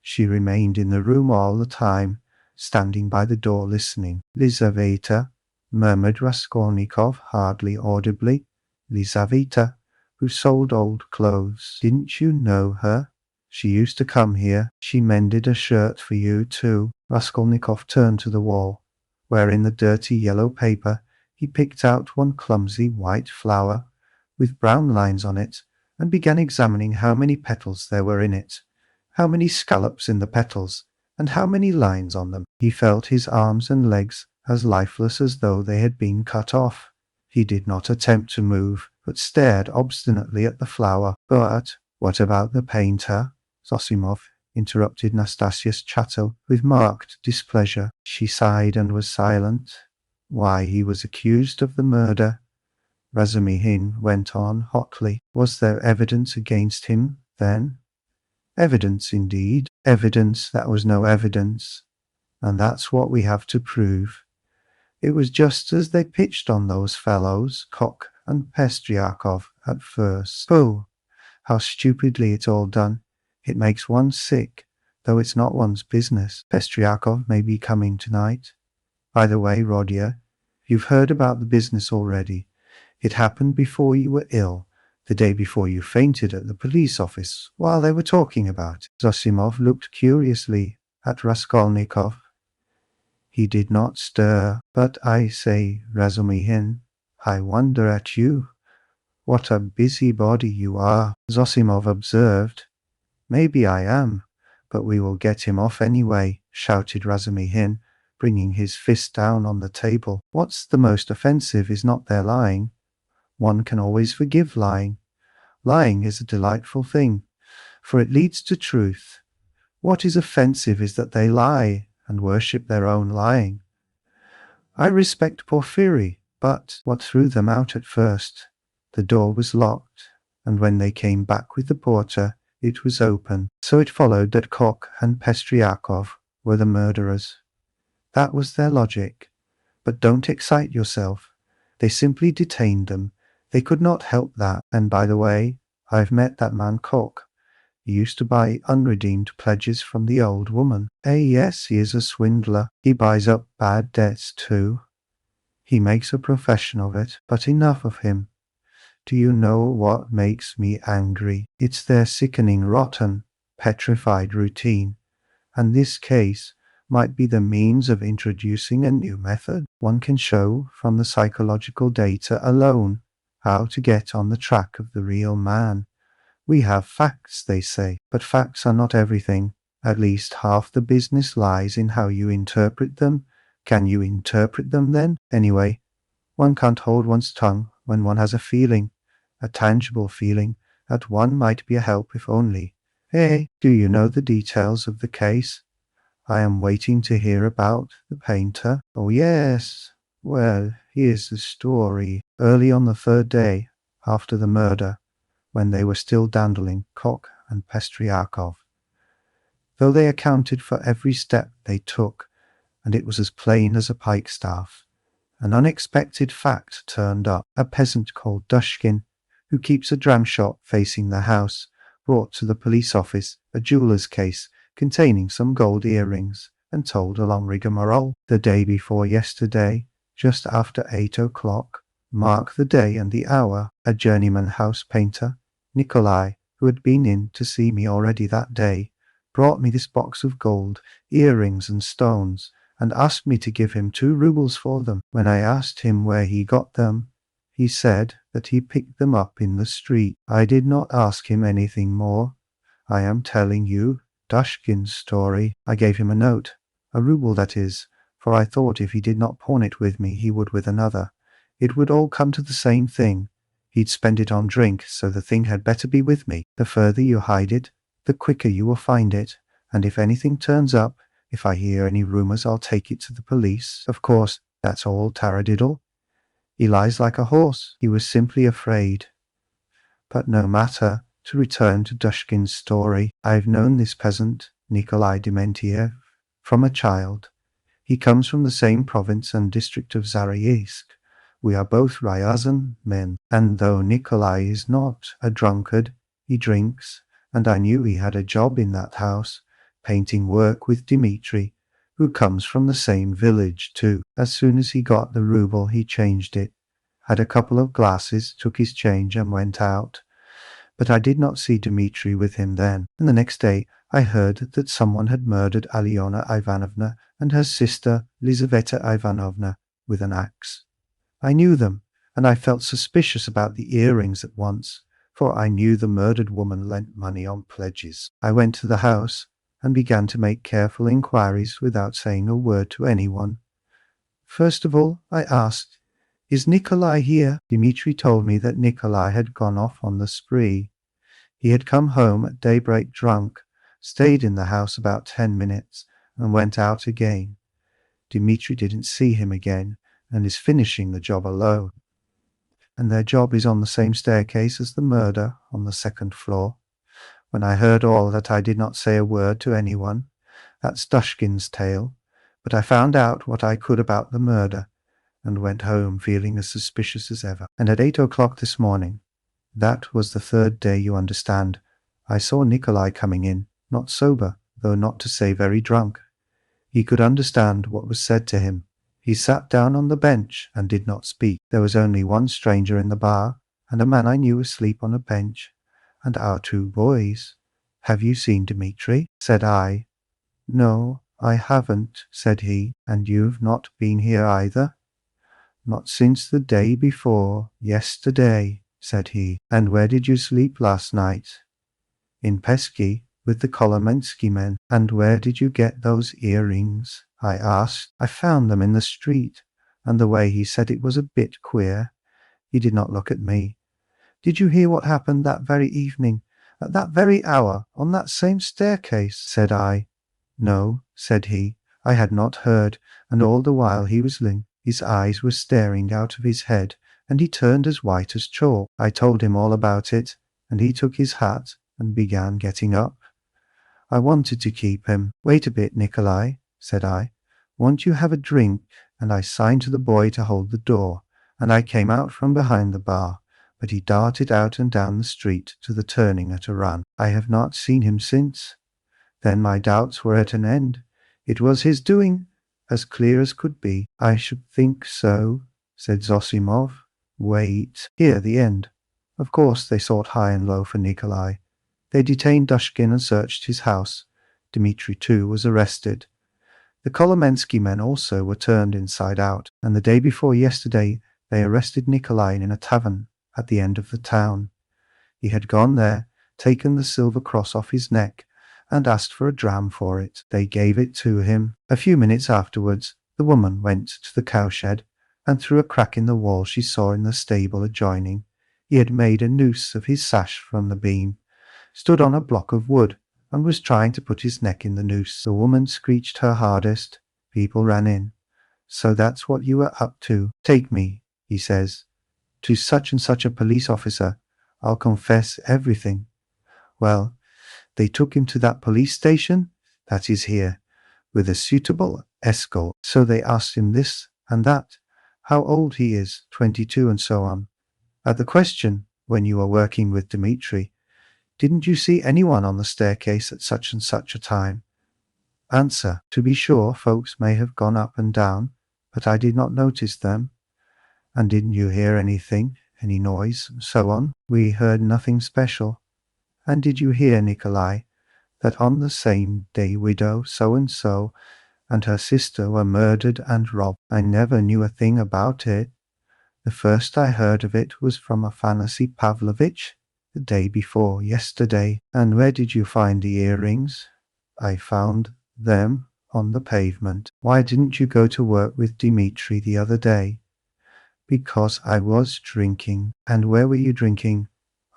She remained in the room all the time, standing by the door listening. Lizaveta, murmured Raskolnikov hardly audibly. Lizaveta, who sold old clothes. Didn't you know her? She used to come here. She mended a shirt for you too. Raskolnikov turned to the wall, where in the dirty yellow paper he picked out one clumsy white flower with brown lines on it, and began examining how many petals there were in it, how many scallops in the petals, and how many lines on them. He felt his arms and legs as lifeless as though they had been cut off. He did not attempt to move, but stared obstinately at the flower. But what about the painter? Zosimov interrupted Nastasia's chatter with marked displeasure. She sighed and was silent. Why, he was accused of the murder, Razumihin went on hotly. Was there evidence against him, then? Evidence, indeed. Evidence that was no evidence. And that's what we have to prove. It was just as they pitched on those fellows, Kok and Pestryakov, at first. Oh, how stupidly it's all done. It makes one sick, though it's not one's business. Pestryakov may be coming tonight. By the way, Rodia, you've heard about the business already. It happened before you were ill, the day before you fainted at the police office, while they were talking about it. Zosimov looked curiously at Raskolnikov. He did not stir. But I say, Razumihin, I wonder at you. What a busybody you are, Zosimov observed. Maybe I am, but we will get him off anyway, shouted Razumihin, bringing his fist down on the table. What's the most offensive is not their lying. One can always forgive lying. Lying is a delightful thing, for it leads to truth. What is offensive is that they lie and worship their own lying. I respect Porfiry, but what threw them out at first? The door was locked, and when they came back with the porter, it was open. So it followed that Kok and Pestryakov were the murderers. That was their logic. But don't excite yourself. They simply detained them. They could not help that. And by the way, I've met that man Kok. He used to buy unredeemed pledges from the old woman. Yes, he is a swindler. He buys up bad debts too. He makes a profession of it. But enough of him. Do you know what makes me angry? It's their sickening, rotten, petrified routine. And this case might be the means of introducing a new method. One can show from the psychological data alone how to get on the track of the real man. We have facts, they say, but facts are not everything. At least half the business lies in how you interpret them. Can you interpret them then? Anyway, one can't hold one's tongue when one has a feeling, a tangible feeling, that one might be a help if only. Hey, do you know the details of the case? I am waiting to hear about the painter. Oh yes. Well, here's the story. Early on the third day after the murder, when they were still dandling Kok and Pestryakov, though they accounted for every step they took, and it was as plain as a pikestaff, an unexpected fact turned up. A peasant called Dushkin, who keeps a dram shop facing the house, brought to the police office a jeweller's case containing some gold earrings, and told a long rigmarole. The day before yesterday, just after 8 o'clock, mark the day and the hour, a journeyman house painter, Nikolai, who had been in to see me already that day, brought me this box of gold, earrings and stones, and asked me to give him 2 rubles for them. When I asked him where he got them, he said that he picked them up in the street. I did not ask him anything more. I am telling you Dushkin's story. I gave him a note, a ruble that is, for I thought if he did not pawn it with me, he would with another. It would all come to the same thing. He'd spend it on drink, so the thing had better be with me. The further you hide it, the quicker you will find it, and if anything turns up, if I hear any rumors, I'll take it to the police. Of course, that's all taradiddle. He lies like a horse. He was simply afraid. But no matter. To return to Dushkin's story, I've known this peasant, Nikolai Dementiev, from a child. He comes from the same province and district of Zaraysk. We are both Ryazan men, and though Nikolai is not a drunkard, he drinks, and I knew he had a job in that house, painting work with Dmitri, who comes from the same village too. As soon as he got the ruble, he changed it, had a couple of glasses, took his change and went out. But I did not see Dmitri with him then, and the next day I heard that someone had murdered Alyona Ivanovna and her sister Lizaveta Ivanovna with an axe. I knew them, and I felt suspicious about the earrings at once, for I knew the murdered woman lent money on pledges. I went to the house and began to make careful inquiries without saying a word to anyone. First of all, I asked, "Is Nikolai here?" Dmitri told me that Nikolai had gone off on the spree. He had come home at daybreak drunk, stayed in the house about 10 minutes, and went out again. Dmitri didn't see him again, and is finishing the job alone. And their job is on the same staircase as the murder, on the second floor. When I heard all that, I did not say a word to anyone. That's Dushkin's tale. But I found out what I could about the murder, and went home feeling as suspicious as ever. And at 8 o'clock this morning, that was the third day, you understand, I saw Nikolai coming in, not sober, though not to say very drunk. He could understand what was said to him. He sat down on the bench and did not speak. There was only one stranger in the bar, and a man I knew asleep on a bench, and our 2 boys. "Have you seen Dmitri?" said I. "No, I haven't," said he. "And you've not been here either?" "Not since the day before yesterday," said he. "And where did you sleep last night?" "In Pesky, with the Kolomensky men." "And where did you get those earrings?" I asked. "I found them in the street," and the way he said it was a bit queer. He did not look at me. "Did you hear what happened that very evening, at that very hour, on that same staircase?" said I. "No," said he. I had not heard, and all the while he was listening. His eyes were staring out of his head, and he turned as white as chalk. I told him all about it, and he took his hat and began getting up. I wanted to keep him. "Wait a bit, Nikolai," said I. "Won't you have a drink?" And I signed to the boy to hold the door, and I came out from behind the bar, but he darted out and down the street to the turning at a run. I have not seen him since. Then my doubts were at an end. It was his doing, as clear as could be. "I should think so," said Zosimov. "Wait. Here, the end. Of course they sought high and low for Nikolai. They detained Dushkin and searched his house. Dmitri, too, was arrested. The Kolomensky men also were turned inside out, and the day before yesterday they arrested Nikolai in a tavern at the end of the town. He had gone there, taken the silver cross off his neck, and asked for a dram for it. They gave it to him. A few minutes afterwards, the woman went to the cowshed, and through a crack in the wall she saw in the stable adjoining, he had made a noose of his sash from the beam, stood on a block of wood, and was trying to put his neck in the noose. The woman screeched her hardest. People ran in. "So that's what you were up to. Take me," he says, "to such and such a police officer. I'll confess everything." Well, they took him to that police station, that is here, with a suitable escort. So they asked him this and that, how old he is, 22 and so on. At the question, when you were working with Dmitri, didn't you see anyone on the staircase at such and such a time? Answer, to be sure, folks may have gone up and down, but I did not notice them. And didn't you hear anything, any noise, and so on? We heard nothing special. And did you hear, Nikolai, that on the same day widow so-and-so and her sister were murdered and robbed? I never knew a thing about it. The first I heard of it was from Afanasy Pavlovitch, the day before yesterday. And where did you find the earrings? I found them on the pavement. Why didn't you go to work with Dmitri the other day? Because I was drinking. And where were you drinking?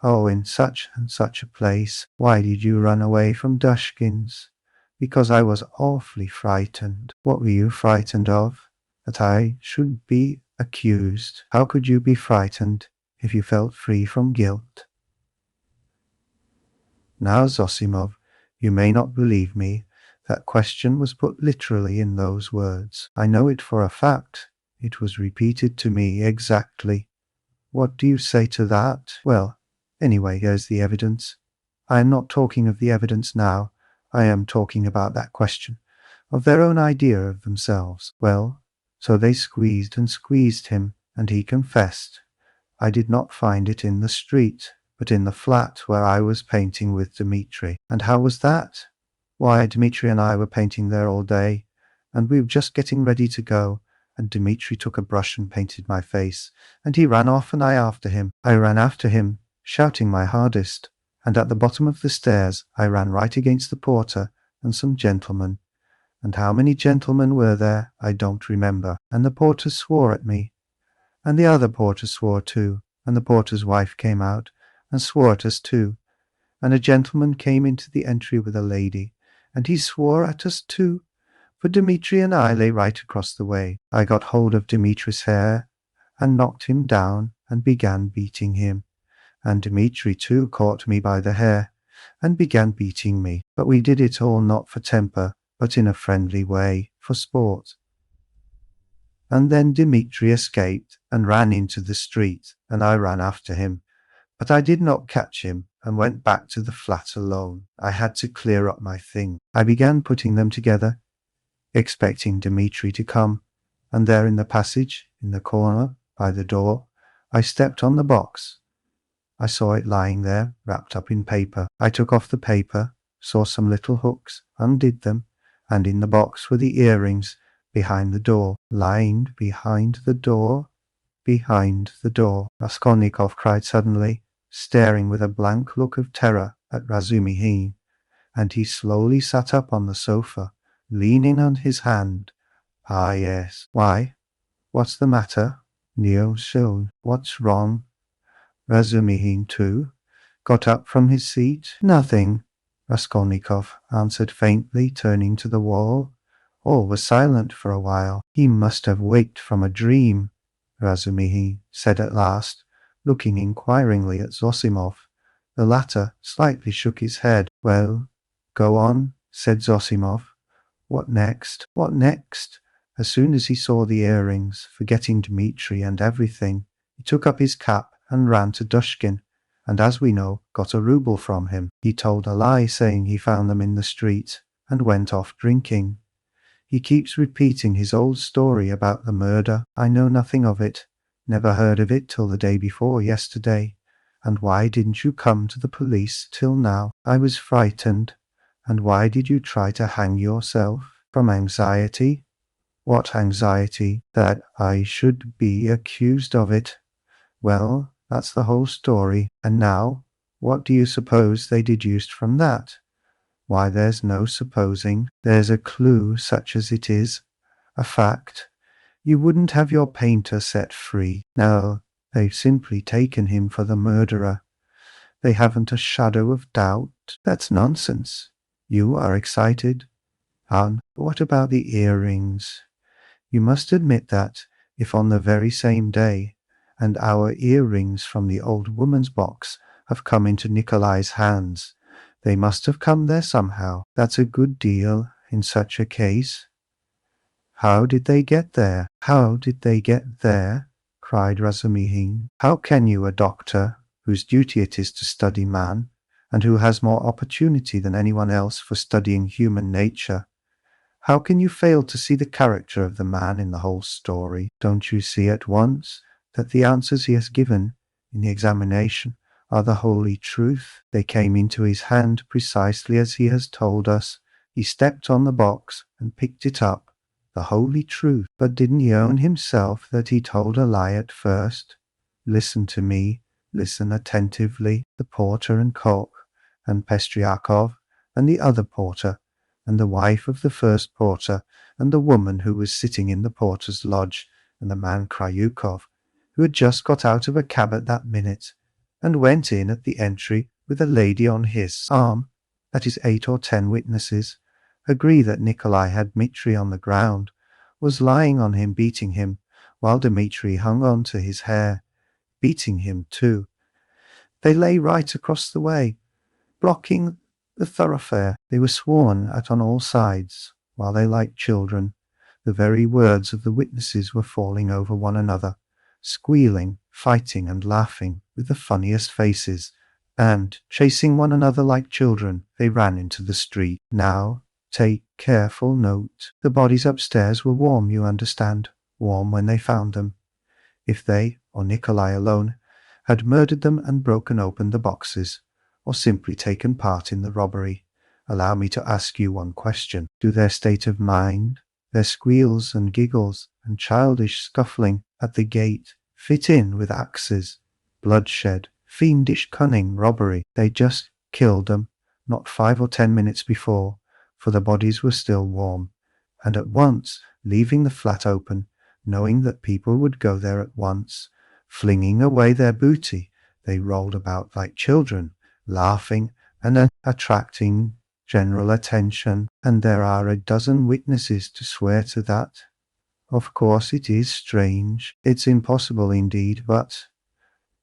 Oh, in such and such a place. Why did you run away from Dushkin's? Because I was awfully frightened. What were you frightened of? That I should be accused. How could you be frightened if you felt free from guilt? Now, Zosimov, you may not believe me. That question was put literally in those words. I know it for a fact. It was repeated to me exactly. What do you say to that? Well, anyway, here's the evidence. I am not talking of the evidence now. I am talking about that question, of their own idea of themselves. Well, so they squeezed and squeezed him, and he confessed. I did not find it in the street, but in the flat where I was painting with Dmitri. And how was that? Why, Dmitri and I were painting there all day, and we were just getting ready to go, and Dmitri took a brush and painted my face, and he ran off and I after him. I ran after him, shouting my hardest, and at the bottom of the stairs I ran right against the porter and some gentlemen. And how many gentlemen were there, I don't remember. And the porter swore at me. And the other porter swore too, and the porter's wife came out and swore at us too. And a gentleman came into the entry with a lady, and he swore at us too. For Dmitri and I lay right across the way. I got hold of Dmitri's hair and knocked him down and began beating him. And Dmitri too caught me by the hair and began beating me. But we did it all not for temper, but in a friendly way, for sport. And then Dmitri escaped and ran into the street, and I ran after him. But I did not catch him, and went back to the flat alone. I had to clear up my thing. I began putting them together, expecting Dmitri to come, and there in the passage, in the corner, by the door, I stepped on the box. I saw it lying there, wrapped up in paper. I took off the paper, saw some little hooks, undid them, and in the box were the earrings, behind the door, lying behind the door, behind the door. Raskolnikov cried suddenly, staring with a blank look of terror at Razumihin, and he slowly sat up on the sofa, leaning on his hand. Ah, yes. Why? What's the matter? Neo showed. What's wrong? Razumihin, too, got up from his seat. Nothing, Raskolnikov answered faintly, turning to the wall. All was silent for a while. He must have waked from a dream, Razumihin said at last, looking inquiringly at Zosimov. The latter slightly shook his head. Well, go on, said Zosimov. What next? What next? As soon as he saw the earrings, forgetting Dmitri and everything, he took up his cap and ran to Dushkin, and as we know, got a rouble from him. He told a lie saying he found them in the street, and went off drinking. He keeps repeating his old story about the murder. I know nothing of it, never heard of it till the day before yesterday. And why didn't you come to the police till now? I was frightened. And why did you try to hang yourself? From anxiety? What anxiety? That I should be accused of it. Well, that's the whole story. And now, what do you suppose they deduced from that? Why, there's no supposing. There's a clue, such as it is. A fact. You wouldn't have your painter set free. No, they've simply taken him for the murderer. They haven't a shadow of doubt. That's nonsense. You are excited. And what about the earrings? You must admit that, if on the very same day, and our earrings from the old woman's box have come into Nikolai's hands, they must have come there somehow. That's a good deal in such a case. How did they get there? How did they get there? Cried Razumihin. How can you, a doctor, whose duty it is to study man, and who has more opportunity than anyone else for studying human nature, how can you fail to see the character of the man in the whole story? Don't you see at once that the answers he has given in the examination are the holy truth? They came into his hand precisely as he has told us. He stepped on the box and picked it up. The holy truth. But didn't he own himself that he told a lie at first? Listen to me. Listen attentively. The porter and cook, and Pestryakov, and the other porter, and the wife of the first porter, and the woman who was sitting in the porter's lodge, and the man Kryukov, who had just got out of a cab at that minute, and went in at the entry with a lady on his arm. That is, 8 or 10 witnesses agree that Nikolai had Dmitri on the ground, was lying on him, beating him, while Dmitri hung on to his hair, beating him too. They lay right across the way, blocking the thoroughfare. They were sworn at on all sides, while they, like children, the very words of the witnesses were falling over one another, squealing, fighting and laughing with the funniest faces, and, chasing one another like children, they ran into the street. Now, take careful note. The bodies upstairs were warm, you understand, warm when they found them. If they, or Nikolai alone, had murdered them and broken open the boxes, or simply taken part in the robbery, allow me to ask you one question. Do their state of mind, their squeals and giggles and childish scuffling at the gate fit in with axes, bloodshed, fiendish cunning, robbery? They just killed them, not 5 or 10 minutes before, for the bodies were still warm, and at once, leaving the flat open, knowing that people would go there at once, flinging away their booty, they rolled about like children, laughing and attracting general attention. And there are a dozen witnesses to swear to that. Of course it is strange, it's impossible indeed, but...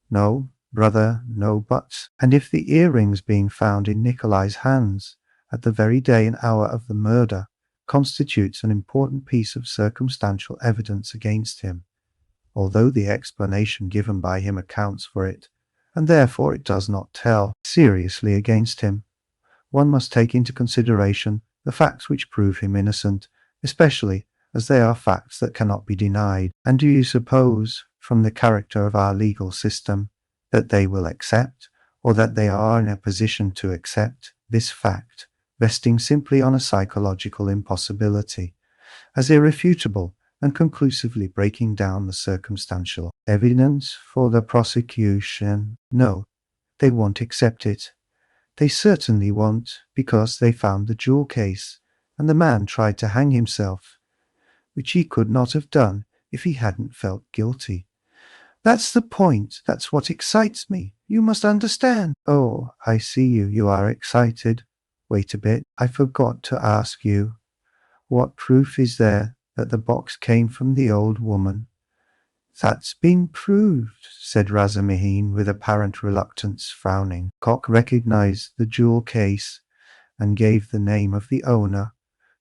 No, brother, no buts. And if the earrings being found in Nikolai's hands at the very day and hour of the murder constitutes an important piece of circumstantial evidence against him, although the explanation given by him accounts for it, and therefore it does not tell seriously against him, one must take into consideration the facts which prove him innocent, especially as they are facts that cannot be denied. And do you suppose, from the character of our legal system, that they will accept, or that they are in a position to accept, this fact, resting simply on a psychological impossibility, as irrefutable and conclusively breaking down the circumstantial evidence for the prosecution? No, they won't accept it. They certainly won't, because they found the jewel case, and the man tried to hang himself, which he could not have done if he hadn't felt guilty. That's the point. That's what excites me. You must understand. Oh, I see you are excited. Wait a bit. I forgot to ask you. What proof is there that the box came from the old woman? That's been proved, said Razumihin with apparent reluctance, frowning. Koch recognized the jewel case and gave the name of the owner,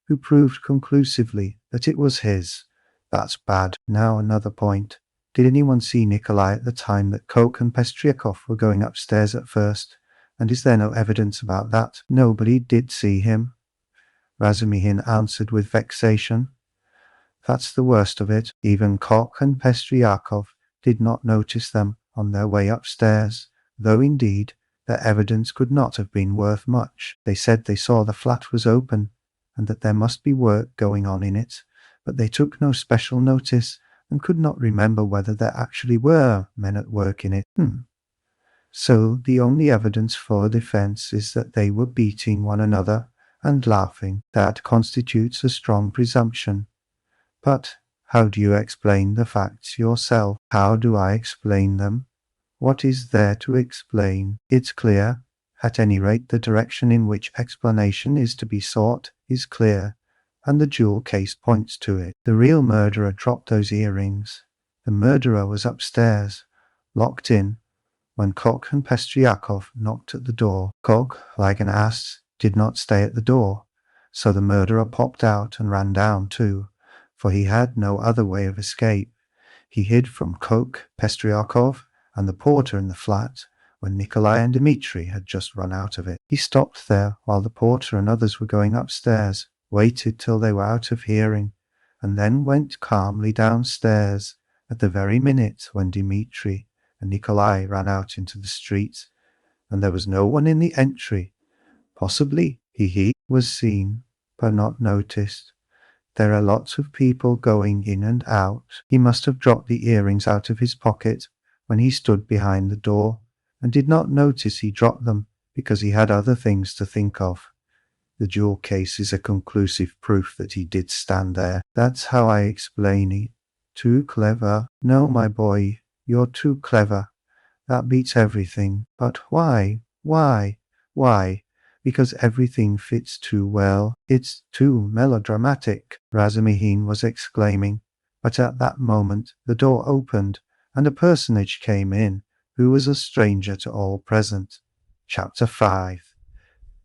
who proved conclusively that it was his. That's bad. Now another point. Did anyone see Nikolai at the time that Koch and Pestryakov were going upstairs at first? And is there no evidence about that? Nobody did see him, Razumihin answered with vexation. That's the worst of it. Even Koch and Pestryakov did not notice them on their way upstairs, though indeed their evidence could not have been worth much. They said they saw the flat was open, and that there must be work going on in it, but they took no special notice, and could not remember whether there actually were men at work in it. So the only evidence for defense is that they were beating one another and laughing. That constitutes a strong presumption. But how do you explain the facts yourself? How do I explain them? What is there to explain? It's clear. At any rate, the direction in which explanation is to be sought is clear, and the jewel case points to it. The real murderer dropped those earrings. The murderer was upstairs, locked in, when Koch and Pestryakov knocked at the door. Koch, like an ass, did not stay at the door, so the murderer popped out and ran down too, for he had no other way of escape. He hid from Koch, Pestryakov, and the porter in the flat when Nikolai and Dmitri had just run out of it. He stopped there while the porter and others were going upstairs, waited till they were out of hearing, and then went calmly downstairs at the very minute when Dmitri and Nikolai ran out into the street, and there was no one in the entry. Possibly he was seen, but not noticed. There are lots of people going in and out. He must have dropped the earrings out of his pocket when he stood behind the door, and did not notice he dropped them because he had other things to think of. The jewel case is a conclusive proof that he did stand there. That's how I explain it. Too clever. No, my boy, you're too clever. That beats everything. But why? Why? Why? Because everything fits too well. It's too melodramatic, Razumihin was exclaiming. But at that moment the door opened, and a personage came in, who was a stranger to all present. Chapter 5.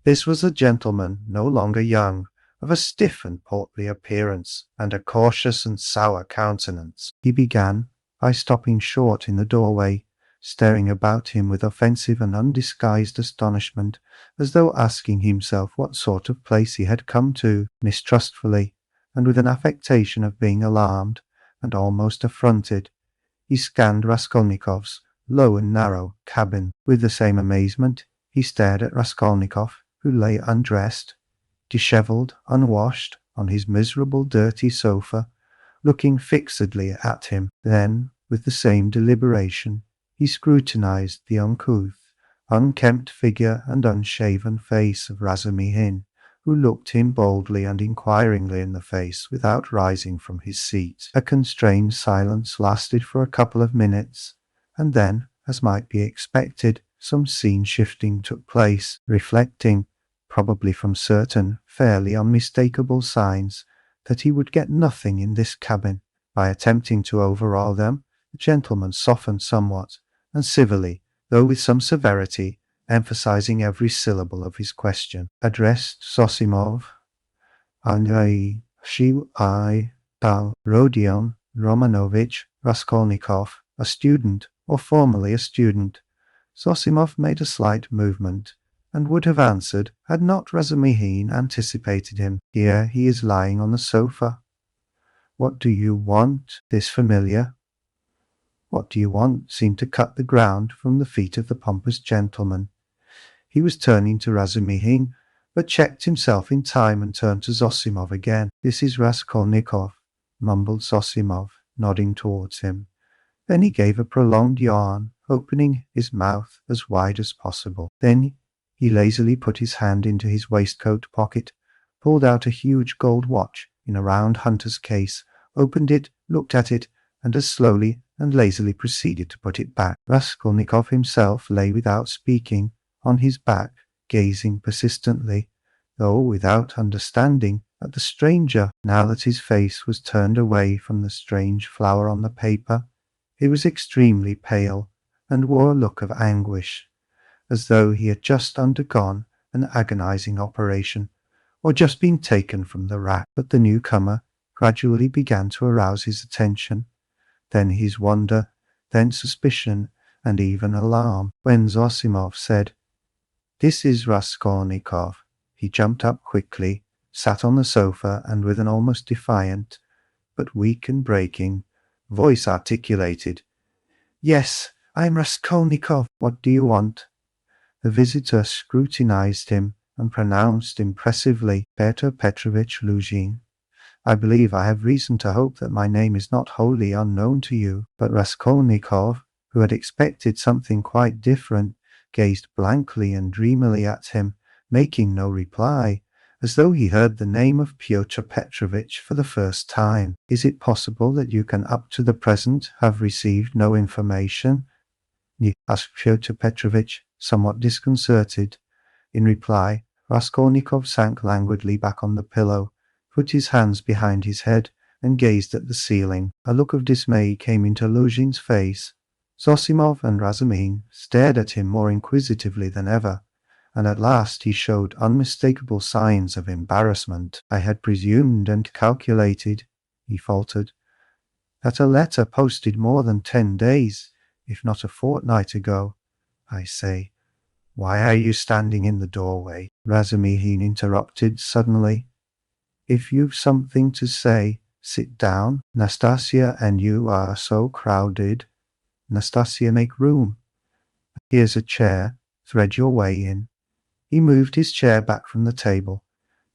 This was a gentleman no longer young, of a stiff and portly appearance, and a cautious and sour countenance. He began by stopping short in the doorway, staring about him with offensive and undisguised astonishment, as though asking himself what sort of place he had come to. Mistrustfully, and with an affectation of being alarmed and almost affronted, he scanned Raskolnikov's low and narrow cabin. With the same amazement he stared at Raskolnikov, who lay undressed, dishevelled, unwashed, on his miserable dirty sofa, looking fixedly at him. Then, with the same deliberation, he scrutinized the uncouth, unkempt figure and unshaven face of Razumihin, who looked him boldly and inquiringly in the face without rising from his seat. A constrained silence lasted for a couple of minutes, and then, as might be expected, some scene-shifting took place. Reflecting, probably from certain fairly unmistakable signs, that he would get nothing in this cabin by attempting to overawe them, the gentleman softened somewhat, and civilly, though with some severity, emphasizing every syllable of his question, addressed Zosimov. I, Rodion Romanovich Raskolnikov, a student, or formerly a student. Zosimov made a slight movement, and would have answered had not Razumihin anticipated him. Here he is lying on the sofa. What do you want? This familiar "What do you want?" seemed to cut the ground from the feet of the pompous gentleman. He was turning to Razumihin, but checked himself in time and turned to Zosimov again. "This is Raskolnikov," mumbled Zosimov, nodding towards him. Then he gave a prolonged yawn, opening his mouth as wide as possible. Then he lazily put his hand into his waistcoat pocket, pulled out a huge gold watch in a round hunter's case, opened it, looked at it, and as slowly and lazily proceeded to put it back. Raskolnikov himself lay without speaking, on his back, gazing persistently, though without understanding, at the stranger. Now that his face was turned away from the strange flower on the paper, he was extremely pale, and wore a look of anguish, as though he had just undergone an agonizing operation, or just been taken from the rack. But the newcomer gradually began to arouse his attention, then his wonder, then suspicion, and even alarm. When Zosimov said, "This is Raskolnikov," he jumped up quickly, sat on the sofa, and with an almost defiant, but weak and breaking, voice articulated, "Yes, I am Raskolnikov. What do you want?" The visitor scrutinized him and pronounced impressively, "Pyotr Petrovitch Luzhin. I believe I have reason to hope that my name is not wholly unknown to you." But Raskolnikov, who had expected something quite different, gazed blankly and dreamily at him, making no reply, as though he heard the name of Pyotr Petrovitch for the first time. "Is it possible that you can up to the present have received no information?" asked Pyotr Petrovitch, somewhat disconcerted. In reply, Raskolnikov sank languidly back on the pillow, put his hands behind his head, and gazed at the ceiling. A look of dismay came into Luzhin's face. Zosimov and Razumihin stared at him more inquisitively than ever, and at last he showed unmistakable signs of embarrassment. "I had presumed and calculated," he faltered, "that a letter posted more than 10 days, if not a fortnight ago." "I say, why are you standing in the doorway?" Razumihin interrupted suddenly. "If you've something to say, sit down. Nastasia and you are so crowded. Nastasia, make room. Here's a chair. Thread your way in." He moved his chair back from the table,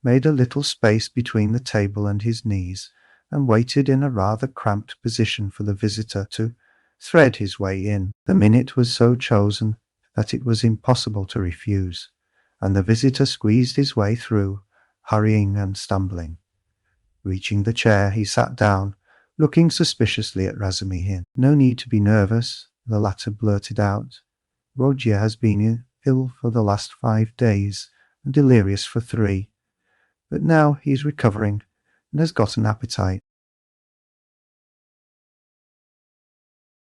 made a little space between the table and his knees, and waited in a rather cramped position for the visitor to thread his way in. The minute was so chosen that it was impossible to refuse, and the visitor squeezed his way through, hurrying and stumbling. Reaching the chair, he sat down, looking suspiciously at Razumihin. "No need to be nervous. the latter blurted out. Rodya has been ill for the last 5 days and delirious for 3. But now he is recovering and has got an appetite.